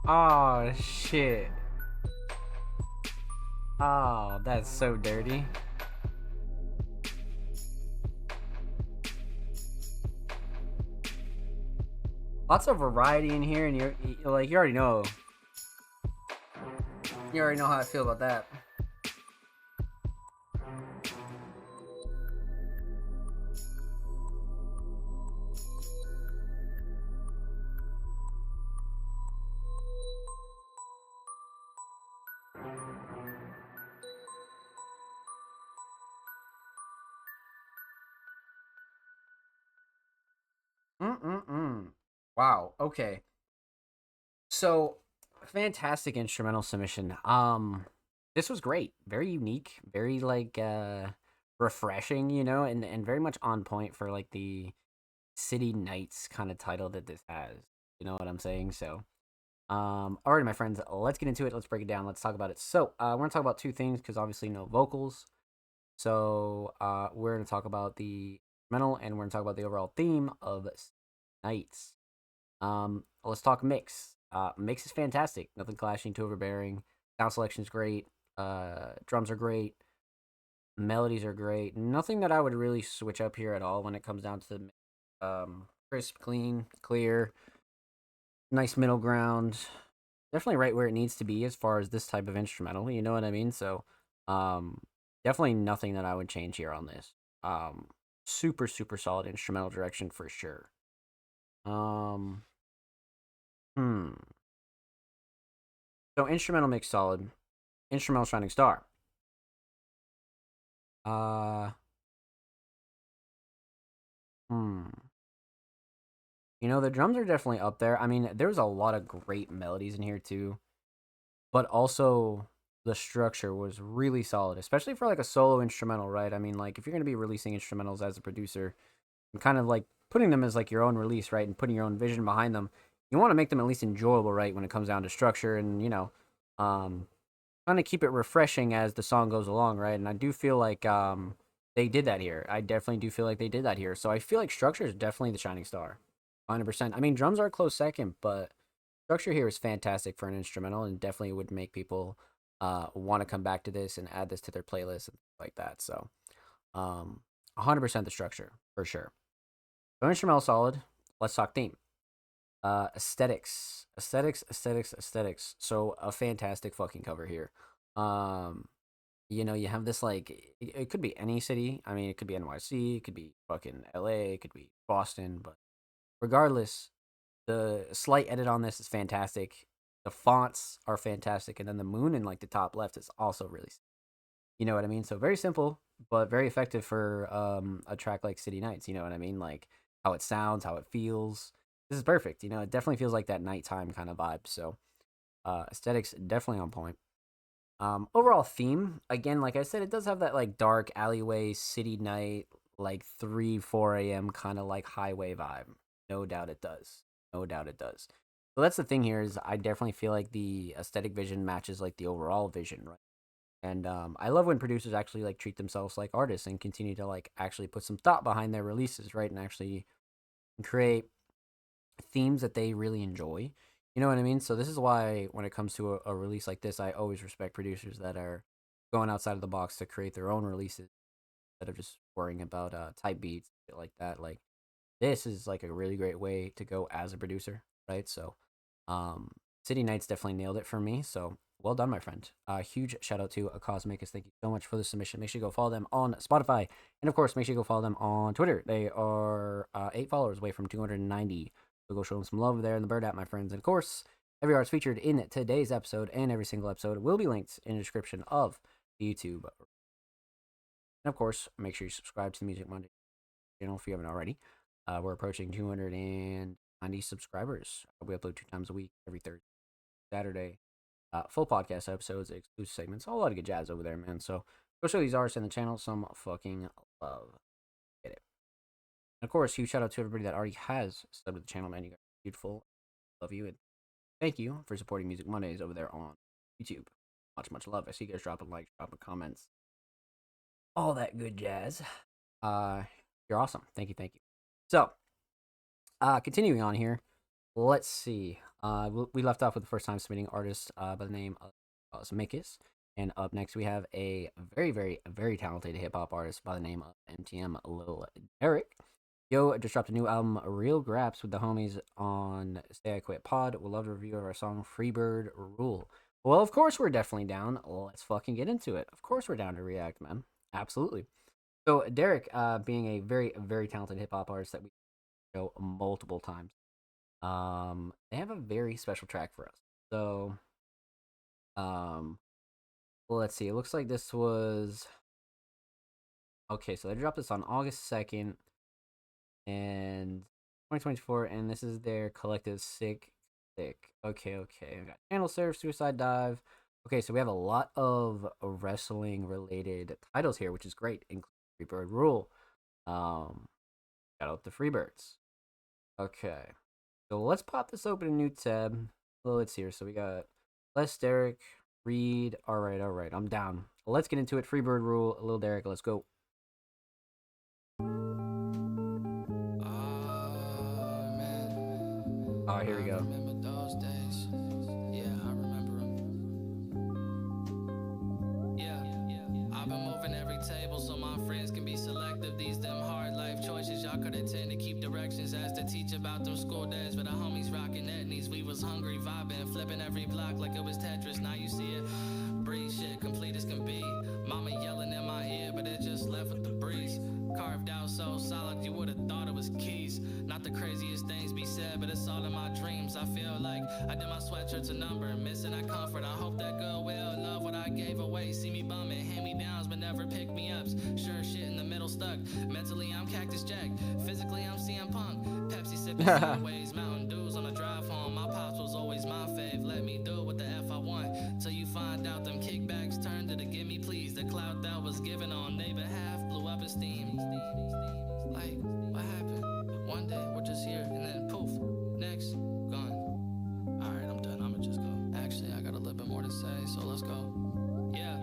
Oh, shit. Oh, that's so dirty. Lots of variety in here, and you already know. You already know how I feel about that. Mm-mm-mm. Wow, okay. So, fantastic instrumental submission. This was great. Very unique, very like refreshing, and very much on point for like the City Nights kind of title that this has. You know what I'm saying? So, alrighty, my friends, let's get into it. Let's break it down. Let's talk about it. So, we're gonna talk about two things because obviously no vocals. So, we're gonna talk about the instrumental and we're gonna talk about the overall theme of Nights. Let's talk mix. Mix is fantastic. Nothing clashing, too overbearing. Sound selection is great. Drums are great. Melodies are great. Nothing that I would really switch up here at all when it comes down to the crisp, clean, clear, nice middle ground. Definitely right where it needs to be as far as this type of instrumental. You know what I mean? So, definitely nothing that I would change here on this. Super, super solid instrumental direction for sure. Hmm. So instrumental mix solid. Instrumental shining star. Uh. Hmm. The drums are definitely up there. I mean, there's a lot of great melodies in here too, but also the structure was really solid, especially for like a solo instrumental, right? I mean, like if you're gonna be releasing instrumentals as a producer, and kind of like putting them as like your own release, right, and putting your own vision behind them, you want to make them at least enjoyable, right, when it comes down to structure and kind of keep it refreshing as the song goes along, right? And I do feel like they did that here. I definitely do feel like they did that here. So I feel like structure is definitely the shining star, 100%. I mean, drums are a close second, but structure here is fantastic for an instrumental and definitely would make people want to come back to this and add this to their playlist and like that. So 100% the structure for sure. So instrumental solid. Let's talk theme. Aesthetics. So a fantastic fucking cover here. You have this like it could be any city. I mean, it could be NYC, it could be fucking LA, it could be Boston, but regardless, the slight edit on this is fantastic. The fonts are fantastic, and then the moon in like the top left is also really, you know what I mean. So very simple, but very effective for a track like City Nights. You know what I mean, like how it sounds, how it feels. This is perfect. It definitely feels like that nighttime kind of vibe. So Aesthetics definitely on point. Overall theme, again, like I said, it does have that like dark alleyway, city night, like 3-4 a.m. kind of like highway vibe. No doubt it does. No doubt it does. So that's the thing here is I definitely feel like the aesthetic vision matches like the overall vision, right? And I love when producers actually like treat themselves like artists and continue to like actually put some thought behind their releases, right? And actually create themes that they really enjoy. You know what I mean? So this is why when it comes to a release like this, I always respect producers that are going outside of the box to create their own releases instead of just worrying about type beats, shit like that. Like this is like a really great way to go as a producer, right? So City Nights definitely nailed it for me. So well done, my friend. Huge shout out to Cosmicus. Thank you so much for the submission. Make sure you go follow them on Spotify. And of course, make sure you go follow them on Twitter. They are 8 followers away from 290. So go show them some love there in the Bird app, my friends. And of course, every artist featured in today's episode and every single episode will be linked in the description of the YouTube. And of course, make sure you subscribe to the Music Monday channel if you haven't already. We're approaching 290 subscribers. We upload 2 times a week, every Thursday, Saturday. Full podcast episodes, exclusive segments, a whole lot of good jazz over there, man. So go show these artists in the channel some fucking love. Get it. And of course, huge shout out to everybody that already has subbed to the channel, man. You guys are beautiful. Love you. And thank you for supporting Music Mondays over there on YouTube. Much, much love. I see you guys dropping likes, dropping comments. All that good jazz. You're awesome. Thank you, thank you. So, continuing on here. Let's see. We left off with the first time submitting artist by the name of Cosmicus. And up next, we have a very, very, very talented hip-hop artist by the name of MTM Lil Derek. Yo just dropped a new album, Real Graps, with the homies on Stay I Quit Pod. We'll love a review of our song, Freebird Rule. Well, of course we're definitely down. Let's fucking get into it. Of course we're down to react, man. Absolutely. So Derek, being a very, very talented hip-hop artist that we show multiple times, they have a very special track for us. So, let's see. It looks like this was... Okay, so they dropped this on August 2nd, and 2024, and this is their collective Sick. Okay. I got Channel Surf, Suicide Dive. Okay, so we have a lot of wrestling-related titles here, which is great, including Freebird Rule. Shout out the Freebirds. Okay. So let's pop this open a new tab. Well, let's see here. So we got Les Derek, Reed. All right. I'm down. Let's get into it. Freebird Rule, Lil Derek. Let's go. Oh, here we go. Remember those days? Yeah, I remember them. Yeah, I've been moving every table so my friends can be selective. These them hard life choices y'all could attend to keep directions as to teach about them school days. But the homies rocking etnies, we was hungry, vibing, flipping every block like it was Tetris. Now you see it, breeze shit, complete as can be. Mama yelling in my ear, but it just left with the breeze. Carved out so solid, you would've thought it was keys. Not the craziest things be said, but it's all in my dreams. I feel like I did my sweatshirt to number, missing that comfort. I hope that goodwill, love what I gave away. See me bumming, hand-me-downs, but never pick me ups. Sure shit in the middle stuck. Mentally, I'm Cactus Jack. Physically, I'm CM Punk. Pepsi sipping sideways, Mountain Dews on the drive home. My pops was always my fave. Let me do what the F I want. Till you find out them kickbacks turned to the gimme please. The clout that was given on their behalf blew up in steam. Like, what happened? One day we're just here and then poof, next, gone. Alright, I'm done, I'ma just go. Actually, I got a little bit more to say, so let's go. Yeah,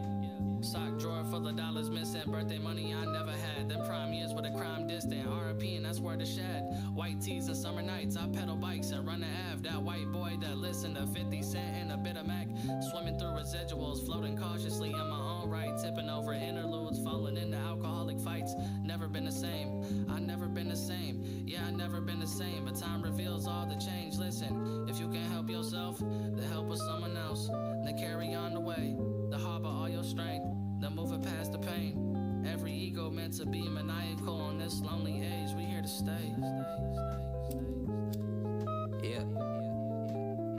sock drawer full of dollars missing. Birthday money I never had. Them prime years with a crime distant. RP and that's where the shed. White tees and summer nights. I pedal bikes and run the Ave. That white boy that listened to 50 Cent and a bit of Mac. Swimming through residuals, floating cautiously in my own right. Tipping over interludes, falling into alcoholic fights. Never been the same. I never been the same. Yeah, I never been the same. But time reveals all the change. Listen, if you can't help yourself, then help with someone else. Then carry on the way. The harbor all your strength. Then move it past the pain. Every ego meant to be maniacal on this lonely age. We here to stay. Yeah.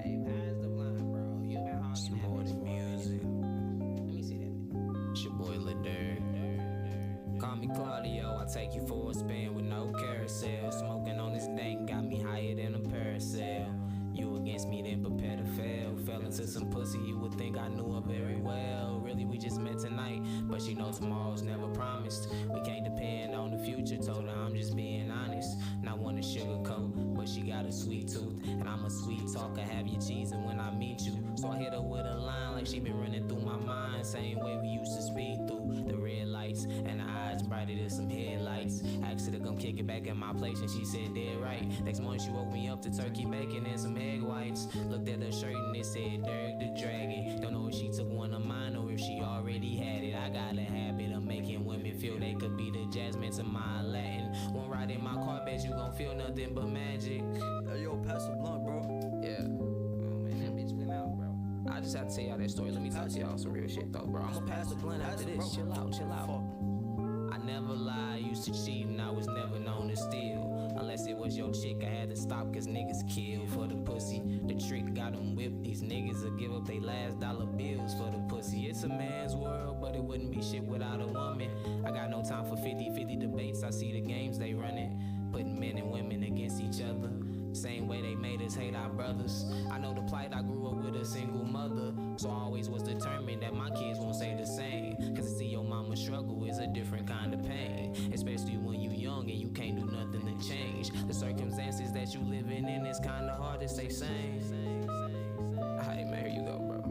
Hey, pass the line, bro. You been hard. Some more than music. Let me see that. It's your boy Lil Derek. Call me Claudio. I take you for a spin with no carousel. Smoking on this thing got me higher than a parasail. You against me, then prepare to fail. Fell into to some pussy, you would think I knew her very well. Really, we just met tonight, but she know tomorrow's never promised. We can't depend on the future, told her I'm just being honest. Not one to sugarcoat, but she got a sweet tooth. And I'm a sweet talker, have you cheesing when I meet you. So I hit her with a line like she been running through my mind. Same way we used to speed through the red lights, and her eyes brighter than some headlights. Asked her to come kick it back in my place, and she said dead right. Next morning she woke me up to turkey bacon and some egg whites. Looked at her shirt and it said Derek the Dragon. Don't know if she took one of mine or if she already had it. I got a habit of making women feel they could be the Jasmine to my Latin. One ride in my car, bet you gon' feel nothing but magic. Hey, yo, pass the blunt, bro. Yeah. Oh man, that bitch went out, bro. I just have to tell y'all that story. Let me talk to y'all some real shit though, bro. I'm gonna pass the blunt after this. Chill out, chill out. I never lie, used to cheat and I was never known to steal. Unless it was your chick, I had to stop cause niggas kill for the pussy. The trick got them whipped, these niggas will give up they last dollar bills for the pussy. It's a man's world, but it wouldn't be shit without a woman. I got no time for 50-50 debates, I see the games they running. Putting men and women against each other. Same way they made us hate our brothers. I know the plight, I grew up with a single mother. So I always was determined that my kids won't say the same. Cause to see your mama struggle is a different kind of pain. Especially when you young and you can't do nothing to change. The circumstances that you living in is kinda hard to stay sane. Alright man, here you go, bro.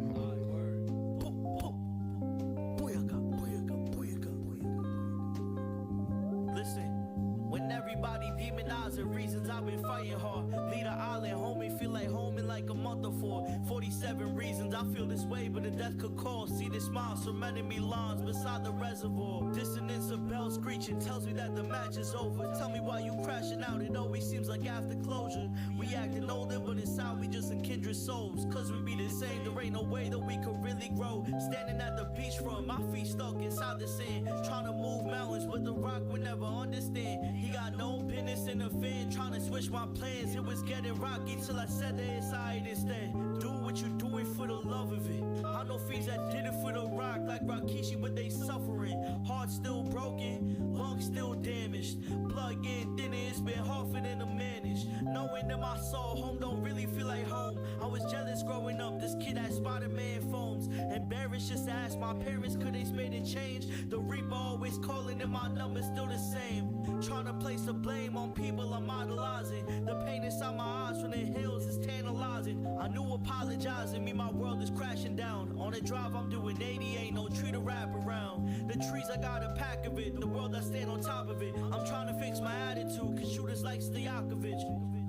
Listen, when everybody demonizing reasons I've been fighting hard. Lead an island, homie, feel like home in like a month or four. 47 reasons I feel this way, but the death could call. See the smile surrounding me lawns beside the reservoir. Dissonance of bells screeching tells me that the match is over. Tell me why you crashing out, it always seems like after closure. We acting older, but inside we just some kindred souls. Cause we be the same, there ain't no way that we could really grow. Standing at the beachfront, my feet stuck inside the sand. Trying to move mountains, but the rock would never understand. He got no business in the fin, trying to switch my plans. It was getting rocky till I said that inside instead. Do what you doing for the love of it. I know fiends that did it for the rock like Rakishi, but they suffering. Heart still broken, lungs still damaged. Blood getting thinner, it's been harder than to manage. Knowing that my soul home don't really feel like home. I was jealous growing up, this kid had Spider-Man phones. Embarrassed just to ask my parents, could they made a change? The Reaper always calling and my number's still the same. Trying to place the blame on people I'm idolizing. The pain inside my eyes from the hills is tantalizing. I knew apologizing, me my world is crashing down. On the drive I'm doing 80, ain't no tree to wrap around. The trees I got a pack of it, the world I stand on top of it. I'm trying to fix my attitude, cause shooters like Stojakovic.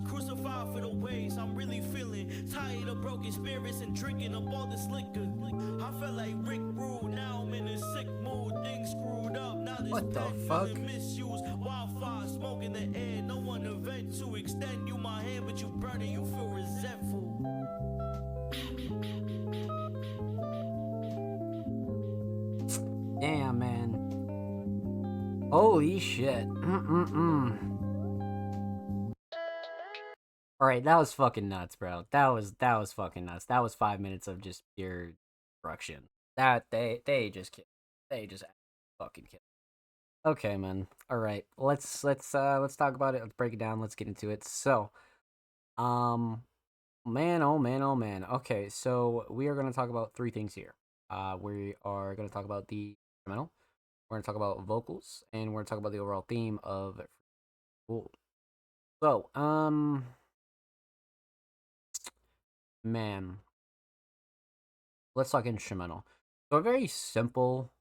Crucified for the ways I'm really feeling. Tired of broken spirits and drinking up all this liquor. I felt like Rick Rude, now I'm in a sick mood. Things screwed up, now this What the pen fuck? feeling misused. Wildfire, smoke in the air, no one to vent to. Extend you my hand, but you burn it, you feel resentful. Damn, man. Holy shit. Alright, that was fucking nuts, bro. That was fucking nuts. That was 5 minutes of just pure destruction. That they just fucking killed. Okay, man. Alright. Let's talk about it. Let's break it down. Let's get into it. So, man, oh man, oh man. Okay, so we are gonna talk about three things here. We are gonna talk about the instrumental. We're gonna talk about vocals, and we're gonna talk about the overall theme of it. Cool. So, man, let's talk instrumental. So a very simple,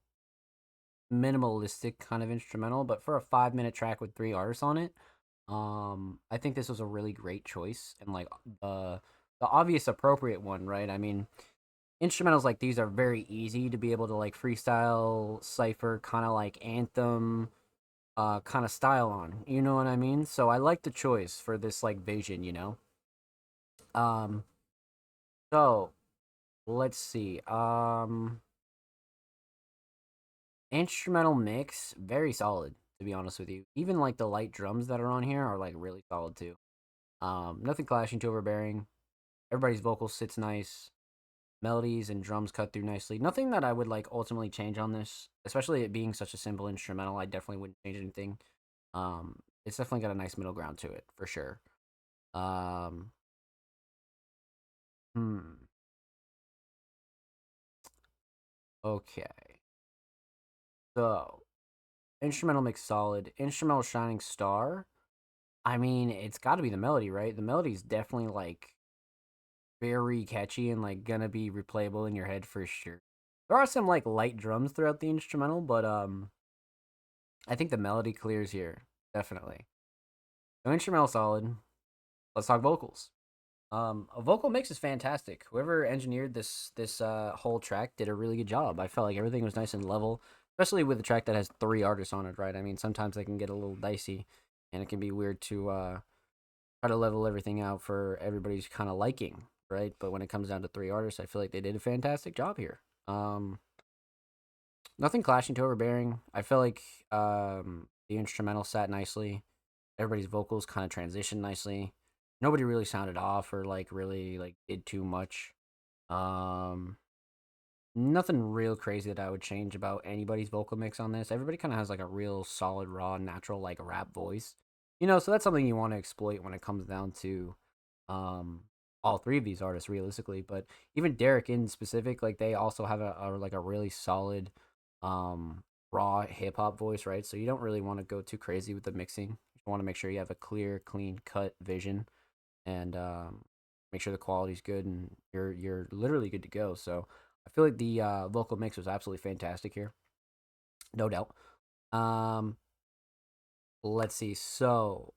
minimalistic kind of instrumental, but for a 5-minute track with 3 artists on it, I think this was a really great choice and like the obvious appropriate one, right? I mean, instrumentals like these are very easy to be able to like freestyle, cipher, kind of like anthem, kind of style on. You know what I mean? So I like the choice for this like vision, you know. So let's see. Instrumental mix, very solid, to be honest with you. Even like the light drums that are on here are like really solid too. Nothing clashing, too overbearing. Everybody's vocal sits nice. Melodies and drums cut through nicely. Nothing that I would like ultimately change on this, especially it being such a simple instrumental. I definitely wouldn't change anything. It's definitely got a nice middle ground to it for sure. Okay. So, instrumental mix solid. Instrumental shining star. I mean, it's got to be the melody, right? The melody's definitely like very catchy and like gonna be replayable in your head for sure. There are some like light drums throughout the instrumental, but I think the melody clears here definitely. So instrumental solid. Let's talk vocals. A vocal mix is fantastic. Whoever engineered this whole track did a really good job. I felt like everything was nice and level, especially with a track that has 3 artists on it, right? I mean, sometimes they can get a little dicey, and it can be weird to try to level everything out for everybody's kind of liking, right? But when it comes down to 3 artists, I feel like they did a fantastic job here. Nothing clashing too overbearing. I feel like the instrumental sat nicely. Everybody's vocals kind of transitioned nicely. Nobody really sounded off or like really like did too much. Um, Nothing real crazy that I would change about anybody's vocal mix on this. Everybody kind of has like a real solid, raw, natural like rap voice, so that's something you want to exploit when it comes down to um all 3 of these artists realistically. But even Derek in specific, like they also have a really solid um raw hip hop voice, right? So you don't really want to go too crazy with the mixing. You want to make sure you have a clear, clean cut vision and make sure the quality's good and you're literally good to go. So I feel like the vocal mix was absolutely fantastic here, no doubt. Um, let's see. So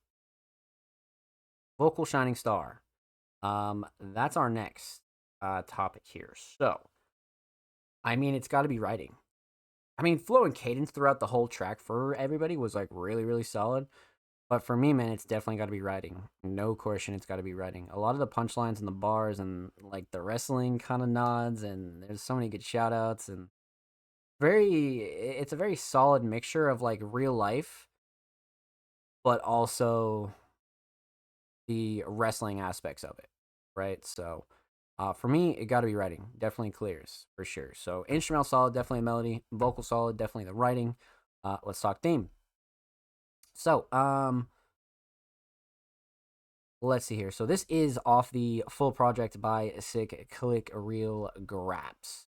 vocal shining star. That's our next topic here. So I mean, it's got to be writing. I mean, flow and cadence throughout the whole track for everybody was like really, really solid. But for me, man, it's definitely got to be writing. No question, it's got to be writing. A lot of the punchlines and the bars and like the wrestling kind of nods, and there's so many good shout outs, and it's a very solid mixture of like real life, but also the wrestling aspects of it, right? So for me, it got to be writing. Definitely clears for sure. So instrumental solid, definitely a melody. Vocal solid, definitely the writing. Let's talk theme. So, let's see here. So this is off the full project by Sick Click Real Graps.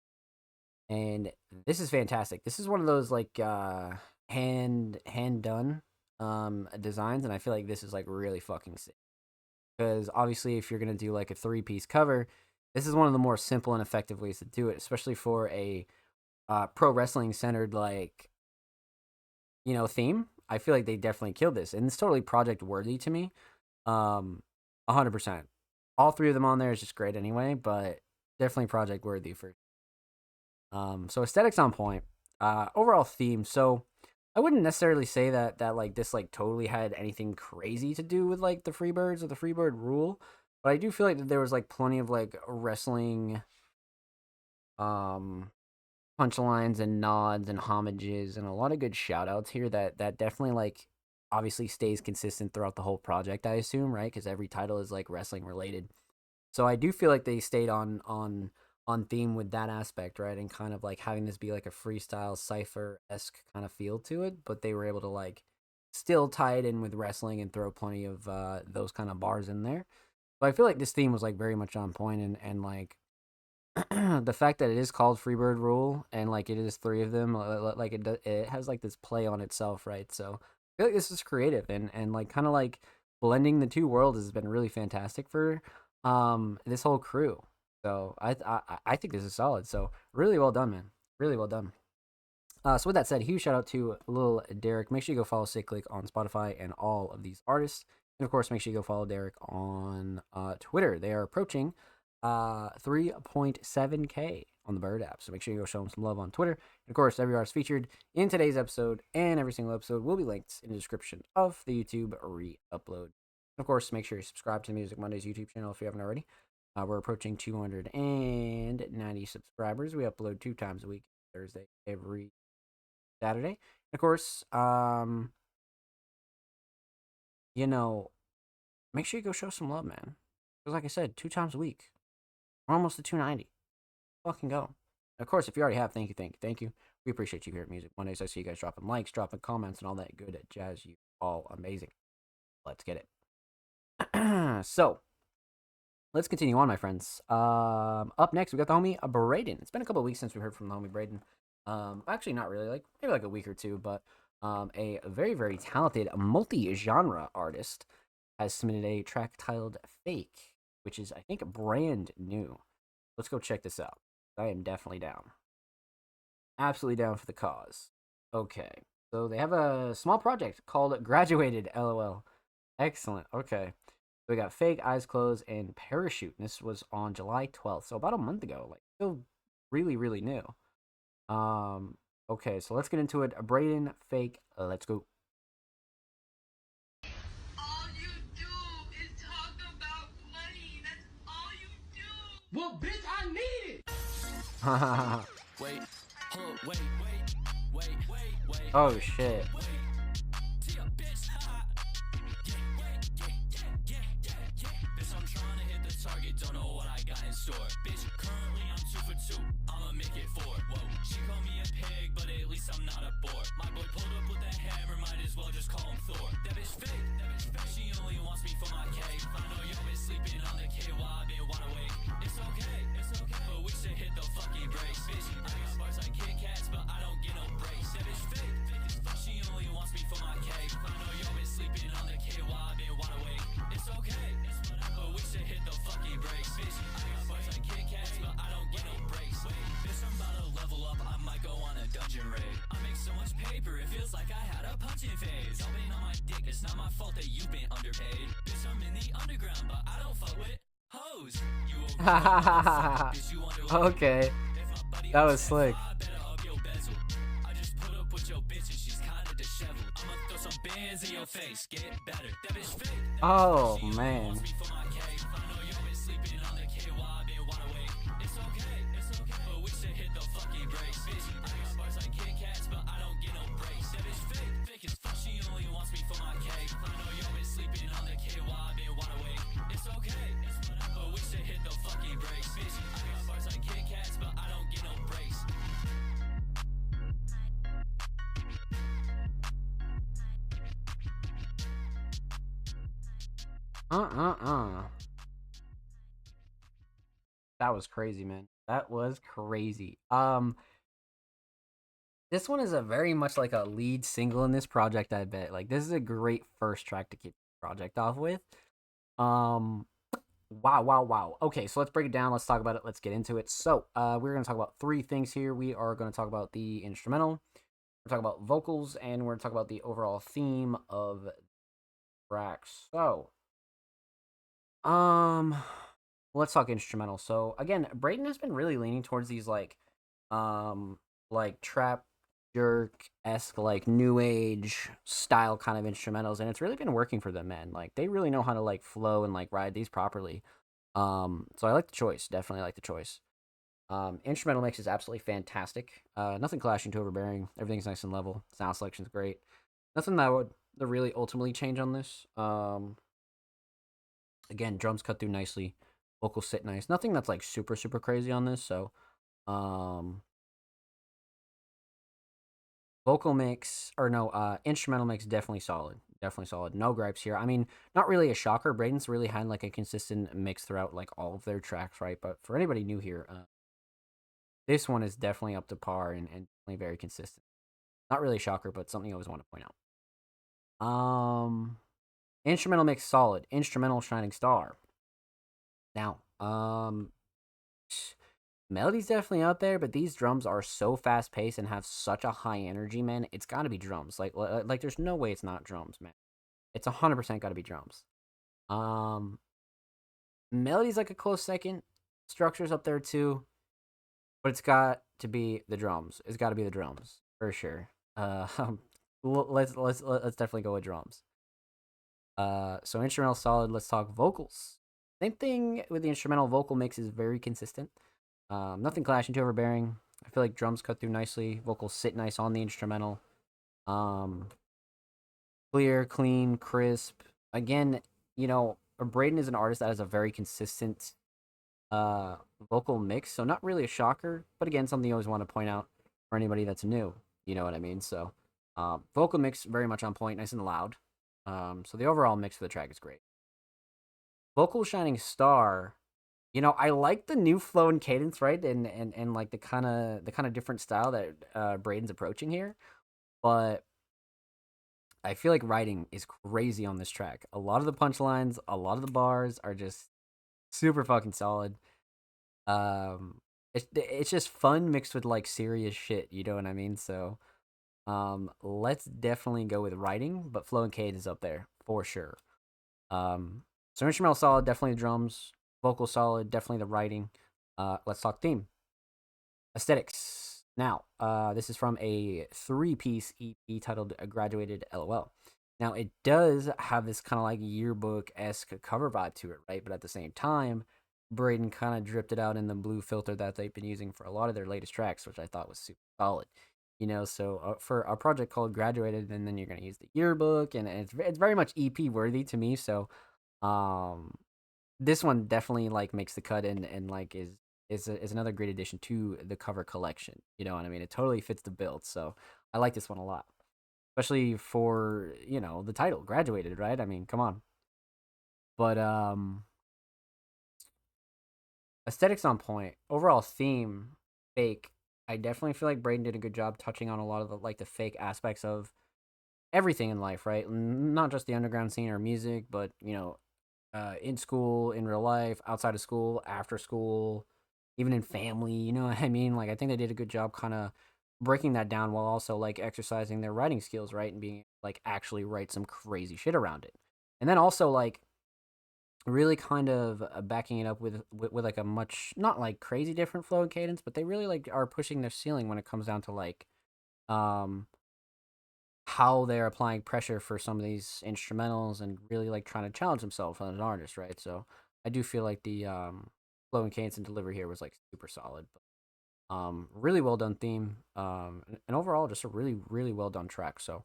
And this is fantastic. This is one of those like hand done designs, and I feel like this is like really fucking sick. Because obviously if you're gonna do like a 3-piece cover, this is one of the more simple and effective ways to do it, especially for a pro wrestling centered like theme. I feel like they definitely killed this, and it's totally project worthy to me. 100%. All 3 of them on there is just great anyway, but definitely project worthy for. So aesthetics on point. Overall theme. So I wouldn't necessarily say that like this like totally had anything crazy to do with like the Freebirds or the Freebird rule, but I do feel like that there was like plenty of like wrestling punchlines and nods and homages and a lot of good shout outs here that definitely like obviously stays consistent throughout the whole project, I assume, right? Because every title is like wrestling related. So I do feel like they stayed on theme with that aspect, right? And kind of like having this be like a freestyle cipher-esque kind of feel to it, but they were able to like still tie it in with wrestling and throw plenty of those kind of bars in there. But I feel like this theme was like very much on point, and like the fact that it is called Freebird Rule and like it is 3 of them, like it has like this play on itself, right? So I feel like this is creative and like kind of like blending the 2 worlds has been really fantastic for this whole crew. So I think this is solid. So really well done, man. Really well done. So with that said, huge shout out to Lil Derek. Make sure you go follow Sick Click on Spotify and all of these artists. And of course, make sure you go follow Derek on Twitter. They are approaching 3.7K on the Bird app. So make sure you go show them some love on Twitter. And of course, every artist featured in today's episode and every single episode will be linked in the description of the YouTube re-upload. And of course, make sure you subscribe to the Music Mondays YouTube channel if you haven't already. We're approaching 290 subscribers. We upload 2 times a week, Thursday, every Saturday. And of course, make sure you go show some love, man. Because like I said, 2 times a week. We're almost to 290. Fucking go. And of course, if you already have, thank you. We appreciate you here at Music Mondays. I see you guys dropping likes, dropping comments, and all that good jazz. You all amazing. Let's get it. So, let's continue on, my friends. Up next, we got the homie Braden. It's been a couple of weeks since we heard from the homie Braden. Actually, not really, like maybe like a week or two, but a very, very talented multi-genre artist has submitted a track titled Fake, which is, I think, brand new. Let's go check this out. I am definitely down. Absolutely down for the cause. Okay. So they have a small project called Graduated, LOL. Excellent. Okay. So we got Fake, Eyes Closed, and Parachute. And this was on July 12th. So about a month ago. Like, still really, really new. Okay, so let's get into it. Braden, Fake, let's go. All you do is talk about money. That's all you do. Well, bitch, I need it. Wait, hold up, wait. Oh, shit. Bitch, I'm trying to hit the target, don't know what I got in store. Bitch, currently I'm 2 for 2, I'ma make it 4. Whoa, she called me a pig, but at least I'm not a bore. My boy pulled up with a hammer, might as well just call him Thor. That bitch fake, she only wants me for my cake. I know y'all been sleeping on the K while I've been wide awake. It's okay, but we should hit the fucking brakes. Bitch, I got bars like Kit Kats, but I don't get no breaks. That bitch fake, she only wants me for my cake. I know y'all been sleeping on the K while I've been wide awake. It's okay, but we should hit the fucking brakes. Bitch, I got bars like Kit Kats, but I don't get no breaks. Bitch, I'm about to level up, I might go on a dungeon raid. I make so much paper, it feels like I had a punching phase. Y'all been on my dick, it's not my fault that you've been underpaid. Bitch, I'm in the underground, but I don't fuck with hoes. You Okay. That was slick. I just put up with your bitch and she's kinda disheveled. I'ma throw some bands in your face, get better. That bitch fake. Oh, man. That was crazy, man. That was crazy. This one is a very much like a lead single in this project, I bet. Like, this is a great first track to kick the project off with. Wow. Okay, so let's break it down. Let's talk about it. Let's get into it. So, we're going to talk about 3 things here. We are going to talk about the instrumental, we're talking about vocals, and we're going to talk about the overall theme of the track. So, let's talk instrumental. So, again, Braden has been really leaning towards these, like trap jerk-esque, like, new age style kind of instrumentals, and it's really been working for them, man. Like, they really know how to, like, flow and, like, ride these properly. So I like the choice. Definitely like the choice. Instrumental mix is absolutely fantastic. Nothing clashing too overbearing. Everything's nice and level. Sound selection's great. Nothing that I would really ultimately change on this. Again, drums cut through nicely. Vocals sit nice. Nothing that's, like, super, super crazy on this, so, vocal mix, or no, instrumental mix, definitely solid. Definitely solid. No gripes here. I mean, not really a shocker. Braden's really had, like, a consistent mix throughout, like, all of their tracks, right? But for anybody new here, this one is definitely up to par and definitely very consistent. Not really a shocker, but something I always want to point out. Instrumental mix, solid. Instrumental, shining star. Now, melody's definitely out there, but these drums are so fast paced and have such a high energy, man. It's got to be drums. Like there's no way it's not drums, man. It's 100% got to be drums. Melody's like a close second. Structure's up there too, but it's got to be the drums. It's got to be the drums for sure. Let's definitely go with drums. So instrumental solid. Let's talk vocals. Same thing with the instrumental. Vocal mix is very consistent. Nothing clashing too overbearing. I feel like drums cut through nicely. Vocals sit nice on the instrumental. Clear, clean, crisp. Again, you know, Braden is an artist that has a very consistent vocal mix, so not really a shocker, but again, something you always want to point out for anybody that's new. You know what I mean? So, vocal mix very much on point, nice and loud. So the overall mix for the track is great. Vocal shining star You know, I like the new flow and cadence, right? And like the kind of different style that Braden's approaching here. But I feel like writing is crazy on this track. A lot of the punchlines, a lot of the bars are just super fucking solid. It's just fun mixed with like serious shit, you know what I mean? So let's definitely go with writing, but flow and cadence is up there for sure. So instrumental solid, definitely the drums. Vocal solid, definitely the writing. Let's talk theme. Aesthetics. Now, this is from a 3-piece EP titled Graduated LOL. Now, it does have this kind of like yearbook-esque cover vibe to it, right? But at the same time, Braden kind of dripped it out in the blue filter that they've been using for a lot of their latest tracks, which I thought was super solid. You know, so for a project called Graduated, and then you're going to use the yearbook, and it's very much EP worthy to me. So, this one definitely like makes the cut and like is another great addition to the cover collection. You know what I mean? It totally fits the build. So I like this one a lot, especially for the title, Graduated, right? I mean, come on. But aesthetics on point, overall theme, fake. I definitely feel like Braden did a good job touching on a lot of the fake aspects of everything in life, right? Not just the underground scene or music, but in school, in real life, outside of school, after school, even in family. You know what I mean? Like I think they did a good job kind of breaking that down while also like exercising their writing skills, right? And being like actually write some crazy shit around it, and then also like really kind of backing it up with like a much not like crazy different flow and cadence, but they really like are pushing their ceiling when it comes down to like how they're applying pressure for some of these instrumentals and really like trying to challenge themselves as an artist, right? So I do feel like the flow and cadence and delivery here was like super solid. But, really well done theme. And overall just a really, really well done track. So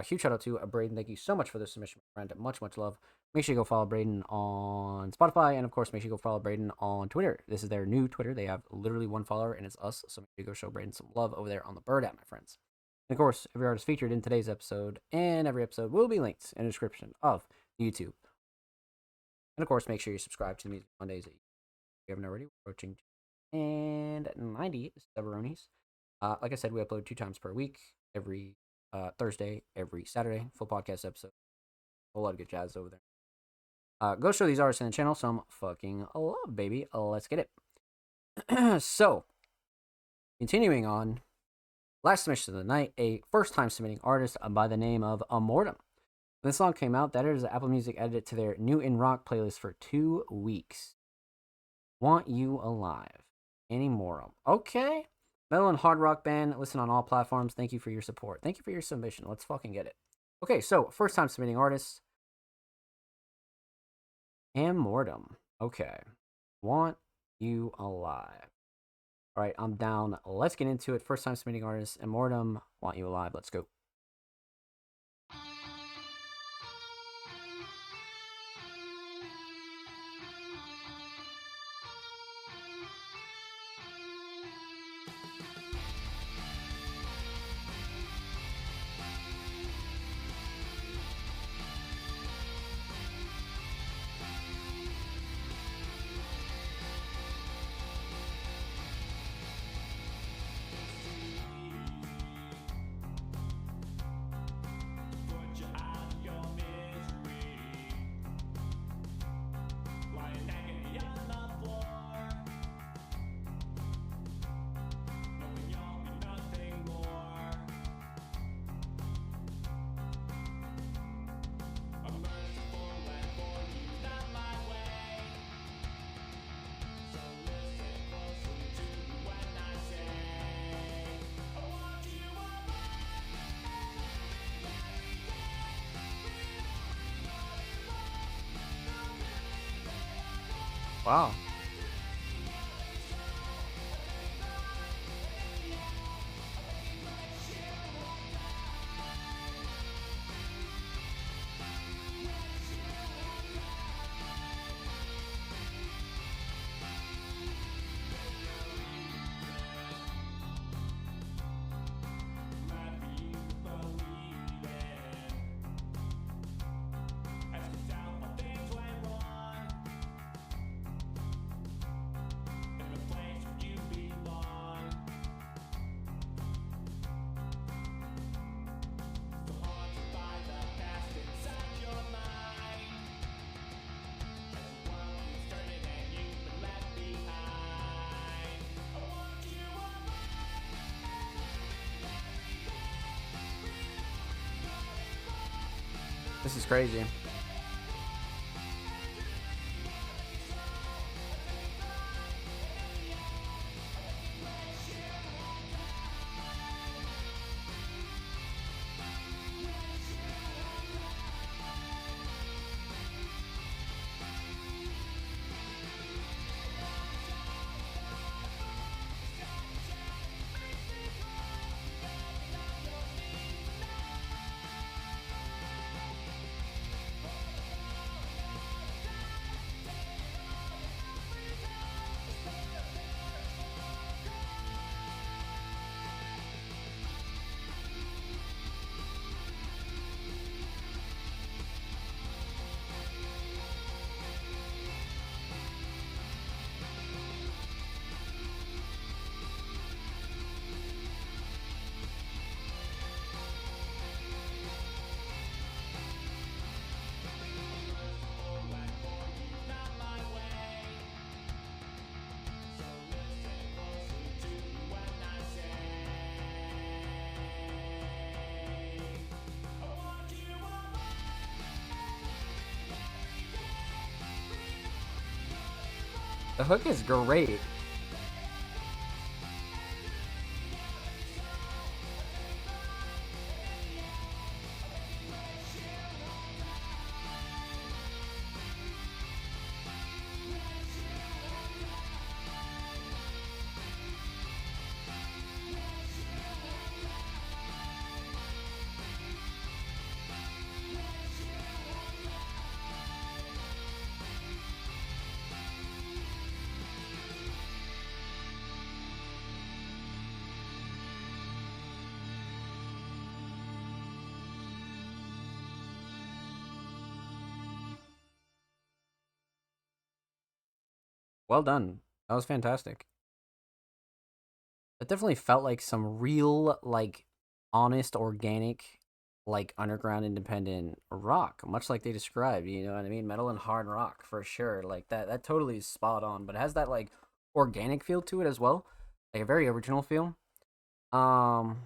huge shout out to Braden. Thank you so much for the submission, my friend. Much, much love. Make sure you go follow Braden on Spotify, and of course, make sure you go follow Braden on Twitter. This is their new Twitter. They have literally one follower, and it's us. So make sure you go show Braden some love over there on the Bird app, my friends. And of course, every artist featured in today's episode and every episode will be linked in the description of YouTube. And of course, make sure you subscribe to the Music Mondays if you haven't already. We're approaching and 90 Stubboronies. Like I said, we upload 2 times per week, every Thursday, every Saturday. Full podcast episode. A whole lot of good jazz over there. Go show these artists in the channel some fucking love, baby. Let's get it. So, continuing on. Last submission of the night, a first-time submitting artist by the name of Amortem. When this song came out, the editors of Apple Music added it to their New in Rock playlist for 2 weeks. Want You Alive. Amortem. Okay. Metal and hard rock band. Listen on all platforms. Thank you for your support. Thank you for your submission. Let's fucking get it. Okay, so first-time submitting artist. Amortem. Okay. Want You Alive. All right, I'm down. Let's get into it. First time submitting artist, Amortem, Want You Alive. Let's go. Wow. This is crazy. The hook is great. Well done. That was fantastic. It definitely felt like some real, like, honest, organic, like, underground independent rock, much like they described, you know what I mean? Metal and hard rock, for sure. Like, that totally is spot on, but it has that, like, organic feel to it as well. Like, a very original feel. Alright.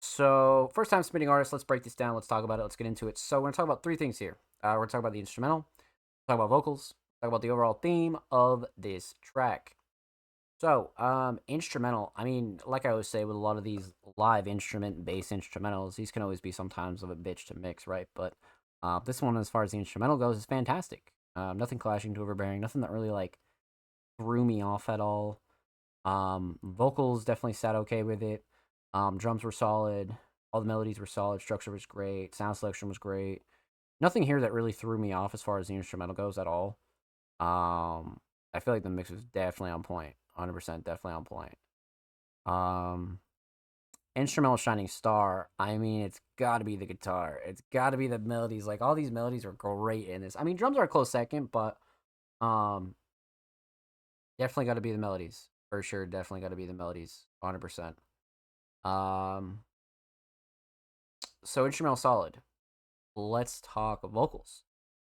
So, first time submitting artist, let's break this down, let's talk about it, let's get into it. So, we're gonna talk about three things here. We're gonna talk about the instrumental, talk about vocals, talk about the overall theme of this track. So, instrumental. I mean, like I always say with a lot of these live instrument-based instrumentals, these can always be sometimes of a bitch to mix, right? But this one, as far as the instrumental goes, is fantastic. Nothing clashing to overbearing, nothing that really like threw me off at all. Vocals definitely sat okay with it. Drums were solid. All the melodies were solid. Structure was great. Sound selection was great. Nothing here that really threw me off as far as the instrumental goes at all. I feel like the mix was definitely on point. 100% definitely on point. Instrumental shining star. I mean, it's got to be the guitar. It's got to be the melodies. Like, all these melodies are great in this. I mean, drums are a close second, but definitely got to be the melodies. For sure, definitely got to be the melodies. 100%. So instrumental solid. Let's talk vocals.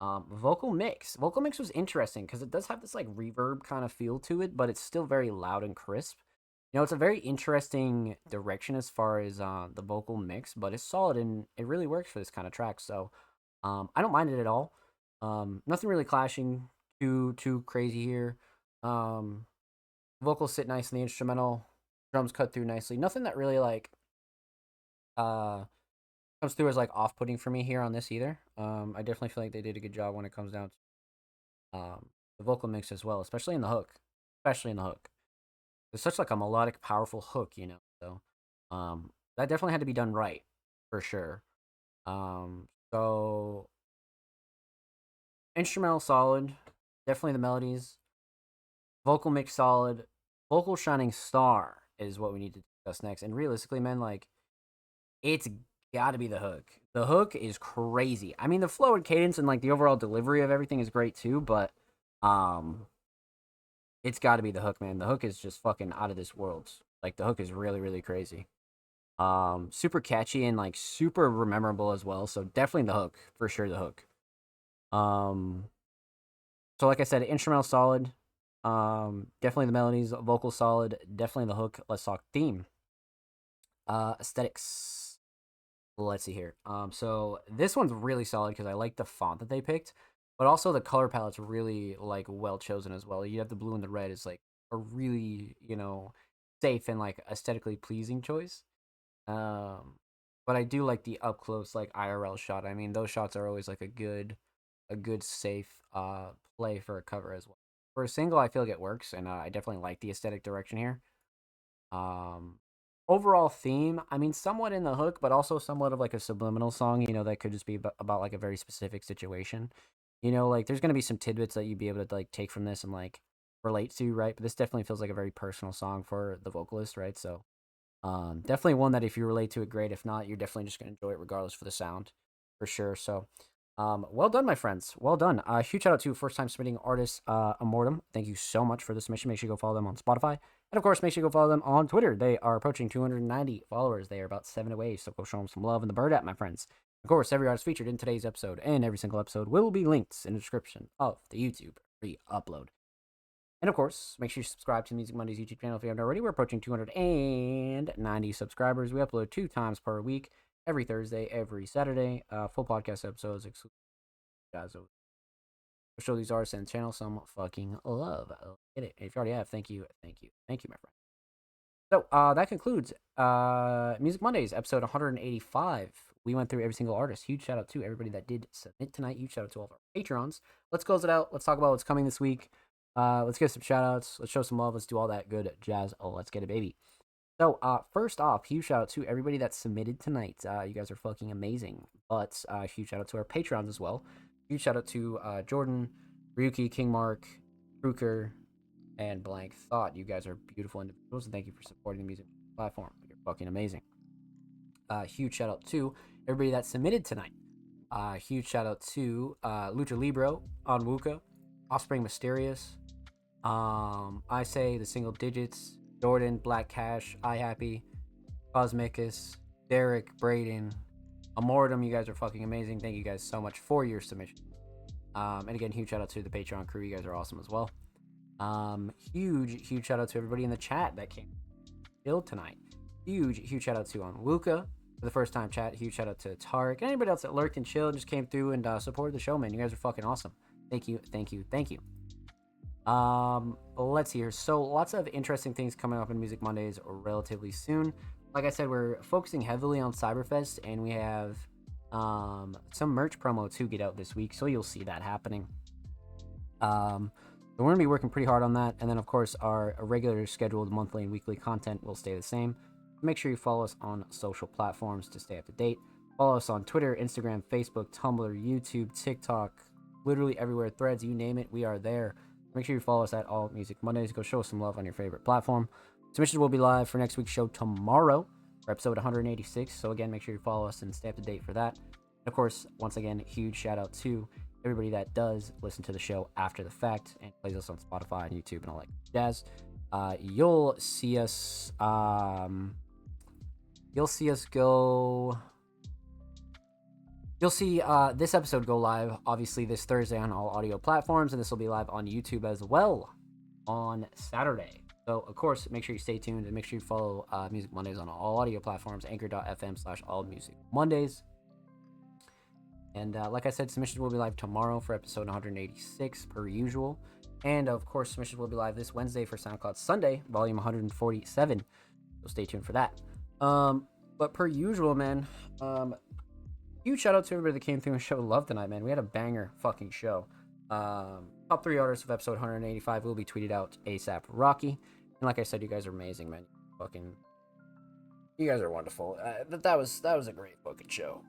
Vocal mix. Vocal mix was interesting because it does have this like reverb kind of feel to it, but it's still very loud and crisp. You know, it's a very interesting direction as far as the vocal mix, but it's solid and it really works for this kind of track. So, I don't mind it at all. Nothing really clashing too crazy here. Vocals sit nice in the instrumental. Drums cut through nicely. Nothing that really like comes through as like off-putting for me here on this either. I definitely feel like they did a good job when it comes down to the vocal mix as well, especially in the hook. Especially in the hook. It's such like a melodic, powerful hook, you know. So that definitely had to be done right, for sure. So instrumental solid, definitely the melodies. Vocal mix solid. Vocal shining star is what we need to discuss next. And realistically, man, like, it's gotta be the hook. The hook is crazy. I mean, the flow and cadence and like the overall delivery of everything is great too, but it's gotta be the hook, man. The hook is just fucking out of this world. Like, the hook is really, really crazy. Super catchy and like super memorable as well. So definitely the hook, for sure. The hook. So like I said, instrumental solid. Definitely the melodies, vocal solid. Definitely the hook. Let's talk theme. Aesthetics. let's see here. So this one's really solid because I like the font that they picked, but also the color palette's really like well chosen as well. You have the blue and the red is like a really, safe and like aesthetically pleasing choice. But I do like the up close like IRL shot. I mean, those shots are always like a good safe play for a cover as well. For a single, I feel like it works, and I definitely like the aesthetic direction here. Um, Overall theme, I mean, somewhat in the hook, but also somewhat of like a subliminal song. That could just be about like a very specific situation. Like there's gonna be some tidbits that you'd be able to like take from this and like relate to, right? But this definitely feels like a very personal song for the vocalist, right? So, definitely one that if you relate to it, great. If not, you're definitely just gonna enjoy it regardless for the sound, for sure. So, well done, my friends. Well done. Huge shout out to first time submitting artist, Immortum. Thank you so much for the submission. Make sure you go follow them on Spotify. And of course, make sure you go follow them on Twitter. They are approaching 290 followers. They are about 7 away. So go show them some love in the bird app, my friends. Of course, every artist featured in today's episode and every single episode will be linked in the description of the YouTube re-upload. And of course, make sure you subscribe to the Music Mondays YouTube channel if you haven't already. We're approaching 290 subscribers. We upload 2 times per week, every Thursday, every Saturday. Full podcast episodes, exclusive guys. We'll show these artists and the channel some fucking love. Get it. If you already have, thank you, my friend. So that concludes Music Mondays episode 185. We went through every single artist. Huge shout out to everybody that did submit tonight. Huge shout out to all of our patrons. Let's close it out. Let's talk about what's coming this week. Let's get some shout outs. Let's show some love. Let's do all that good jazz. Oh, let's get it, baby. So, first off, huge shout out to everybody that submitted tonight. You guys are fucking amazing. But huge shout out to our patrons as well. Huge shout out to Jordan, Ryuki, King Mark, Kruker, and Blank Thought. You guys are beautiful individuals, and thank you for supporting the music platform. You're fucking amazing. Huge shout out to everybody that submitted tonight. Huge shout out to Lucha Libro, Onwuka, Offspring Mysterious, I Say, The Single Digits, Jordan, Black Cash, I Happy, Cosmicus, Derek, Braden, Immortum. You guys are fucking amazing. Thank you guys so much for your submission. And again, huge shout out to the Patreon crew. You guys are awesome as well. Huge shout out to everybody in the chat that came still tonight. Huge shout out to Onwuka for the first time chat. Huge shout out to Tarek and anybody else that lurked and chilled, just came through and supported the show, man. You guys are fucking awesome. Thank you. Let's see here. So lots of interesting things coming up in Music Mondays relatively soon. Like I said, we're focusing heavily on Cyberfest, and we have some merch promo to get out this week, so you'll see that happening. So we're going to be working pretty hard on that, and then of course our regular scheduled monthly and weekly content will stay the same. Make sure you follow us on social platforms to stay up to date. Follow us on Twitter, Instagram, Facebook, Tumblr, YouTube, TikTok, literally everywhere, Threads, you name it, we are there. Make sure you follow us at All Music Mondays. Go show us some love on your favorite platform. Submissions will be live for next week's show tomorrow for episode 186. So again, make sure you follow us and stay up to date for that. And of course, once again, huge shout out to everybody that does listen to the show after the fact and plays us on Spotify and YouTube and all that jazz. You'll see us go. You'll see this episode go live, obviously, this Thursday on all audio platforms, and this will be live on YouTube as well on Saturday. So, of course, make sure you stay tuned and make sure you follow Music Mondays on all audio platforms, anchor.fm/allmusicmondays. And like I said, submissions will be live tomorrow for episode 186 per usual. And, of course, submissions will be live this Wednesday for SoundCloud Sunday, volume 147. So stay tuned for that. But per usual, man, huge shout out to everybody that came through and showed love tonight, man. We had a banger fucking show. Top 3 artists of episode 185 will be tweeted out ASAP Rocky. And like I said, you guys are amazing, man. You guys are wonderful. That was a great fucking show.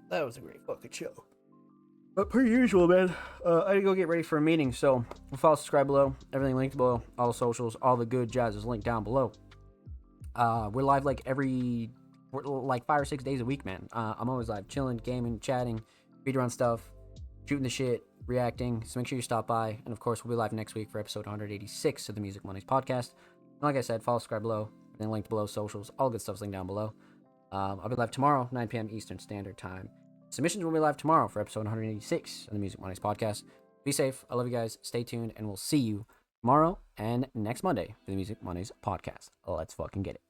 But per usual, man, I had to go get ready for a meeting. So follow, subscribe below. Everything linked below. All the socials, all the good jazz is linked down below. We're live like 5 or 6 days a week, man. I'm always live, chilling, gaming, chatting, speedrun stuff, shooting the shit, reacting. So make sure you stop by. And of course, we'll be live next week for episode 186 of the Music Mondays podcast. And like I said, follow, subscribe below. Everything linked below, socials, all good stuff's linked down below. I'll be live tomorrow, 9 p.m. Eastern Standard Time. Submissions will be live tomorrow for episode 186 of the Music Mondays podcast. Be safe. I love you guys. Stay tuned, and we'll see you tomorrow and next Monday for the Music Mondays podcast. Let's fucking get it.